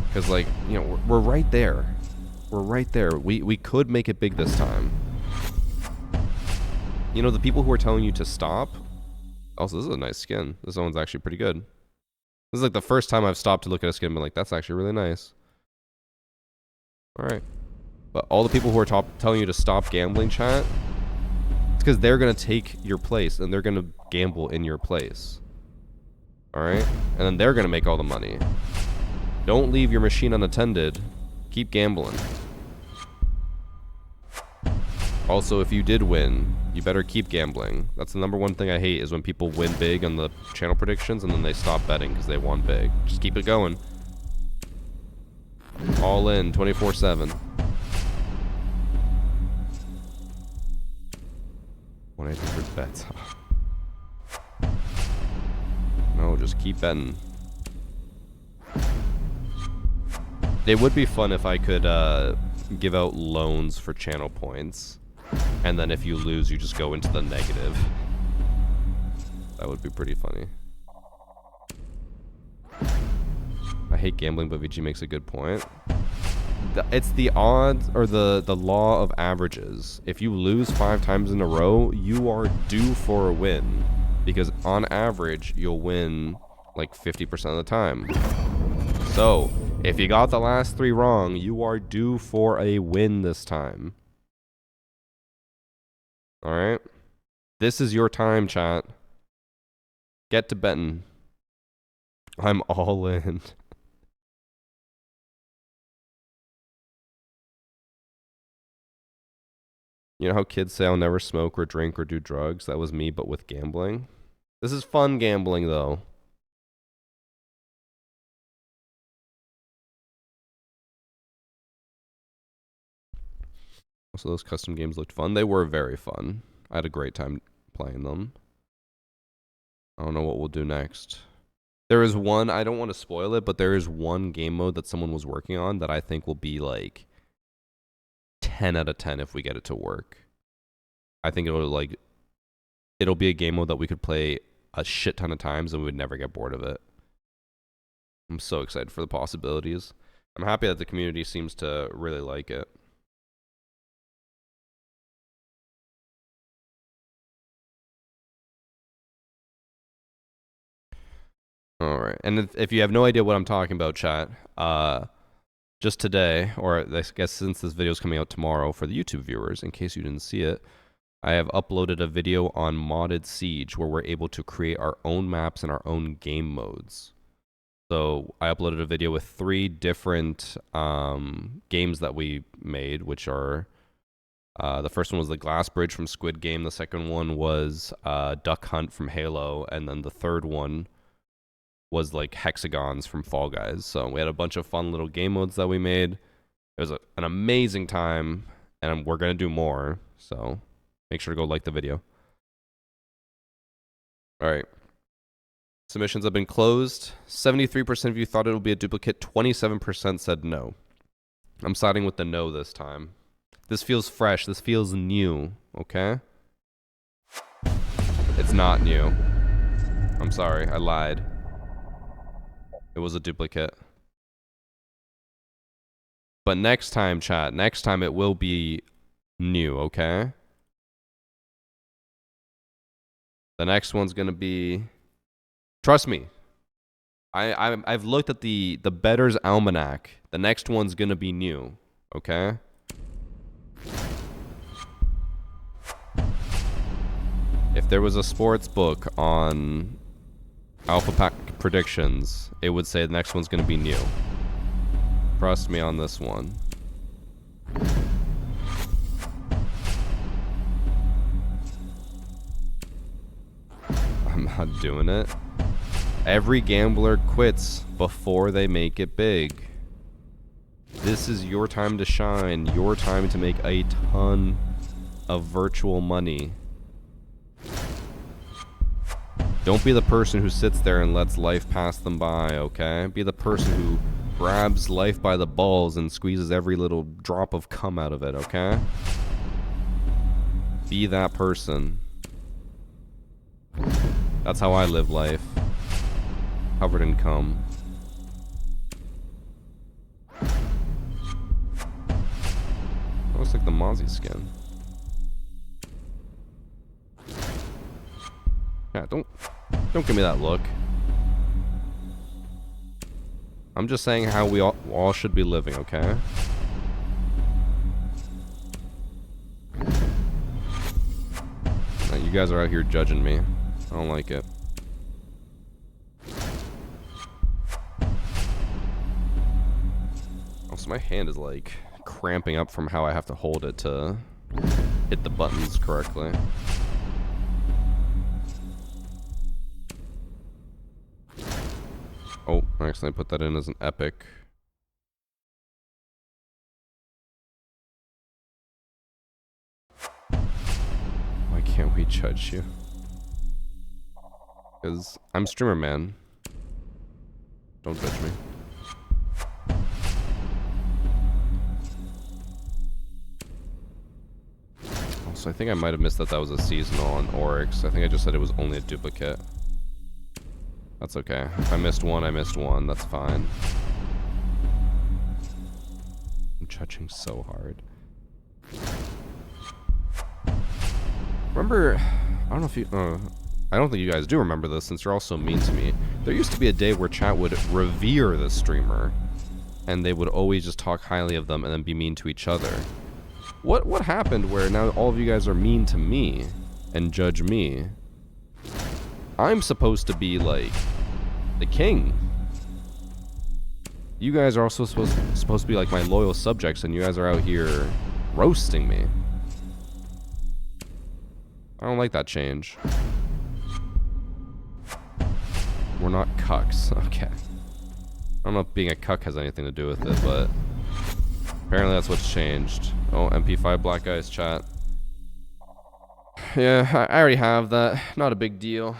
Because, like, you know, we're right there. We're right there. We could make it big this time. You know, the people who are telling you to stop... Also, this is a nice skin. This one's actually pretty good. This is like the first time I've stopped to look at a skin and been like, that's actually really nice. Alright. But all the people who are telling you to stop gambling, chat, it's because they're going to take your place and they're going to gamble in your place. Alright? And then they're going to make all the money. Don't leave your machine unattended. Keep gambling. Also, if you did win, you better keep gambling. That's the #1 thing I hate is when people win big on the channel predictions and then they stop betting because they won big. Just keep it going. All in, 24/7. 1-800-BETS. No, just keep betting. It would be fun if I could give out loans for channel points. And then if you lose, you just go into the negative. That would be pretty funny. I hate gambling, but VG makes a good point. It's the odds, or the law of averages. If you lose 5 times in a row, you are due for a win. Because on average, you'll win like 50% of the time. So, if you got the last 3 wrong, you are due for a win this time. Alright? This is your time, chat. Get to betting. I'm all in. You know how kids say I'll never smoke or drink or do drugs? That was me, but with gambling. This is fun gambling, though. Also, those custom games looked fun. They were very fun. I had a great time playing them. I don't know what we'll do next. There is one, I don't want to spoil it, but there is one game mode that someone was working on that I think will be like 10 out of 10 if we get it to work. I think it'll be a game mode that we could play a shit ton of times and we would never get bored of it. I'm so excited for the possibilities. I'm happy that the community seems to really like it. Alright, and if you have no idea what I'm talking about, chat, just today, or I guess since this video is coming out tomorrow for the YouTube viewers, in case you didn't see it, I have uploaded a video on modded Siege where we're able to create our own maps and our own game modes. So I uploaded a video with 3 different games that we made, which are, the first one was the Glass Bridge from Squid Game, the second one was Duck Hunt from Halo, and then the third one was like hexagons from Fall Guys. So we had a bunch of fun little game modes that we made. It was an amazing time, and we're going to do more. So make sure to go like the video. All right. Submissions have been closed. 73% of you thought it would be a duplicate. 27% said no. I'm siding with the no this time. This feels fresh. This feels new, okay? It's not new. I'm sorry, I lied. It was a duplicate. But next time, chat, next time it will be new, okay? The next one's gonna be... Trust me. I've looked at the Better's Almanac. The next one's gonna be new, okay? If there was a sports book on Alpha Pack predictions, it would say the next one's gonna be new. Trust me on this one. I'm not doing it. Every gambler quits before they make it big. This is your time to shine, your time to make a ton of virtual money. Don't be the person who sits there and lets life pass them by, okay? Be the person who grabs life by the balls and squeezes every little drop of cum out of it, okay? Be that person. That's how I live life. Covered in cum. Looks like the Mozzie skin. Yeah, don't give me that look. I'm just saying how we all should be living, okay? Now, you guys are out here judging me. I don't like it. Also, my hand is like cramping up from how I have to hold it to hit the buttons correctly. Oh, I accidentally put that in as an epic. Why can't we judge you? Because I'm streamer man. Don't judge me. Also, I think I might have missed that was a seasonal on Oryx. I think I just said it was only a duplicate. That's okay. If I missed one, I missed one. That's fine. I'm judging so hard. Remember, I don't know if you, I don't think you guys do remember this since you're all so mean to me. There used to be a day where chat would revere the streamer, and they would always just talk highly of them and then be mean to each other. What happened where now all of you guys are mean to me and judge me? I'm supposed to be like the king. You guys are also supposed to be like my loyal subjects, and you guys are out here roasting me. I don't like that change. We're not cucks. Okay. I don't know if being a cuck has anything to do with it, but apparently that's what's changed. Oh, MP5 Black Eyes chat. Yeah, I already have that. Not a big deal.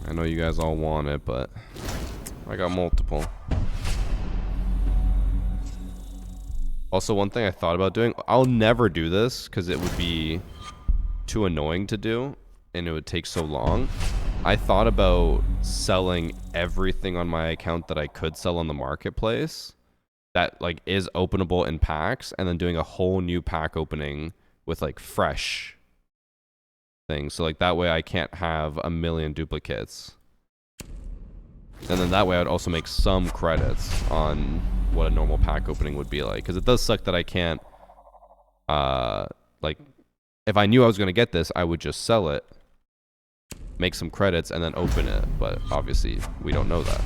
I know you guys all want it, but I got multiple. Also, one thing I thought about doing, I'll never do this because it would be too annoying to do and it would take so long. I thought about selling everything on my account that I could sell on the marketplace that like is openable in packs, and then doing a whole new pack opening with like fresh things. So like that way I can't have a million duplicates. And then that way I would also make some credits on what a normal pack opening would be like. Because it does suck that I can't, like, if I knew I was going to get this, I would just sell it, make some credits, and then open it. But obviously, we don't know that.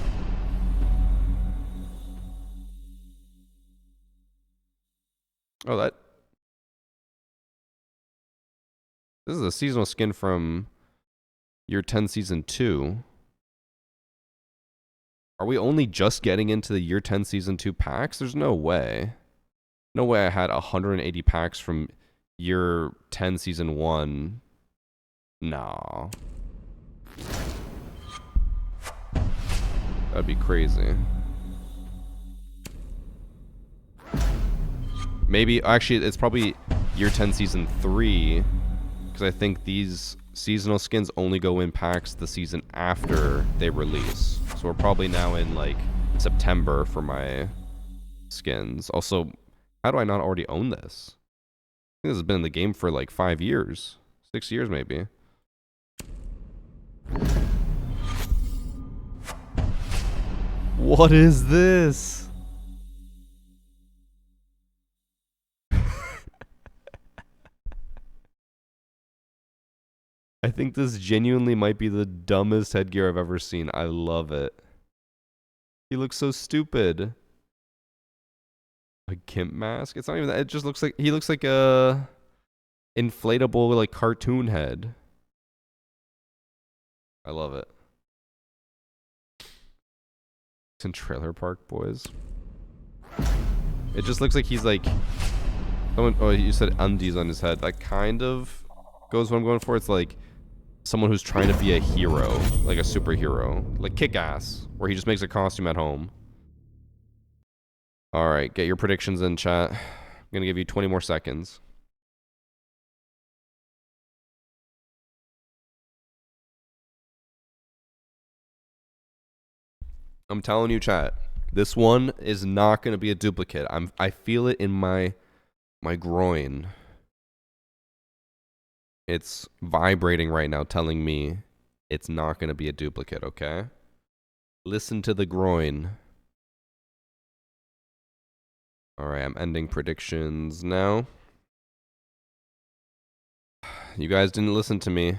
Oh, this is a seasonal skin from year 10 season 2. Are we only just getting into the year 10 season 2 packs? There's no way. No way I had 180 packs from year 10 season 1. Nah. That'd be crazy. Maybe, actually, it's probably Year 10 Season 3, because I think these seasonal skins only go in packs the season after they release. So we're probably now in, like, September for my skins. Also, how do I not already own this? I think this has been in the game for, like, 5 years. 6 years, maybe. What is this? I think this genuinely might be the dumbest headgear I've ever seen. I love it. He looks so stupid. A gimp mask? It's not even that. It just looks like he looks like a inflatable like cartoon head. I love it. It's in Trailer Park Boys. It just looks like he's like someone. Oh, you said undies on his head. That kind of goes what I'm going for. It's like someone who's trying to be a hero, like a superhero, like Kick-Ass, where he just makes a costume at home. All right, get your predictions in, chat. I'm gonna give you 20 more seconds. I'm telling you, chat, this one is not gonna be a duplicate. I feel it in my groin. It's vibrating right now, telling me it's not gonna be a duplicate. Okay, listen to the groin. All right, I'm ending predictions now. You guys didn't listen to me.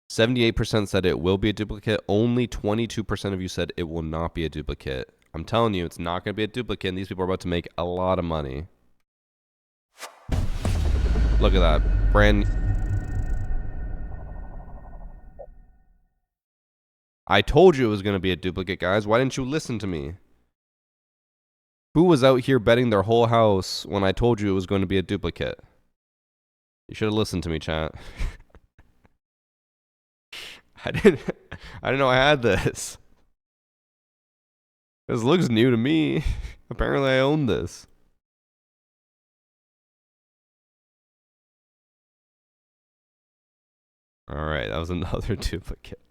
78% said it will be a duplicate. Only 22% of you said it will not be a duplicate. I'm telling you, it's not going to be a duplicate, and these people are about to make a lot of money. Look at that. I told you it was going to be a duplicate, guys. Why didn't you listen to me? Who was out here betting their whole house when I told you it was going to be a duplicate? You should have listened to me, chat. I didn't know I had this. This looks new to me. Apparently I own this. Alright, that was another duplicate.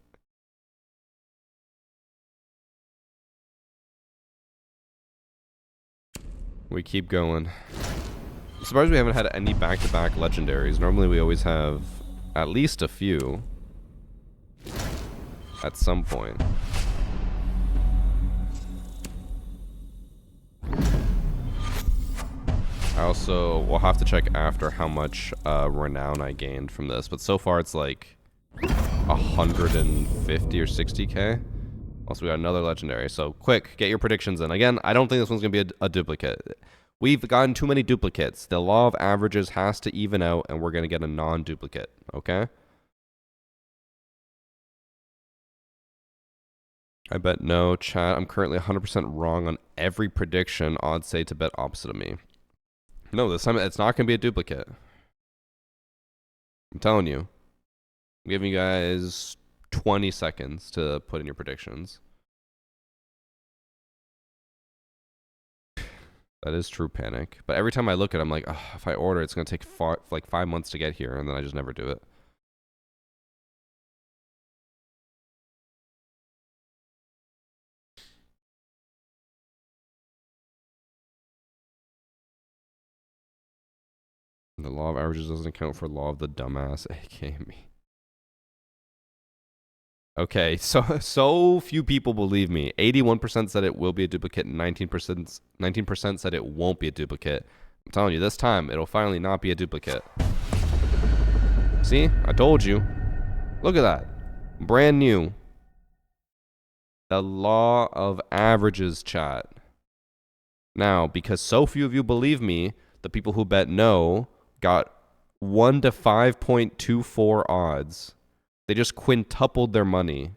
We keep going. I'm surprised we haven't had any back-to-back legendaries. Normally we always have at least a few. At some point. I also will have to check after how much renown I gained from this, but so far it's like 150 or 60k. Also, we got another legendary. So quick, get your predictions in. Again, I don't think this one's gonna be a duplicate. We've gotten too many duplicates. The law of averages has to even out, and we're gonna get a non-duplicate. Okay. I bet no, chat. I'm currently 100% wrong on every prediction. Odds say to bet opposite of me. No, this time it's not going to be a duplicate. I'm telling you. I'm giving you guys 20 seconds to put in your predictions. That is true panic. But every time I look at it, I'm like, oh, if I order, it's going to take like 5 months to get here, and then I just never do it. The law of averages doesn't account for law of the dumbass, aka me. Okay, so few people believe me. 81% said it will be a duplicate, and 19% said it won't be a duplicate. I'm telling you, this time it'll finally not be a duplicate. See? I told you. Look at that. Brand new. The law of averages, chat. Now, because so few of you believe me, the people who bet no got 1 to 5.24 odds. They just quintupled their money.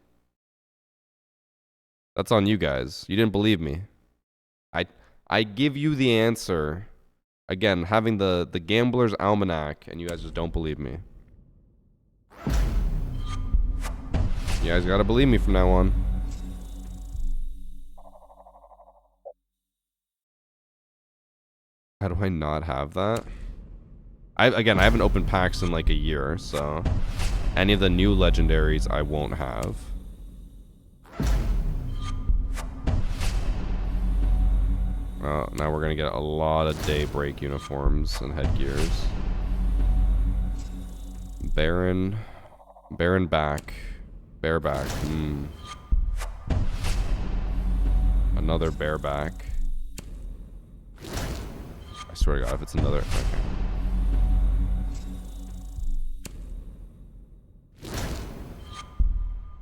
That's on you guys. You didn't believe me. I give you the answer. Again, having the gambler's almanac, and you guys just don't believe me. You guys gotta believe me from now on. How do I not have that? Again, I haven't opened packs in like a year, so any of the new legendaries I won't have. Oh, now we're gonna get a lot of daybreak uniforms and headgears. Baron back. Bareback. Another bareback. I swear to God, if it's another. Okay.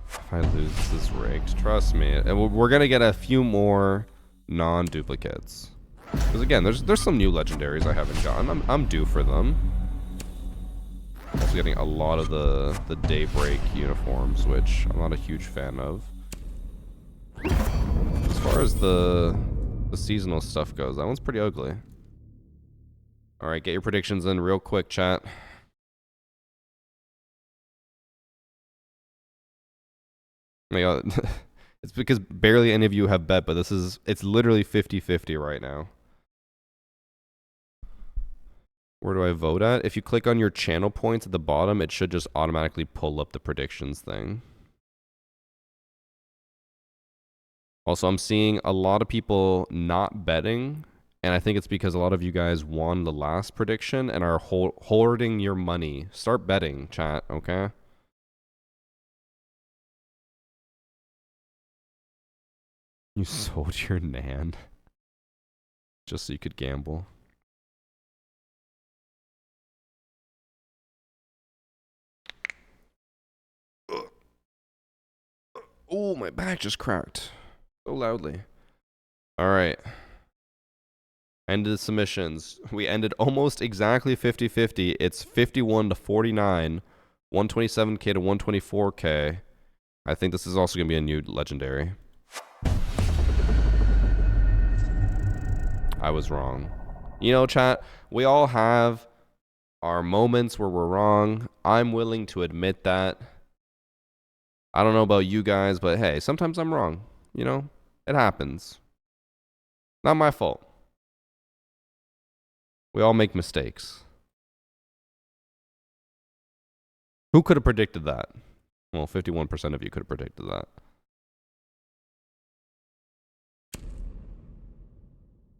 If I lose, this is rigged. Trust me. And we're gonna get a few more non-duplicates. Because again, there's some new legendaries I haven't gotten. I'm due for them. Also getting a lot of the daybreak uniforms, which I'm not a huge fan of. As far as the seasonal stuff goes, that one's pretty ugly. All right, get your predictions in real quick, chat. Oh my God. It's because barely any of you have bet, but it's literally 50-50 right now. Where do I vote at? If you click on your channel points at the bottom, it should just automatically pull up the predictions thing. Also, I'm seeing a lot of people not betting, and I think it's because a lot of you guys won the last prediction and are hoarding your money. Start betting, chat, okay? You sold your Nan just so you could gamble. Oh, my back just cracked so loudly. All right. Ended the submissions. We ended almost exactly 50-50. It's 51 to 49, 127k to 124k. I think this is also going to be a new legendary. I was wrong. You know, chat, we all have our moments where we're wrong. I'm willing to admit that. I don't know about you guys, but hey, sometimes I'm wrong. You know, it happens. Not my fault. We all make mistakes. Who could have predicted that? Well, 51% of you could have predicted that.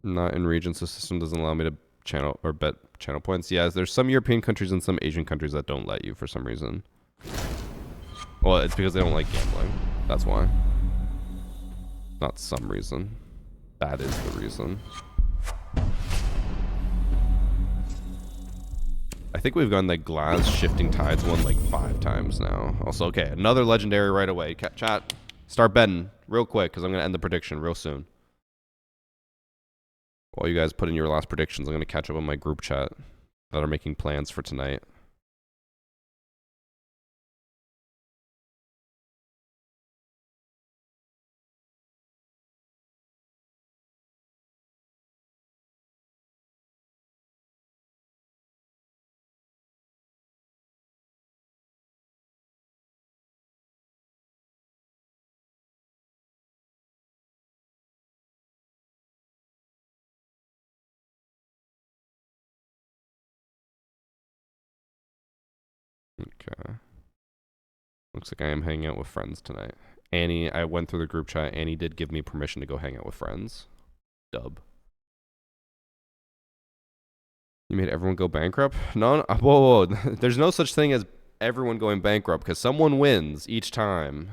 Not in regions, the system doesn't allow me to channel or bet channel points. Yes, there's some European countries and some Asian countries that don't let you for some reason. Well, it's because they don't like gambling. That's why. Not some reason. That is the reason. I think we've gone the glass shifting tides one like 5 times now. Also, okay, another legendary right away. Chat, start betting real quick because I'm going to end the prediction real soon. While you guys put in your last predictions, I'm going to catch up on my group chat that are making plans for tonight. Okay. Looks like I am hanging out with friends tonight. Annie, I went through the group chat. Annie did give me permission to go hang out with friends. Dub. You made everyone go bankrupt? No, whoa. There's no such thing as everyone going bankrupt because someone wins each time.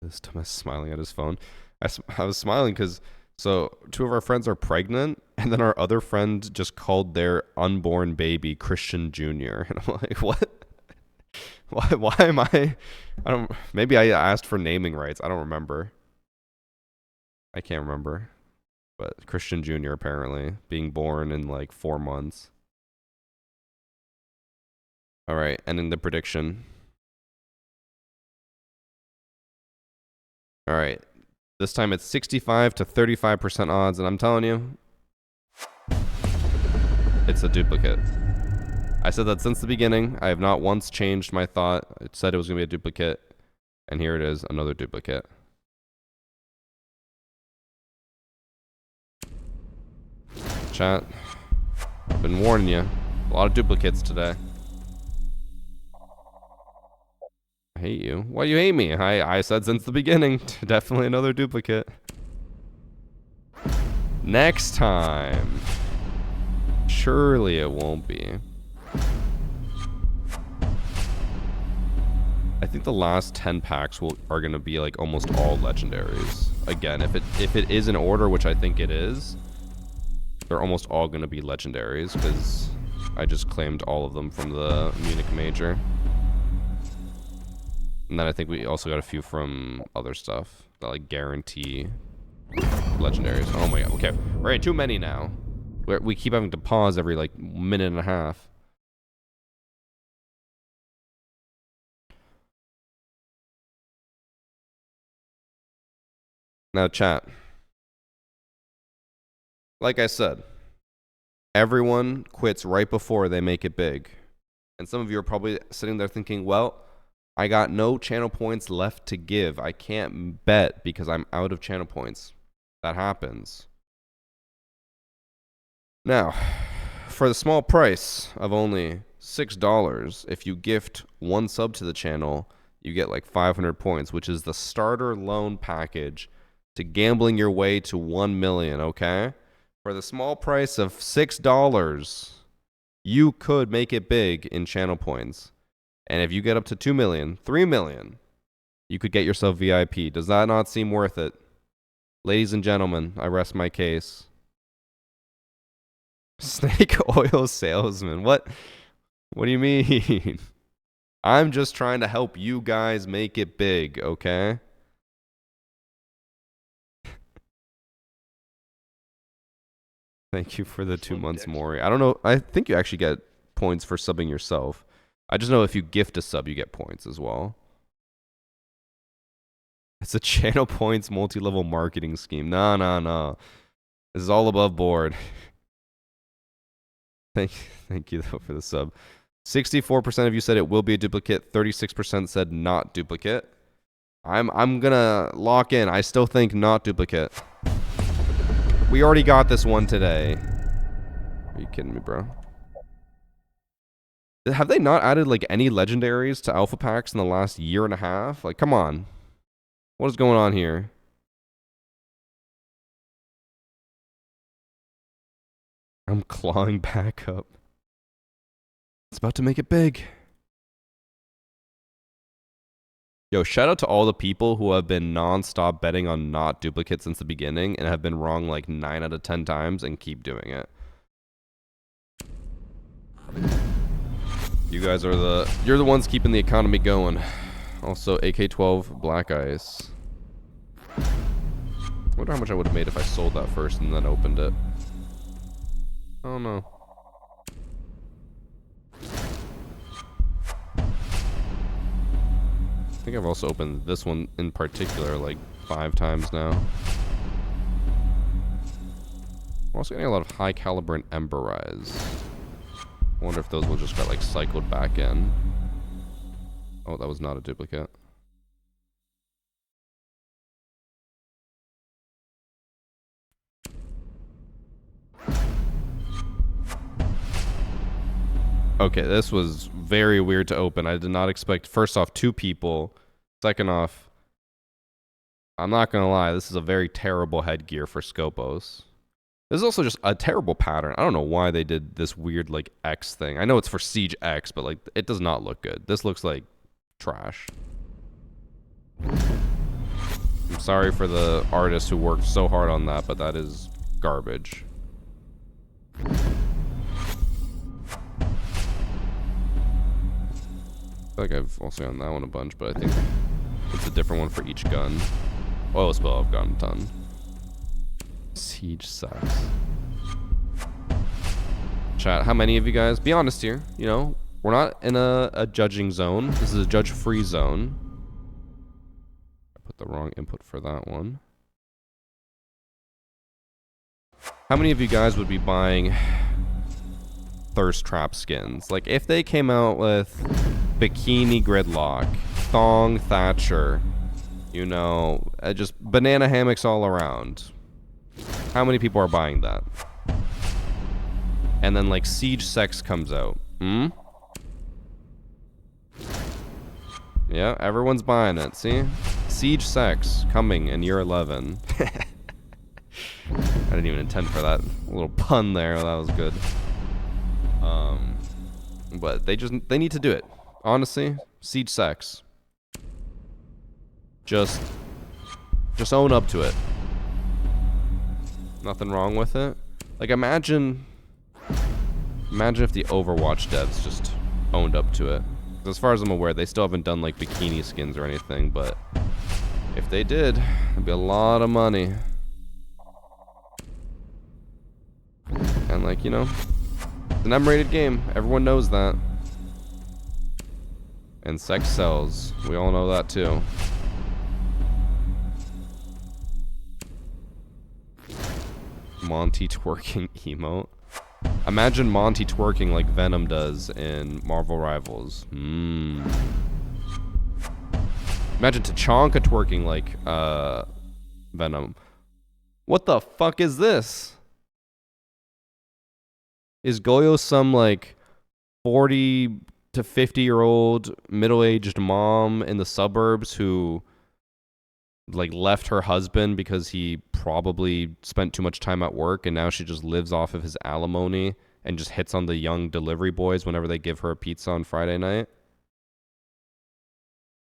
This Thomas smiling at his phone. I was smiling because so 2 of our friends are pregnant, and then our other friend just called their unborn baby Christian Jr. And I'm like, what? Why am I don't. Maybe I asked for naming rights. I don't remember. I can't remember. But Christian Jr. apparently being born in like 4 months. All right, and in the prediction. All right. This time it's 65 to 35% odds, and I'm telling you, it's a duplicate. I said that since the beginning. I have not once changed my thought. It said it was going to be a duplicate, and here it is, another duplicate. chat. I've been warning you. A lot of duplicates today. I hate you. Why do you hate me? I said since the beginning. Definitely another duplicate. Next time. Surely it won't be. I think the last 10 packs are going to be like almost all legendaries. Again, if it is in order, which I think it is, they're almost all going to be legendaries because I just claimed all of them from the Munich Major. And then I think we also got a few from other stuff that like guarantee legendaries. Oh my god. Okay. We're at too many now. We keep having to pause every like minute and a half. Now, chat. Like I said, everyone quits right before they make it big. And some of you are probably sitting there thinking, well, I got no channel points left to give. I can't bet because I'm out of channel points. That happens. Now, for the small price of only $6, if you gift one sub to the channel, you get like 500 points, which is the starter loan package to gambling your way to 1 million, okay? For the small price of $6, you could make it big in channel points. And if you get up to 2 million, 3 million, you could get yourself VIP. Does that not seem worth it? Ladies and gentlemen, I rest my case. Snake oil salesman. What do you mean? I'm just trying to help you guys make it big, okay? Thank you for the 2 months, Maury. I don't know. I think you actually get points for subbing yourself. I just know if you gift a sub, you get points as well. It's a channel points multi-level marketing scheme. No. This is all above board. Thank you though for the sub. 64% of you said it will be a duplicate. 36% said not duplicate. I'm gonna lock in. I still think not duplicate. We already got this one today. Are you kidding me, bro? Have they not added like any legendaries to alpha packs in the last year and a half? Like, come on. What is going on here? I'm clawing back up. It's about to make it big. Yo, shout out to all the people who have been non-stop betting on not duplicates since the beginning and have been wrong like 9 out of 10 times and keep doing it. You guys are you're the ones keeping the economy going. Also, AK-12 Black Ice. I wonder how much I would have made if I sold that first and then opened it. Oh no. I think I've also opened this one in particular like 5 times now. I'm also getting a lot of high caliber and Emberize. I wonder if those will just get like cycled back in. Oh, that was not a duplicate. Okay, this was very weird to open. I did not expect, first off, 2 people. Second off, I'm not going to lie, this is a very terrible headgear for Scopos. This is also just a terrible pattern. I don't know why they did this weird, like, X thing. I know it's for Siege X, but, like, it does not look good. This looks like trash. I'm sorry for the artist who worked so hard on that, but that is garbage. I feel like I've also gotten that one a bunch, but I think it's a different one for each gun. Oil spill I've gotten a ton. Siege sucks. Chat, how many of you guys, be honest here, you know, we're not in a judging zone. This is a judge-free zone. I put the wrong input for that one. How many of you guys would be buying Thirst Trap skins? Like, if they came out with Bikini Gridlock, Thong Thatcher, you know, just banana hammocks all around. How many people are buying that? and then like Siege Sex comes out. Yeah, everyone's buying it. See? Siege Sex coming in year 11. I didn't even intend for that little pun there. That was good. But they need to do it. Honestly, Siege Sex. Just own up to it. Nothing wrong with it. Like imagine if the Overwatch devs just owned up to it. 'Cause as far as I'm aware, they still haven't done like bikini skins or anything, but if they did, it'd be a lot of money. And like, you know, it's an M-rated game. Everyone knows that. And sex sells. We all know that too. Monty twerking emote. Imagine Monty twerking like Venom does in Marvel Rivals. Imagine Tachanka twerking like Venom. What the fuck is this? Is Goyo some like 40 to 50-year-old middle-aged mom in the suburbs who like left her husband because he probably spent too much time at work and now she just lives off of his alimony and just hits on the young delivery boys whenever they give her a pizza on Friday night?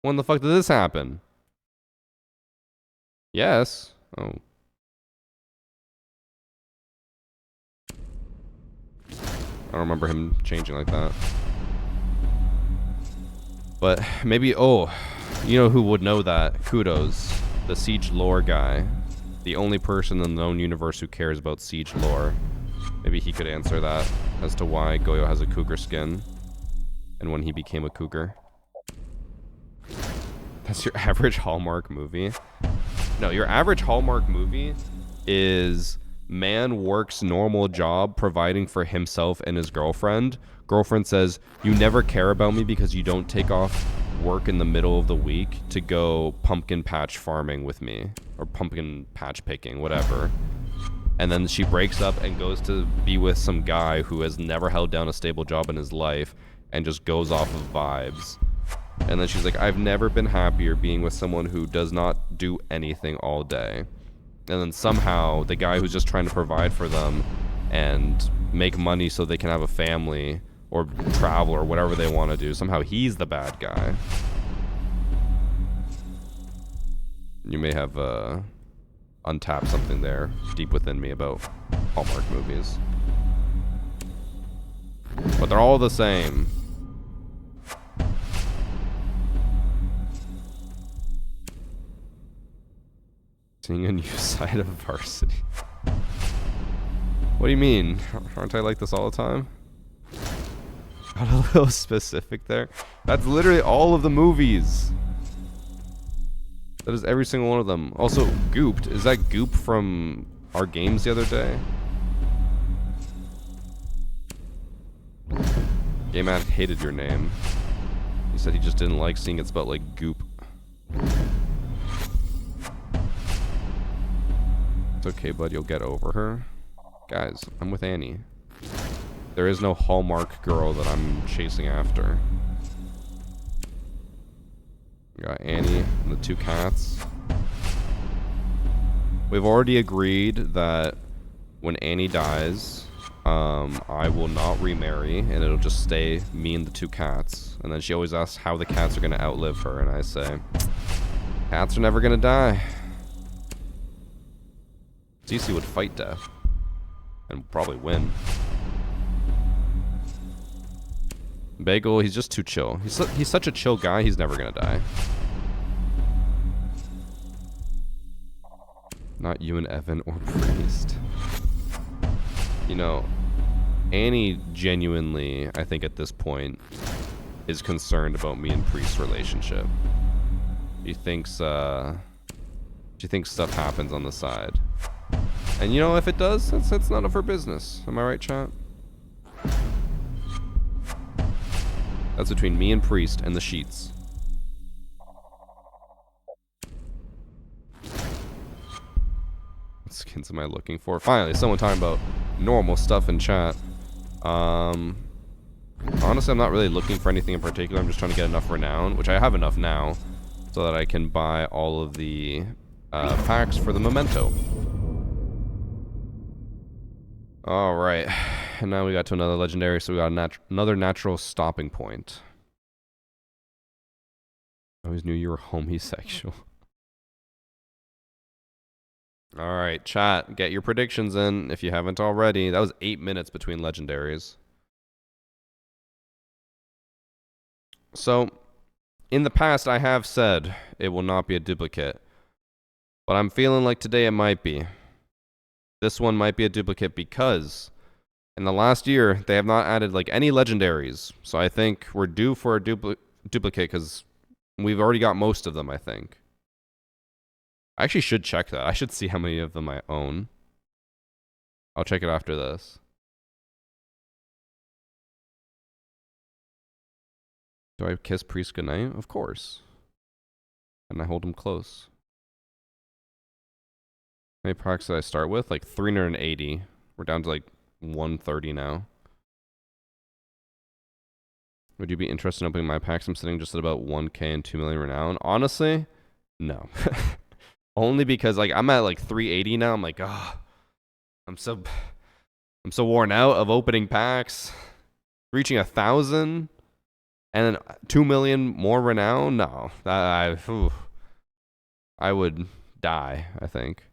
When the fuck did this happen? Yes. Oh. I don't remember him changing like that. But maybe, oh, you know who would know that? Kudos. The Siege lore guy. The only person in the known universe who cares about Siege lore. Maybe he could answer that as to why Goyo has a cougar skin and when he became a cougar. That's your average Hallmark movie? No, your average Hallmark movie is man works normal job providing for himself and his girlfriend. Girlfriend says, "You never care about me because you don't take off work in the middle of the week to go pumpkin patch farming with me, or pumpkin patch picking, whatever." And then she breaks up and goes to be with some guy who has never held down a stable job in his life and just goes off of vibes. And then she's like, "I've never been happier being with someone who does not do anything all day." And then somehow the guy who's just trying to provide for them and make money so they can have a family or travel or whatever they want to do, somehow he's the bad guy. You may have untapped something there deep within me about Hallmark movies. But they're all the same. Seeing a new side of Varsity. What do you mean? Aren't I like this all the time? Got a little specific there. That's literally all of the movies. That is every single one of them. Also, Gooped. Is that Goop from our games the other day? Game Ad hated your name. He said he just didn't like seeing it spelled like Goop. It's okay, bud. You'll get over her. Guys, I'm with Annie. There is no Hallmark girl that I'm chasing after. We got Annie and the two cats. We've already agreed that when Annie dies, I will not remarry, and it'll just stay me and the two cats. And then she always asks how the cats are going to outlive her, and I say, cats are never going to die. Cece would fight death. And probably win. Bagel, he's just too chill. He's such a chill guy, he's never gonna die. Not you and Evan or Priest. You know, Annie genuinely, I think at this point, is concerned about me and Priest's relationship. She thinks stuff happens on the side. And you know, if it does, that's none of her business. Am I right, chat? That's between me and Priest and the sheets. What skins am I looking for? Finally, someone talking about normal stuff in chat. Honestly, I'm not really looking for anything in particular. I'm just trying to get enough renown, which I have enough now, so that I can buy all of the packs for the memento. Alright, and now we got to another legendary, so we got another natural stopping point. I always knew you were homosexual. Alright, chat, get your predictions in if you haven't already. That was 8 minutes between legendaries. So, in the past, I have said it will not be a duplicate. But I'm feeling like today it might be. This one might be a duplicate because in the last year, they have not added like any legendaries. So I think we're due for a duplicate because we've already got most of them, I think. I actually should check that. I should see how many of them I own. I'll check it after this. Do I kiss Priest goodnight? Of course. And I hold him close. How many packs did I start with? Like 380. We're down to like 130 now. Would you be interested in opening my packs? I'm sitting just at about 1k and 2 million renown. Honestly, no. Only because like I'm at like 380 now. I'm like, ah, I'm so worn out of opening packs. Reaching 1,000 and then 2 million more renown. No, I would die, I think.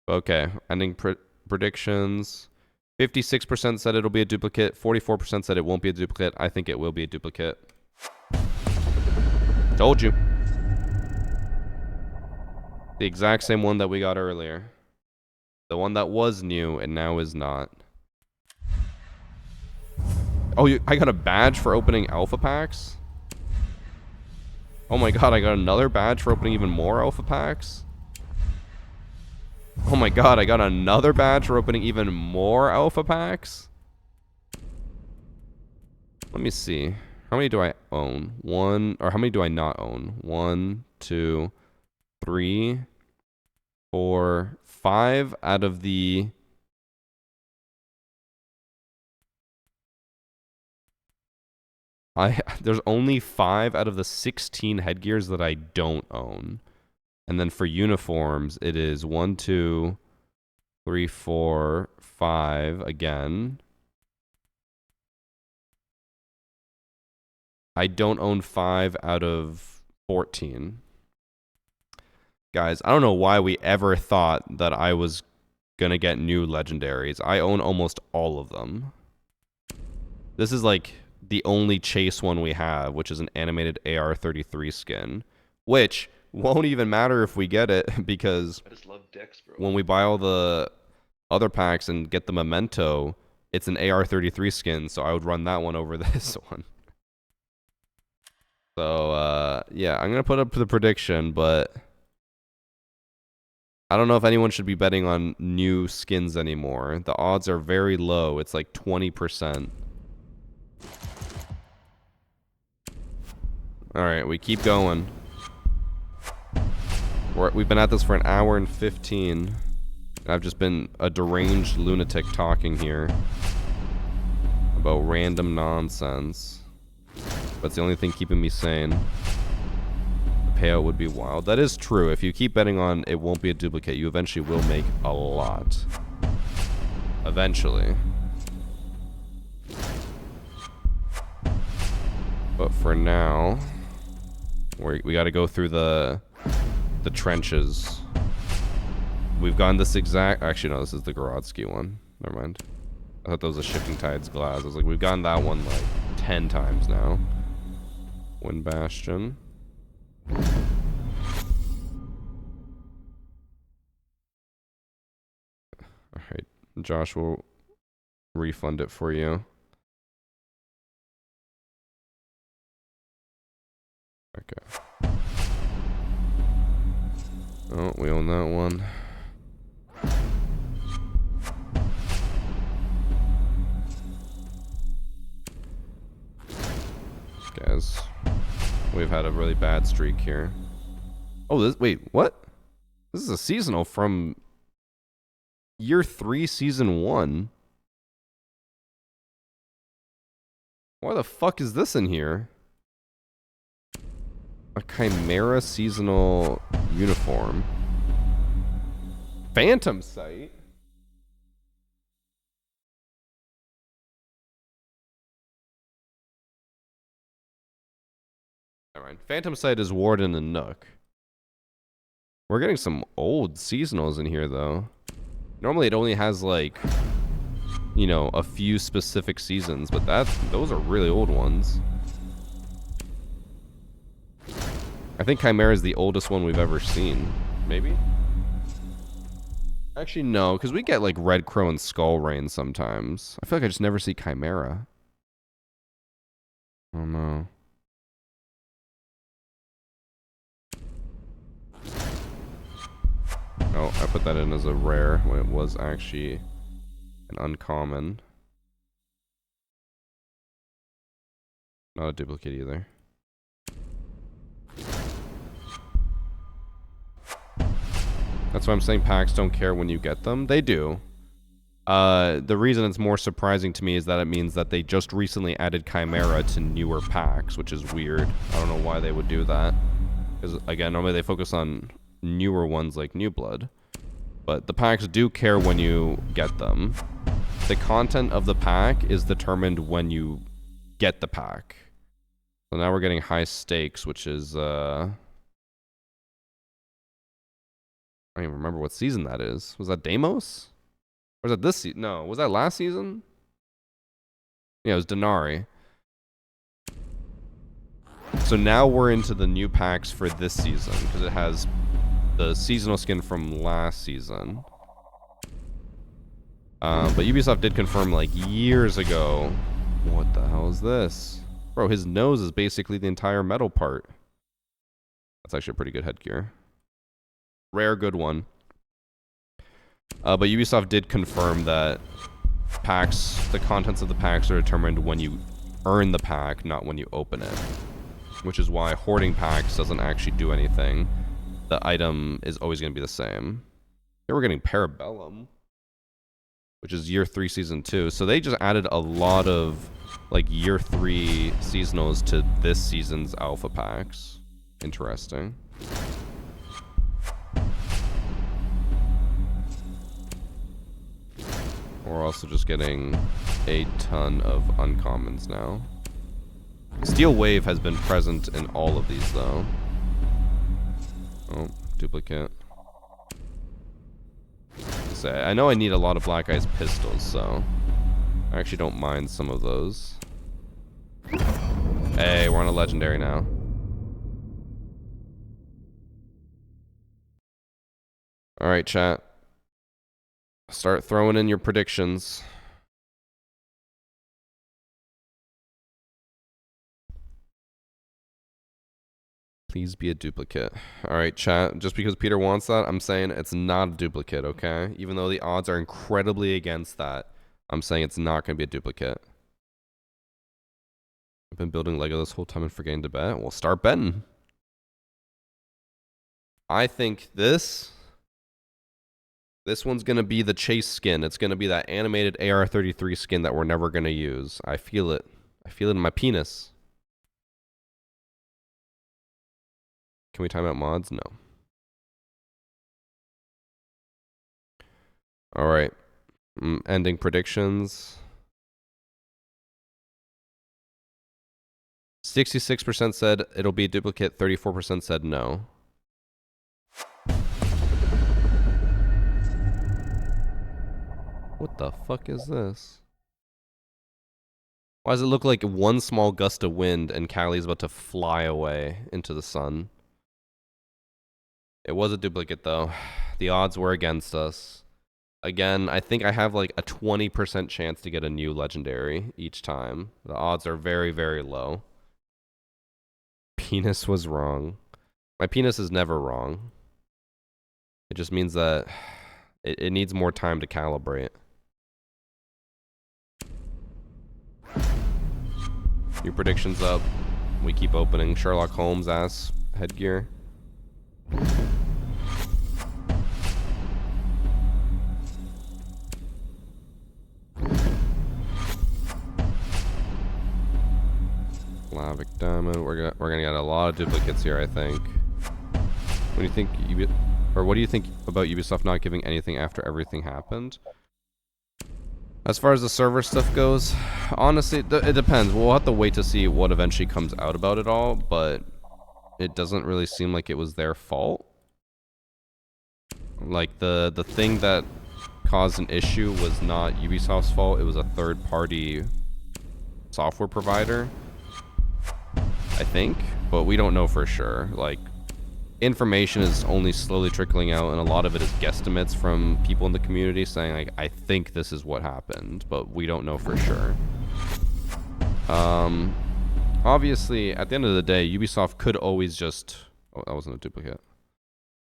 Okay, ending predictions. 56% said it'll be a duplicate. 44% said it won't be a duplicate. I think it will be a duplicate. Told you. The exact same one that we got earlier. The one that was new and now is not. Oh, I got a badge for opening alpha packs? Oh my god, I got another badge for opening even more alpha packs? Oh my god, I got another badge for opening even more alpha packs? Let me see. How many do I own? How many do I not own? 1, 2, 3, 4, 5 out of the... There's only 5 out of the 16 headgears that I don't own. And then for uniforms, it is 1, 2, 3, 4, 5 again. I don't own 5 out of 14. Guys, I don't know why we ever thought that I was gonna get new legendaries. I own almost all of them. This is like the only chase one we have, which is an animated AR-33 skin, which won't even matter if we get it because I just love Dex, bro. when we buy all the other packs and get the memento, it's an AR-33 skin, so I would run that one over this one. So, yeah, I'm going to put up the prediction, but I don't know if anyone should be betting on new skins anymore. The odds are very low. It's like 20%. Alright, we keep going. We've been at this for an hour and 15. I've just been a deranged lunatic talking here about random nonsense. But it's the only thing keeping me sane. The payout would be wild. That is true. If you keep betting on it won't be a duplicate, you eventually will make a lot. Eventually. But for now, we got to go through the trenches. We've gone this exact... Actually, no, this is the Gorodski one. Never mind. I thought that was a Shifting Tides glass. I was like, we've gotten that one like 10 times now. Wind Bastion. Alright, Josh will refund it for you. Okay. Oh, we own that one. Guys, we've had a really bad streak here. Oh, wait, what? This is a seasonal from year 3, season 1. Why the fuck is this in here? A Chimera seasonal uniform. Phantom Sight? Nevermind. Phantom Sight is Warden and Nook. We're getting some old seasonals in here, though. Normally it only has, like, you know, a few specific seasons, but those are really old ones. I think Chimera is the oldest one we've ever seen. Maybe? Actually, no, because we get, like, Red Crow and Skull Rain sometimes. I feel like I just never see Chimera. Oh, no. Oh, I put that in as a rare when it was actually an uncommon. Not a duplicate either. That's why I'm saying packs don't care when you get them. They do. The reason it's more surprising to me is that it means that they just recently added Chimera to newer packs, which is weird. I don't know why they would do that. Because, again, normally they focus on newer ones like New Blood. But the packs do care when you get them. The content of the pack is determined when you get the pack. So now we're getting high stakes, which is, I don't even remember what season that is. Was that Deimos? Or was that this season? No, was that last season? Yeah, it was Denari. So now we're into the new packs for this season, because it has the seasonal skin from last season. But Ubisoft did confirm, like, years ago. What the hell is this? Bro, his nose is basically the entire metal part. That's actually a pretty good headgear. Rare, good one. But Ubisoft did confirm that packs, the contents of the packs are determined when you earn the pack, not when you open it. Which is why hoarding packs doesn't actually do anything. The item is always going to be the same. Here we're getting Parabellum, which is year 3 season 2. So they just added a lot of, like, year 3 seasonals to this season's alpha packs. Interesting. We're also just getting a ton of uncommons now. Steel Wave has been present in all of these, though. Oh, duplicate. I know I need a lot of Black Eyes pistols, so I actually don't mind some of those. Hey, we're on a legendary now. Alright, chat. Start throwing in your predictions. Please be a duplicate. Alright, chat. Just because Peter wants that, I'm saying it's not a duplicate, okay? Even though the odds are incredibly against that, I'm saying it's not going to be a duplicate. I've been building Lego this whole time and forgetting to bet. We'll start betting. I think this one's going to be the chase skin. It's going to be that animated AR-33 skin that we're never going to use. I feel it. I feel it in my penis. Can we time out mods? No. Alright. Ending predictions. 66% said it'll be a duplicate. 34% said no. What the fuck is this? Why does it look like one small gust of wind and Callie's about to fly away into the sun? It was a duplicate, though. The odds were against us. Again, I think I have like a 20% chance to get a new legendary each time. The odds are very, very low. Penis was wrong. My penis is never wrong. It just means that it needs more time to calibrate. New predictions up. We keep opening Sherlock Holmes ass headgear. Havoc Diamond. We're gonna get a lot of duplicates here, I think. What do you think? What do you think about Ubisoft not giving anything after everything happened? As far as the server stuff goes, honestly, it depends. We'll have to wait to see what eventually comes out about it all, but it doesn't really seem like it was their fault. Like, the thing that caused an issue was not Ubisoft's fault. It was a third-party software provider, I think, but we don't know for sure. Like, information is only slowly trickling out, and a lot of it is guesstimates from people in the community saying, like, I think this is what happened, but we don't know for sure. Obviously, at the end of the day, Ubisoft could always just... Oh, that wasn't a duplicate.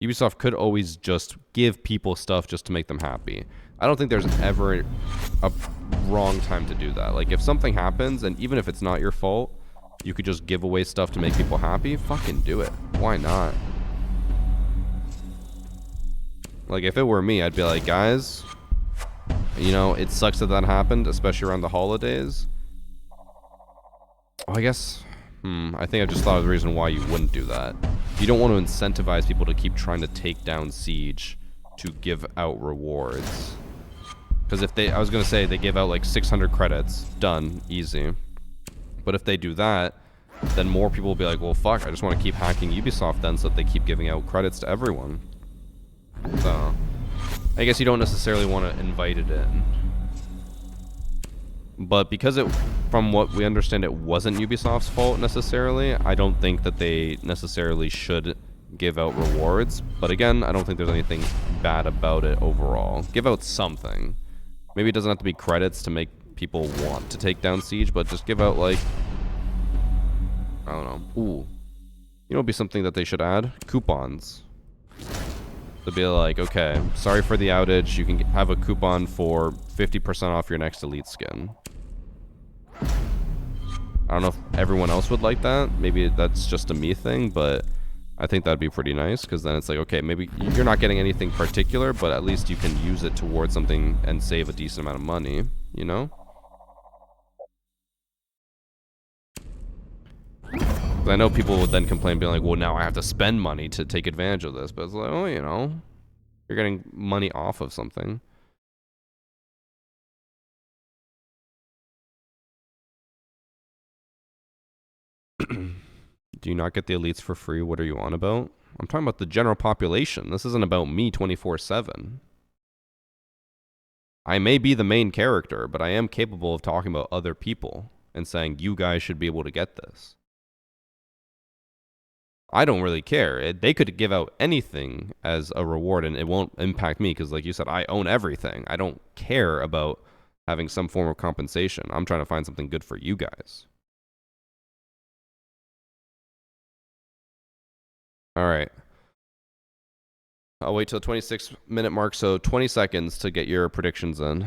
Ubisoft could always just give people stuff just to make them happy. I don't think there's ever a wrong time to do that. Like, if something happens, and even if it's not your fault, you could just give away stuff to make people happy, fucking do it. Why not? Like, if it were me, I'd be like, guys, you know, it sucks that that happened, especially around the holidays. Oh, I guess, I think I just thought of the reason why you wouldn't do that. You don't want to incentivize people to keep trying to take down Siege to give out rewards. Because if I was going to say they give out like 600 credits, done, easy. But if they do that, then more people will be like, well, fuck, I just want to keep hacking Ubisoft then so that they keep giving out credits to everyone. So, I guess you don't necessarily want to invite it in. But because from what we understand, it wasn't Ubisoft's fault necessarily, I don't think that they necessarily should give out rewards. But again, I don't think there's anything bad about it overall. Give out something. Maybe it doesn't have to be credits to make people want to take down Siege, but just give out, like, I don't know. Ooh. You know, it'd be something that they should add? Coupons. To be like, okay, sorry for the outage, you can have a coupon for 50% off your next Elite skin. I don't know if everyone else would like that. Maybe that's just a me thing, but I think that'd be pretty nice, because then it's like, okay, maybe you're not getting anything particular, but at least you can use it towards something and save a decent amount of money, you know? I know people would then complain, being like, well, now I have to spend money to take advantage of this. But it's like, oh, you know, you're getting money off of something. Do you not get the elites for free? What are you on about? I'm talking about the general population. This isn't about me 24/7. I may be the main character, but I am capable of talking about other people and saying, you guys should be able to get this. I don't really care. They could give out anything as a reward and it won't impact me because, like you said, I own everything. I don't care about having some form of compensation. I'm trying to find something good for you guys. All right. I'll wait till the 26-minute mark, so 20 seconds to get your predictions in.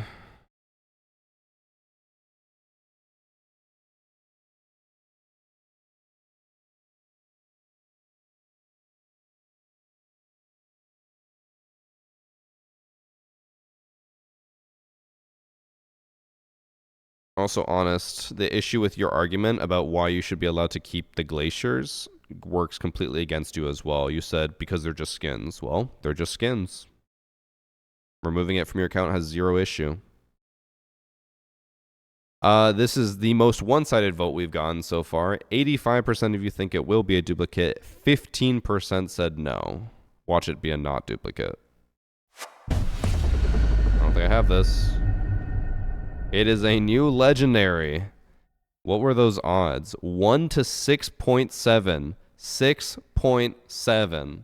Also honest, the issue with your argument about why you should be allowed to keep the glaciers works completely against you as well. You said because they're just skins. Well, they're just skins. Removing it from your account has zero issue. This is the most one-sided vote we've gotten so far. 85% of you think it will be a duplicate. 15% said no. Watch it be a not duplicate. I don't think I have this. It is a new legendary. What were those odds? 1 to 6.7. 6.7.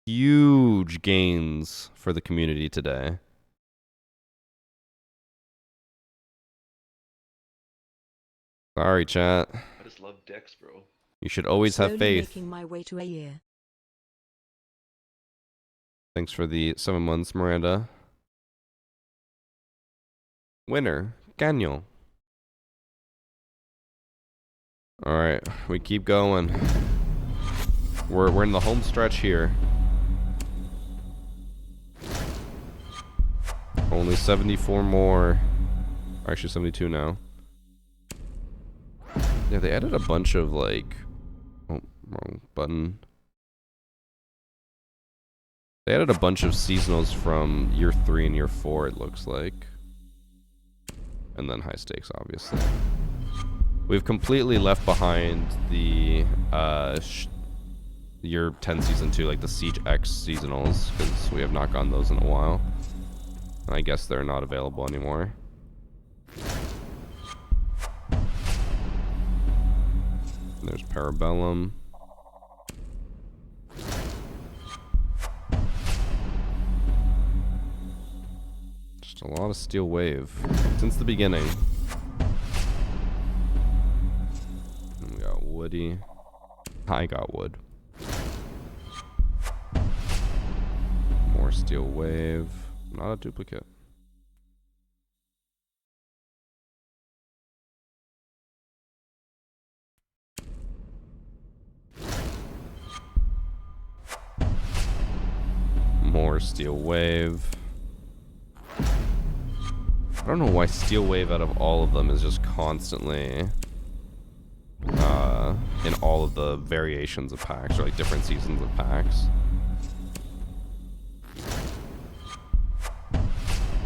Huge gains for the community today. Sorry, chat. I just love Dex, bro. You should always have Slowly faith. making my way to a year. Thanks for the 7 months, Miranda. Winner, Daniel. All right, we keep going. We're in the home stretch here. Only 74 more. Actually, 72 now. Yeah, they added a bunch of like, oh, wrong button. They added a bunch of seasonals from year 3 and year 4, it looks like. And then high stakes, obviously. We've completely left behind the year 10 season 2, like the Siege X seasonals, because we have not gotten those in a while. I guess they're not available anymore. And there's Parabellum. Just a lot of Steel Wave since the beginning. And we got Woody. I got Wood. More Steel Wave. Not a duplicate. More Steel Wave. I don't know why Steel Wave out of all of them is just constantly in all of the variations of packs, or like different seasons of packs.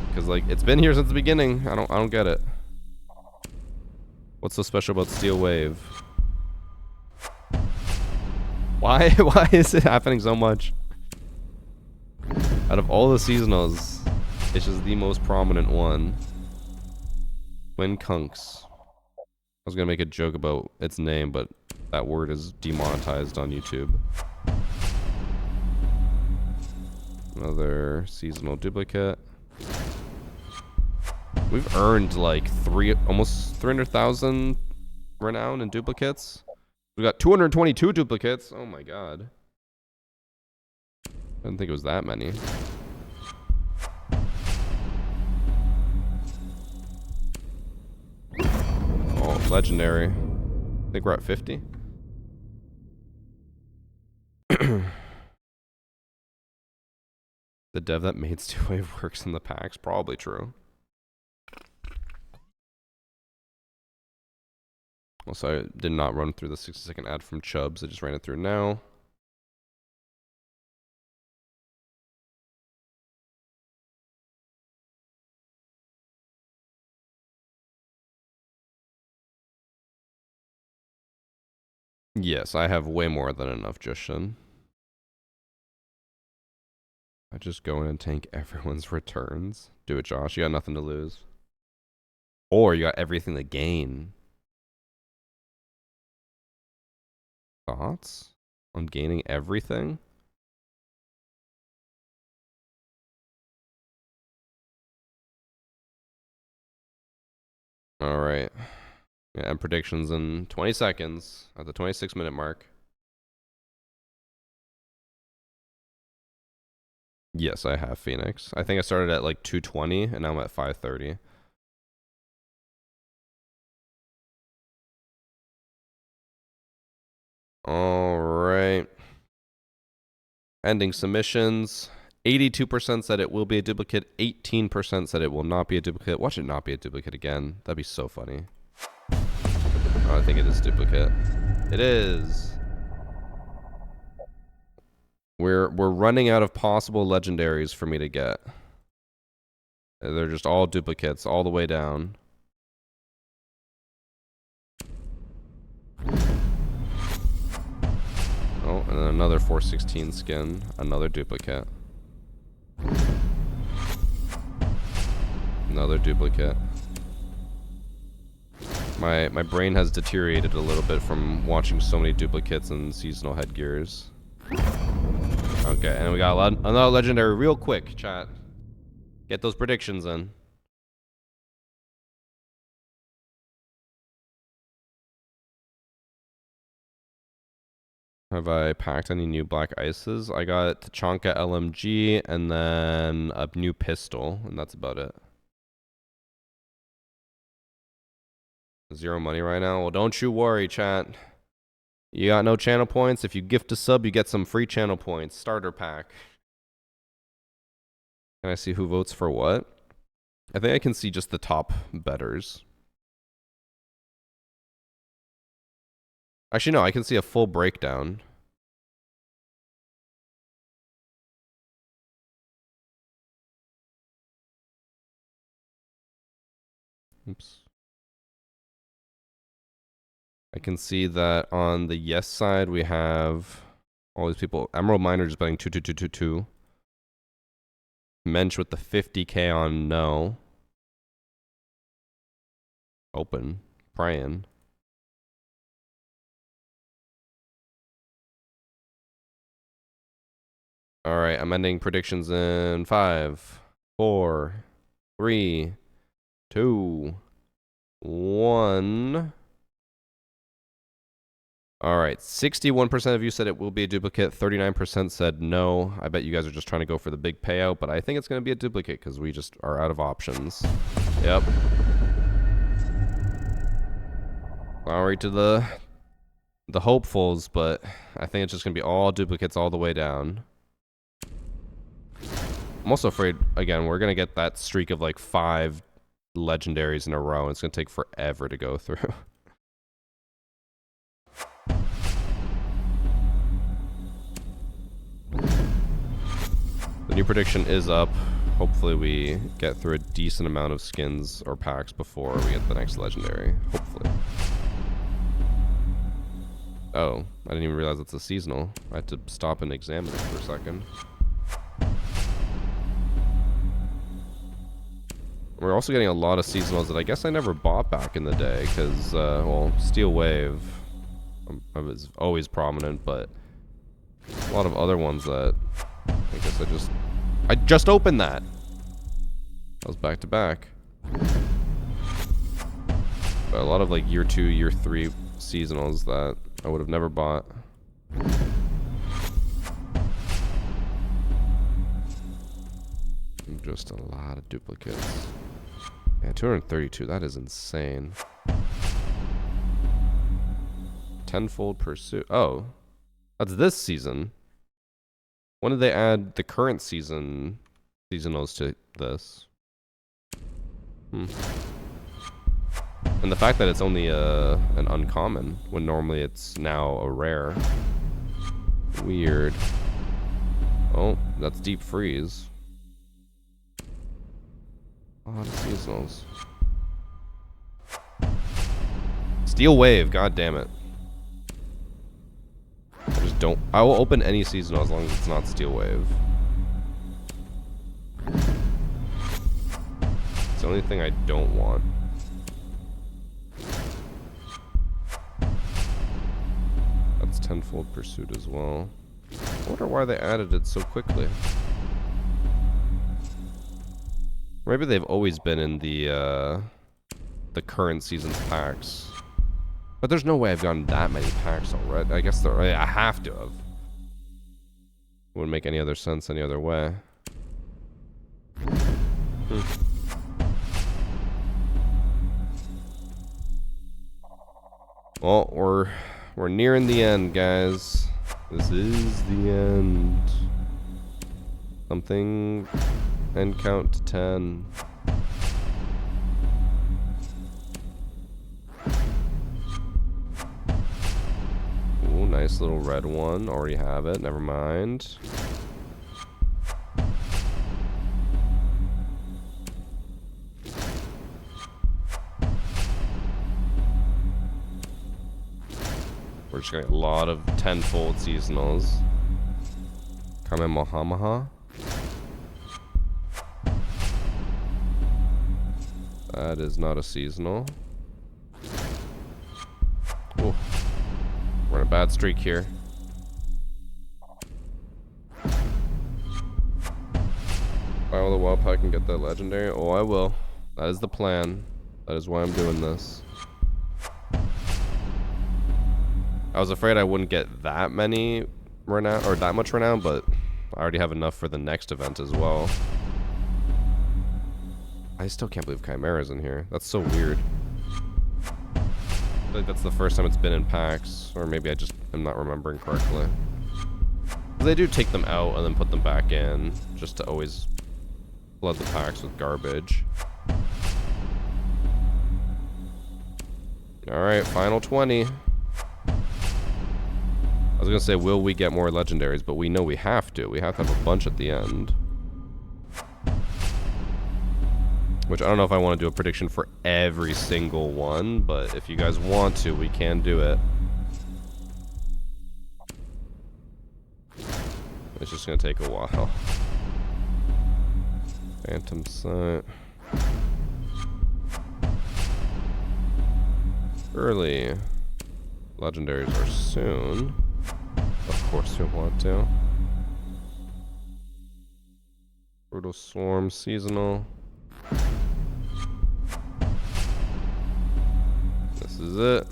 Because like it's been here since the beginning. I don't get it. What's so special about Steel Wave? Why is it happening so much? Out of all the seasonals, it's just the most prominent one. Twin Kunks. I was gonna make a joke about its name, but that word is demonetized on YouTube. Another seasonal duplicate. We've earned like almost 300,000 renown in duplicates. We got 222 duplicates. Oh my god. I didn't think it was that many. Oh, legendary. I think we're at 50. The dev that made Steel Wave works in the packs. Probably true. Also, I did not run through the 60-second ad from Chubbs. I just ran it through now. Yes, I have way more than enough Jushin. I just go in and tank everyone's returns. Do it, Josh. You got nothing to lose. Or you got everything to gain. Thoughts on gaining everything? All right. Yeah, and predictions in 20 seconds at the 26-minute mark. Yes, I have Phoenix. I think I started at like 220 and now I'm at 530. All right. Ending submissions. 82% said it will be a duplicate. 18% said it will not be a duplicate. Watch it not be a duplicate again. That'd be so funny. Oh, I think it is duplicate. It is. We're running out of possible legendaries for me to get. They're just all duplicates all the way down. Oh, and then another 416 skin, another duplicate. Another duplicate. My brain has deteriorated a little bit from watching so many duplicates and seasonal headgears. Okay, and we got another legendary real quick, chat. Get those predictions in. Have I packed any new black ices? I got Tachanka LMG and then a new pistol, and that's about it. 0 money right now? Well, don't you worry, chat. You got no channel points? If you gift a sub, you get some free channel points. Starter pack. Can I see who votes for what? I think I can see just the top betters. Actually, no, I can see a full breakdown. Oops. I can see that on the yes side, we have all these people. Emerald Miner just betting 22222. Mensch with the 50K on no. Open. Praying. All right, I'm ending predictions in 5, 4, 3, 2, 1. All right, 61% of you said it will be a duplicate. 39% said no. I bet you guys are just trying to go for the big payout, but I think it's going to be a duplicate because we just are out of options. Yep. Sorry to the hopefuls, but I think it's just going to be all duplicates all the way down. I'm also afraid, again, we're going to get that streak of like 5 legendaries in a row, and it's going to take forever to go through. The new prediction is up. Hopefully we get through a decent amount of skins or packs before we get the next legendary. Hopefully. Oh, I didn't even realize it's a seasonal. I had to stop and examine it for a second. We're also getting a lot of seasonals that I guess I never bought back in the day because, well, Steel Wave was always prominent, but a lot of other ones that I guess I just opened that. That was back to back. But a lot of like year 2, year 3 seasonals that I would have never bought. Just a lot of duplicates. Yeah, 232, that is insane. Tenfold Pursuit. Oh, that's this season. When did they add the current seasonals to this? And the fact that it's only an uncommon when normally it's now a rare. Weird. Oh, that's Deep Freeze. A lot of seasonals. Steel Wave, god damn it. I just don't. I will open any seasonal as long as it's not Steel Wave. It's the only thing I don't want. That's Tenfold Pursuit as well. I wonder why they added it so quickly. Maybe they've always been in the current season's packs. But there's no way I've gotten that many packs already. I guess I have to have. Wouldn't make any other sense any other way. Well, we're nearing the end, guys. This is the end. Something. And count to 10. Ooh, nice little red one. Already have it. Never mind. We're just getting a lot of tenfold seasonals. Kamehameha. That is not a seasonal. Ooh. We're in a bad streak here. Buy all the wild pack and get that legendary? Oh, I will. That is the plan. That is why I'm doing this. I was afraid I wouldn't get that many renown, or that much renown, but I already have enough for the next event as well. I still can't believe Chimera's in here. That's so weird. I feel like that's the first time it's been in packs, or maybe I just am not remembering correctly. They do take them out and then put them back in, just to always flood the packs with garbage. Alright, final 20. was gonna say, will we get more legendaries? But we know we have to. We have to have a bunch at the end. Which I don't know if I want to do a prediction for every single one, but if you guys want to, we can do it. It's just gonna take a while. Phantom Sight. Early legendaries are soon. Of course we want to. Brutal Swarm seasonal. This is it.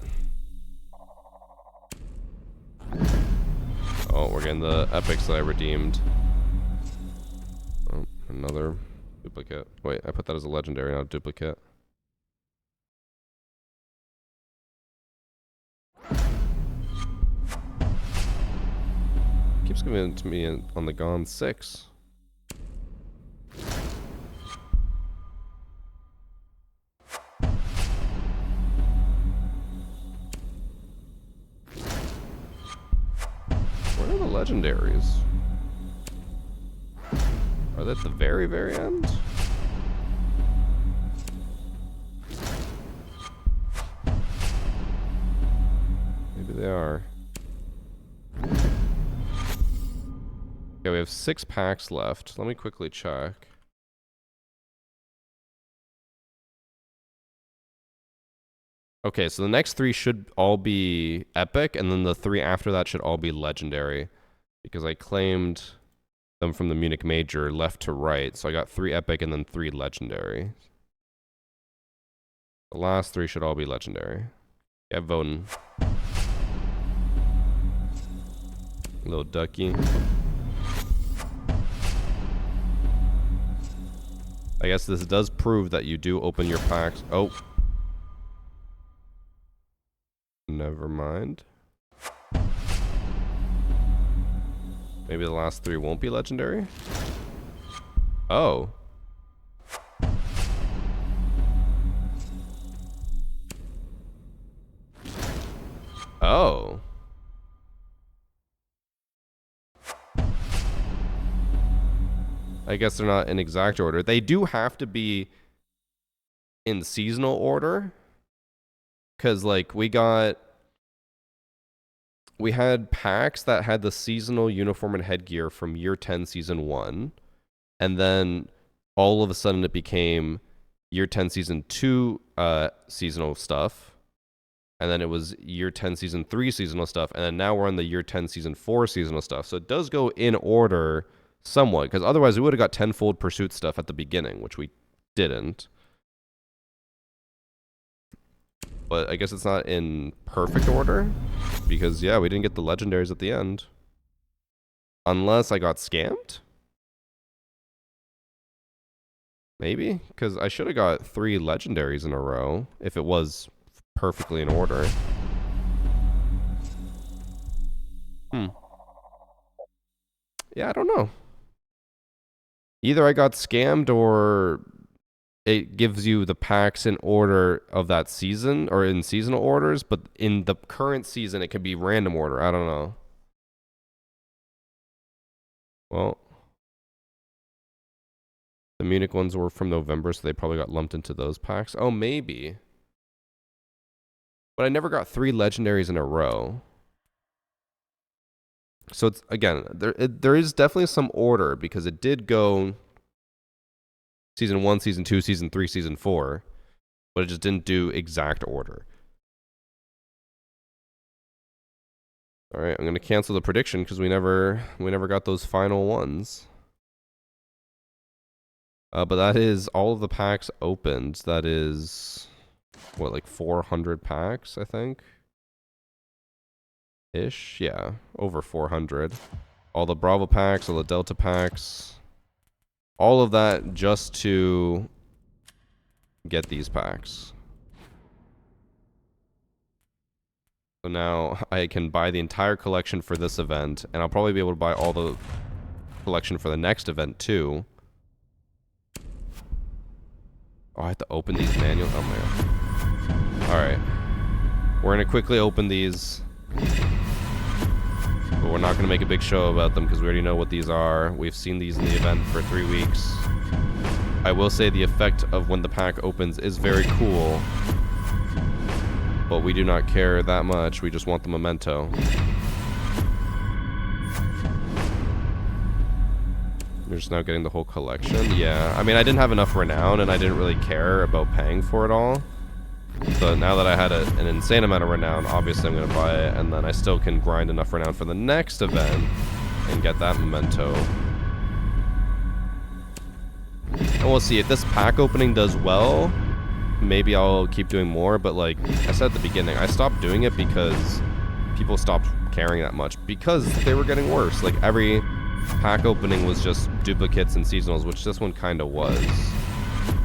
Oh, we're getting the epics that I redeemed. Oh, another duplicate. Wait, I put that as a legendary, not a duplicate. Keeps giving it to me on the Gone 6. Where are the legendaries? Are they at the very, very end? Maybe they are. Okay, we have 6 packs left. Let me quickly check. Okay, so the next 3 should all be epic, and then the 3 after that should all be legendary. Because I claimed them from the Munich Major left to right, so I got 3 epic and then 3 legendary. The last 3 should all be legendary. Yeah, voting. Little ducky. I guess this does prove that you do open your packs. Oh. Never mind. Maybe the last 3 won't be legendary? Oh. Oh. I guess they're not in exact order. They do have to be in seasonal order. Because, like, we had packs that had the seasonal uniform and headgear from year 10 season 1. And then all of a sudden it became year 10 season 2 seasonal stuff. And then it was year 10 season 3 seasonal stuff. And then now we're on the year 10 season 4 seasonal stuff. So it does go in order somewhat. Because otherwise we would have got tenfold pursuit stuff at the beginning, which we didn't. But I guess it's not in perfect order. Because, yeah, we didn't get the legendaries at the end. Unless I got scammed? Maybe? Because I should have got 3 legendaries in a row. If it was perfectly in order. Yeah, I don't know. Either I got scammed or it gives you the packs in order of that season or in seasonal orders, but in the current season it could be random order. I don't know. Well, the Munich ones were from November, so they probably got lumped into those packs. Oh, maybe. But I never got 3 legendaries in a row. So it's, again, there is definitely some order because it did go Season 1, Season 2, Season 3, Season 4, but it just didn't do exact order. All right, I'm going to cancel the prediction because we never got those final ones. But that is all of the packs opened. That is, what, like 400 packs, I think? Ish? Yeah, over 400. All the Bravo packs, all the Delta packs. All of that just to get these packs. So now I can buy the entire collection for this event, and I'll probably be able to buy all the collection for the next event too. Oh, I have to open these manually. Oh man. Alright. We're gonna quickly open these. But we're not going to make a big show about them because we already know what these are. We've seen these in the event for 3 weeks. I will say the effect of when the pack opens is very cool. But we do not care that much. We just want the memento. You're just now getting the whole collection? Yeah. I mean, I didn't have enough renown, and I didn't really care about paying for it all. So now that I had an insane amount of renown, obviously I'm going to buy it, and then I still can grind enough renown for the next event and get that memento. And we'll see. If this pack opening does well, maybe I'll keep doing more, but like I said at the beginning, I stopped doing it because people stopped caring that much because they were getting worse. Like every pack opening was just duplicates and seasonals, which this one kind of was.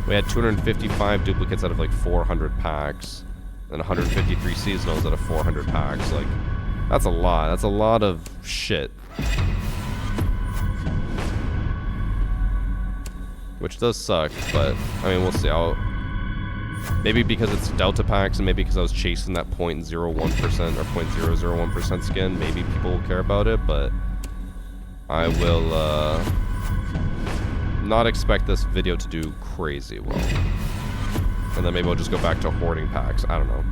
We had 255 duplicates out of like 400 packs and 153 seasonals out of 400 packs. Like, that's a lot. That's a lot of shit. Which does suck, but I mean, we'll see. Maybe because it's Delta packs and maybe because I was chasing that 0.01% or 0.001% skin, maybe people will care about it, but I will not expect this video to do crazy well. And then maybe I'll just go back to hoarding packs. I don't know.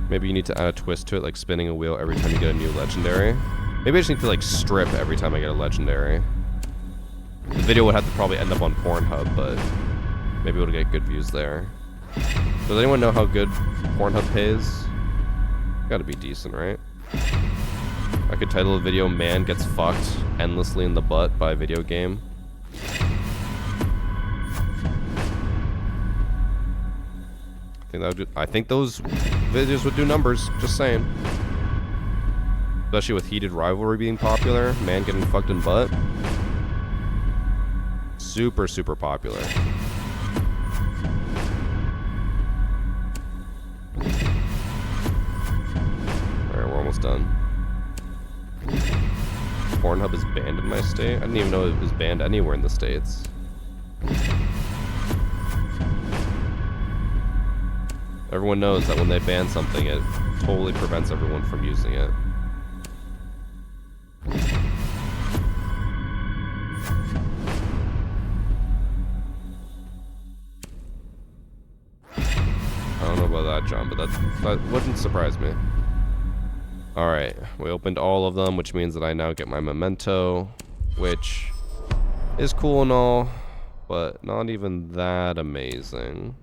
Maybe you need to add a twist to it, like spinning a wheel every time you get a new legendary. Maybe I just need to like strip every time I get a legendary. The video would have to probably end up on Pornhub, but maybe we'll get good views there. Does anyone know how good Pornhub pays? Gotta be decent, right? I could title a video, "Man Gets Fucked Endlessly in the Butt by a Video Game." I think those videos would do numbers, just saying. Especially with heated rivalry being popular, man getting fucked in butt. Super, super popular. Alright, we're almost done. Pornhub is banned in my state? I didn't even know it was banned anywhere in the States. Everyone knows that when they ban something, it totally prevents everyone from using it. I don't know about that, John, but that wouldn't surprise me. Alright, we opened all of them, which means that I now get my memento, which is cool and all, but not even that amazing.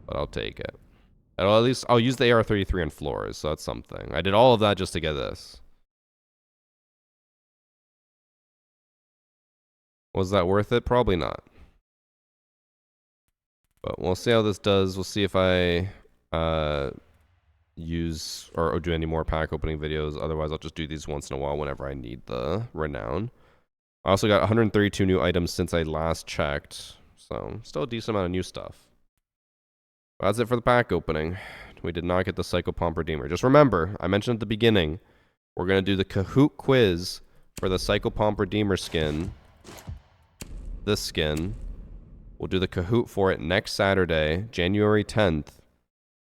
But I'll take it. And at least I'll use the AR-33 on floors, so that's something. I did all of that just to get this. Was that worth it? Probably not. But we'll see how this does. We'll see if I use or do any more pack opening videos. Otherwise, I'll just do these once in a while whenever I need the renown. I also got 132 new items since I last checked. So, still a decent amount of new stuff. That's it for the pack opening. We did not get the Psychopomp Redeemer. Just remember, I mentioned at the beginning, we're going to do the Kahoot quiz for the Psychopomp Redeemer skin. This skin. We'll do the Kahoot for it next Saturday, January 10th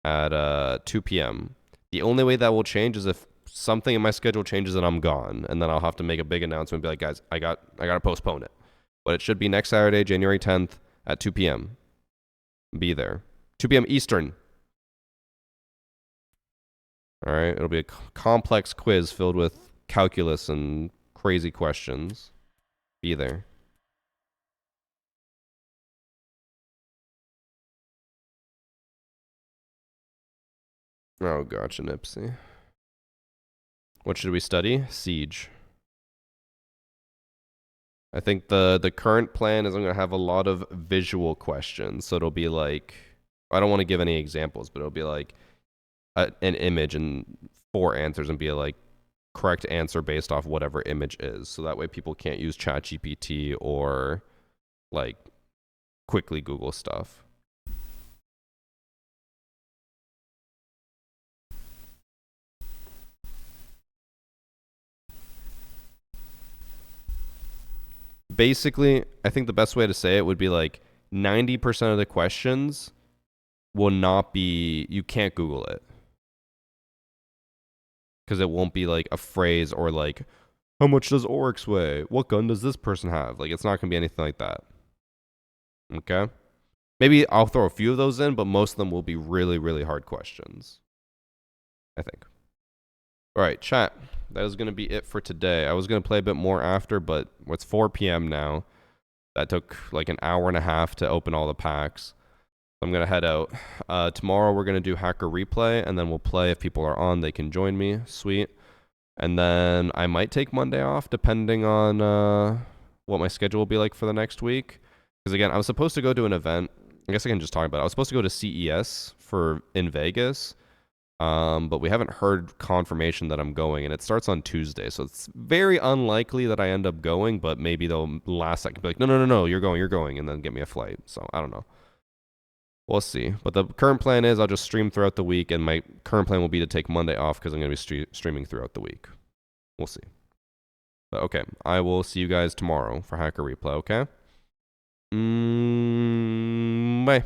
at 2 p.m. The only way that will change is if something in my schedule changes and I'm gone. And then I'll have to make a big announcement and be like, guys, I got to postpone it. But it should be next Saturday, January 10th at 2 p.m. Be there. 2 p.m. Eastern. All right. It'll be a complex quiz filled with calculus and crazy questions. Be there. Oh, gotcha, Nipsey. What should we study? Siege. I think the current plan is I'm going to have a lot of visual questions. So it'll be like, I don't want to give any examples, but it'll be like an image and 4 answers and be like correct answer based off whatever image is. So that way people can't use ChatGPT or like quickly Google stuff. Basically, I think the best way to say it would be like 90% of the questions will not be, you can't Google it. Because it won't be like a phrase or like, how much does Oryx weigh? What gun does this person have? Like, it's not going to be anything like that. Okay? Maybe I'll throw a few of those in, but most of them will be really, really hard questions. I think. All right, chat. That is going to be it for today. I was going to play a bit more after, but it's 4 p.m. now. That took like an hour and a half to open all the packs. I'm going to head out. Tomorrow we're going to do Hacker Replay, and then we'll play. If people are on, they can join me. Sweet. And then I might take Monday off, depending on what my schedule will be like for the next week. Because again, I was supposed to go to an event. I guess I can just talk about it. I was supposed to go to CES in Vegas, but we haven't heard confirmation that I'm going, and it starts on Tuesday. So it's very unlikely that I end up going, but maybe they'll last second be like, no, you're going, and then get me a flight. So I don't know. We'll see. But the current plan is I'll just stream throughout the week, and my current plan will be to take Monday off because I'm going to be streaming throughout the week. We'll see. But okay, I will see you guys tomorrow for Hacker Replay, okay? Bye.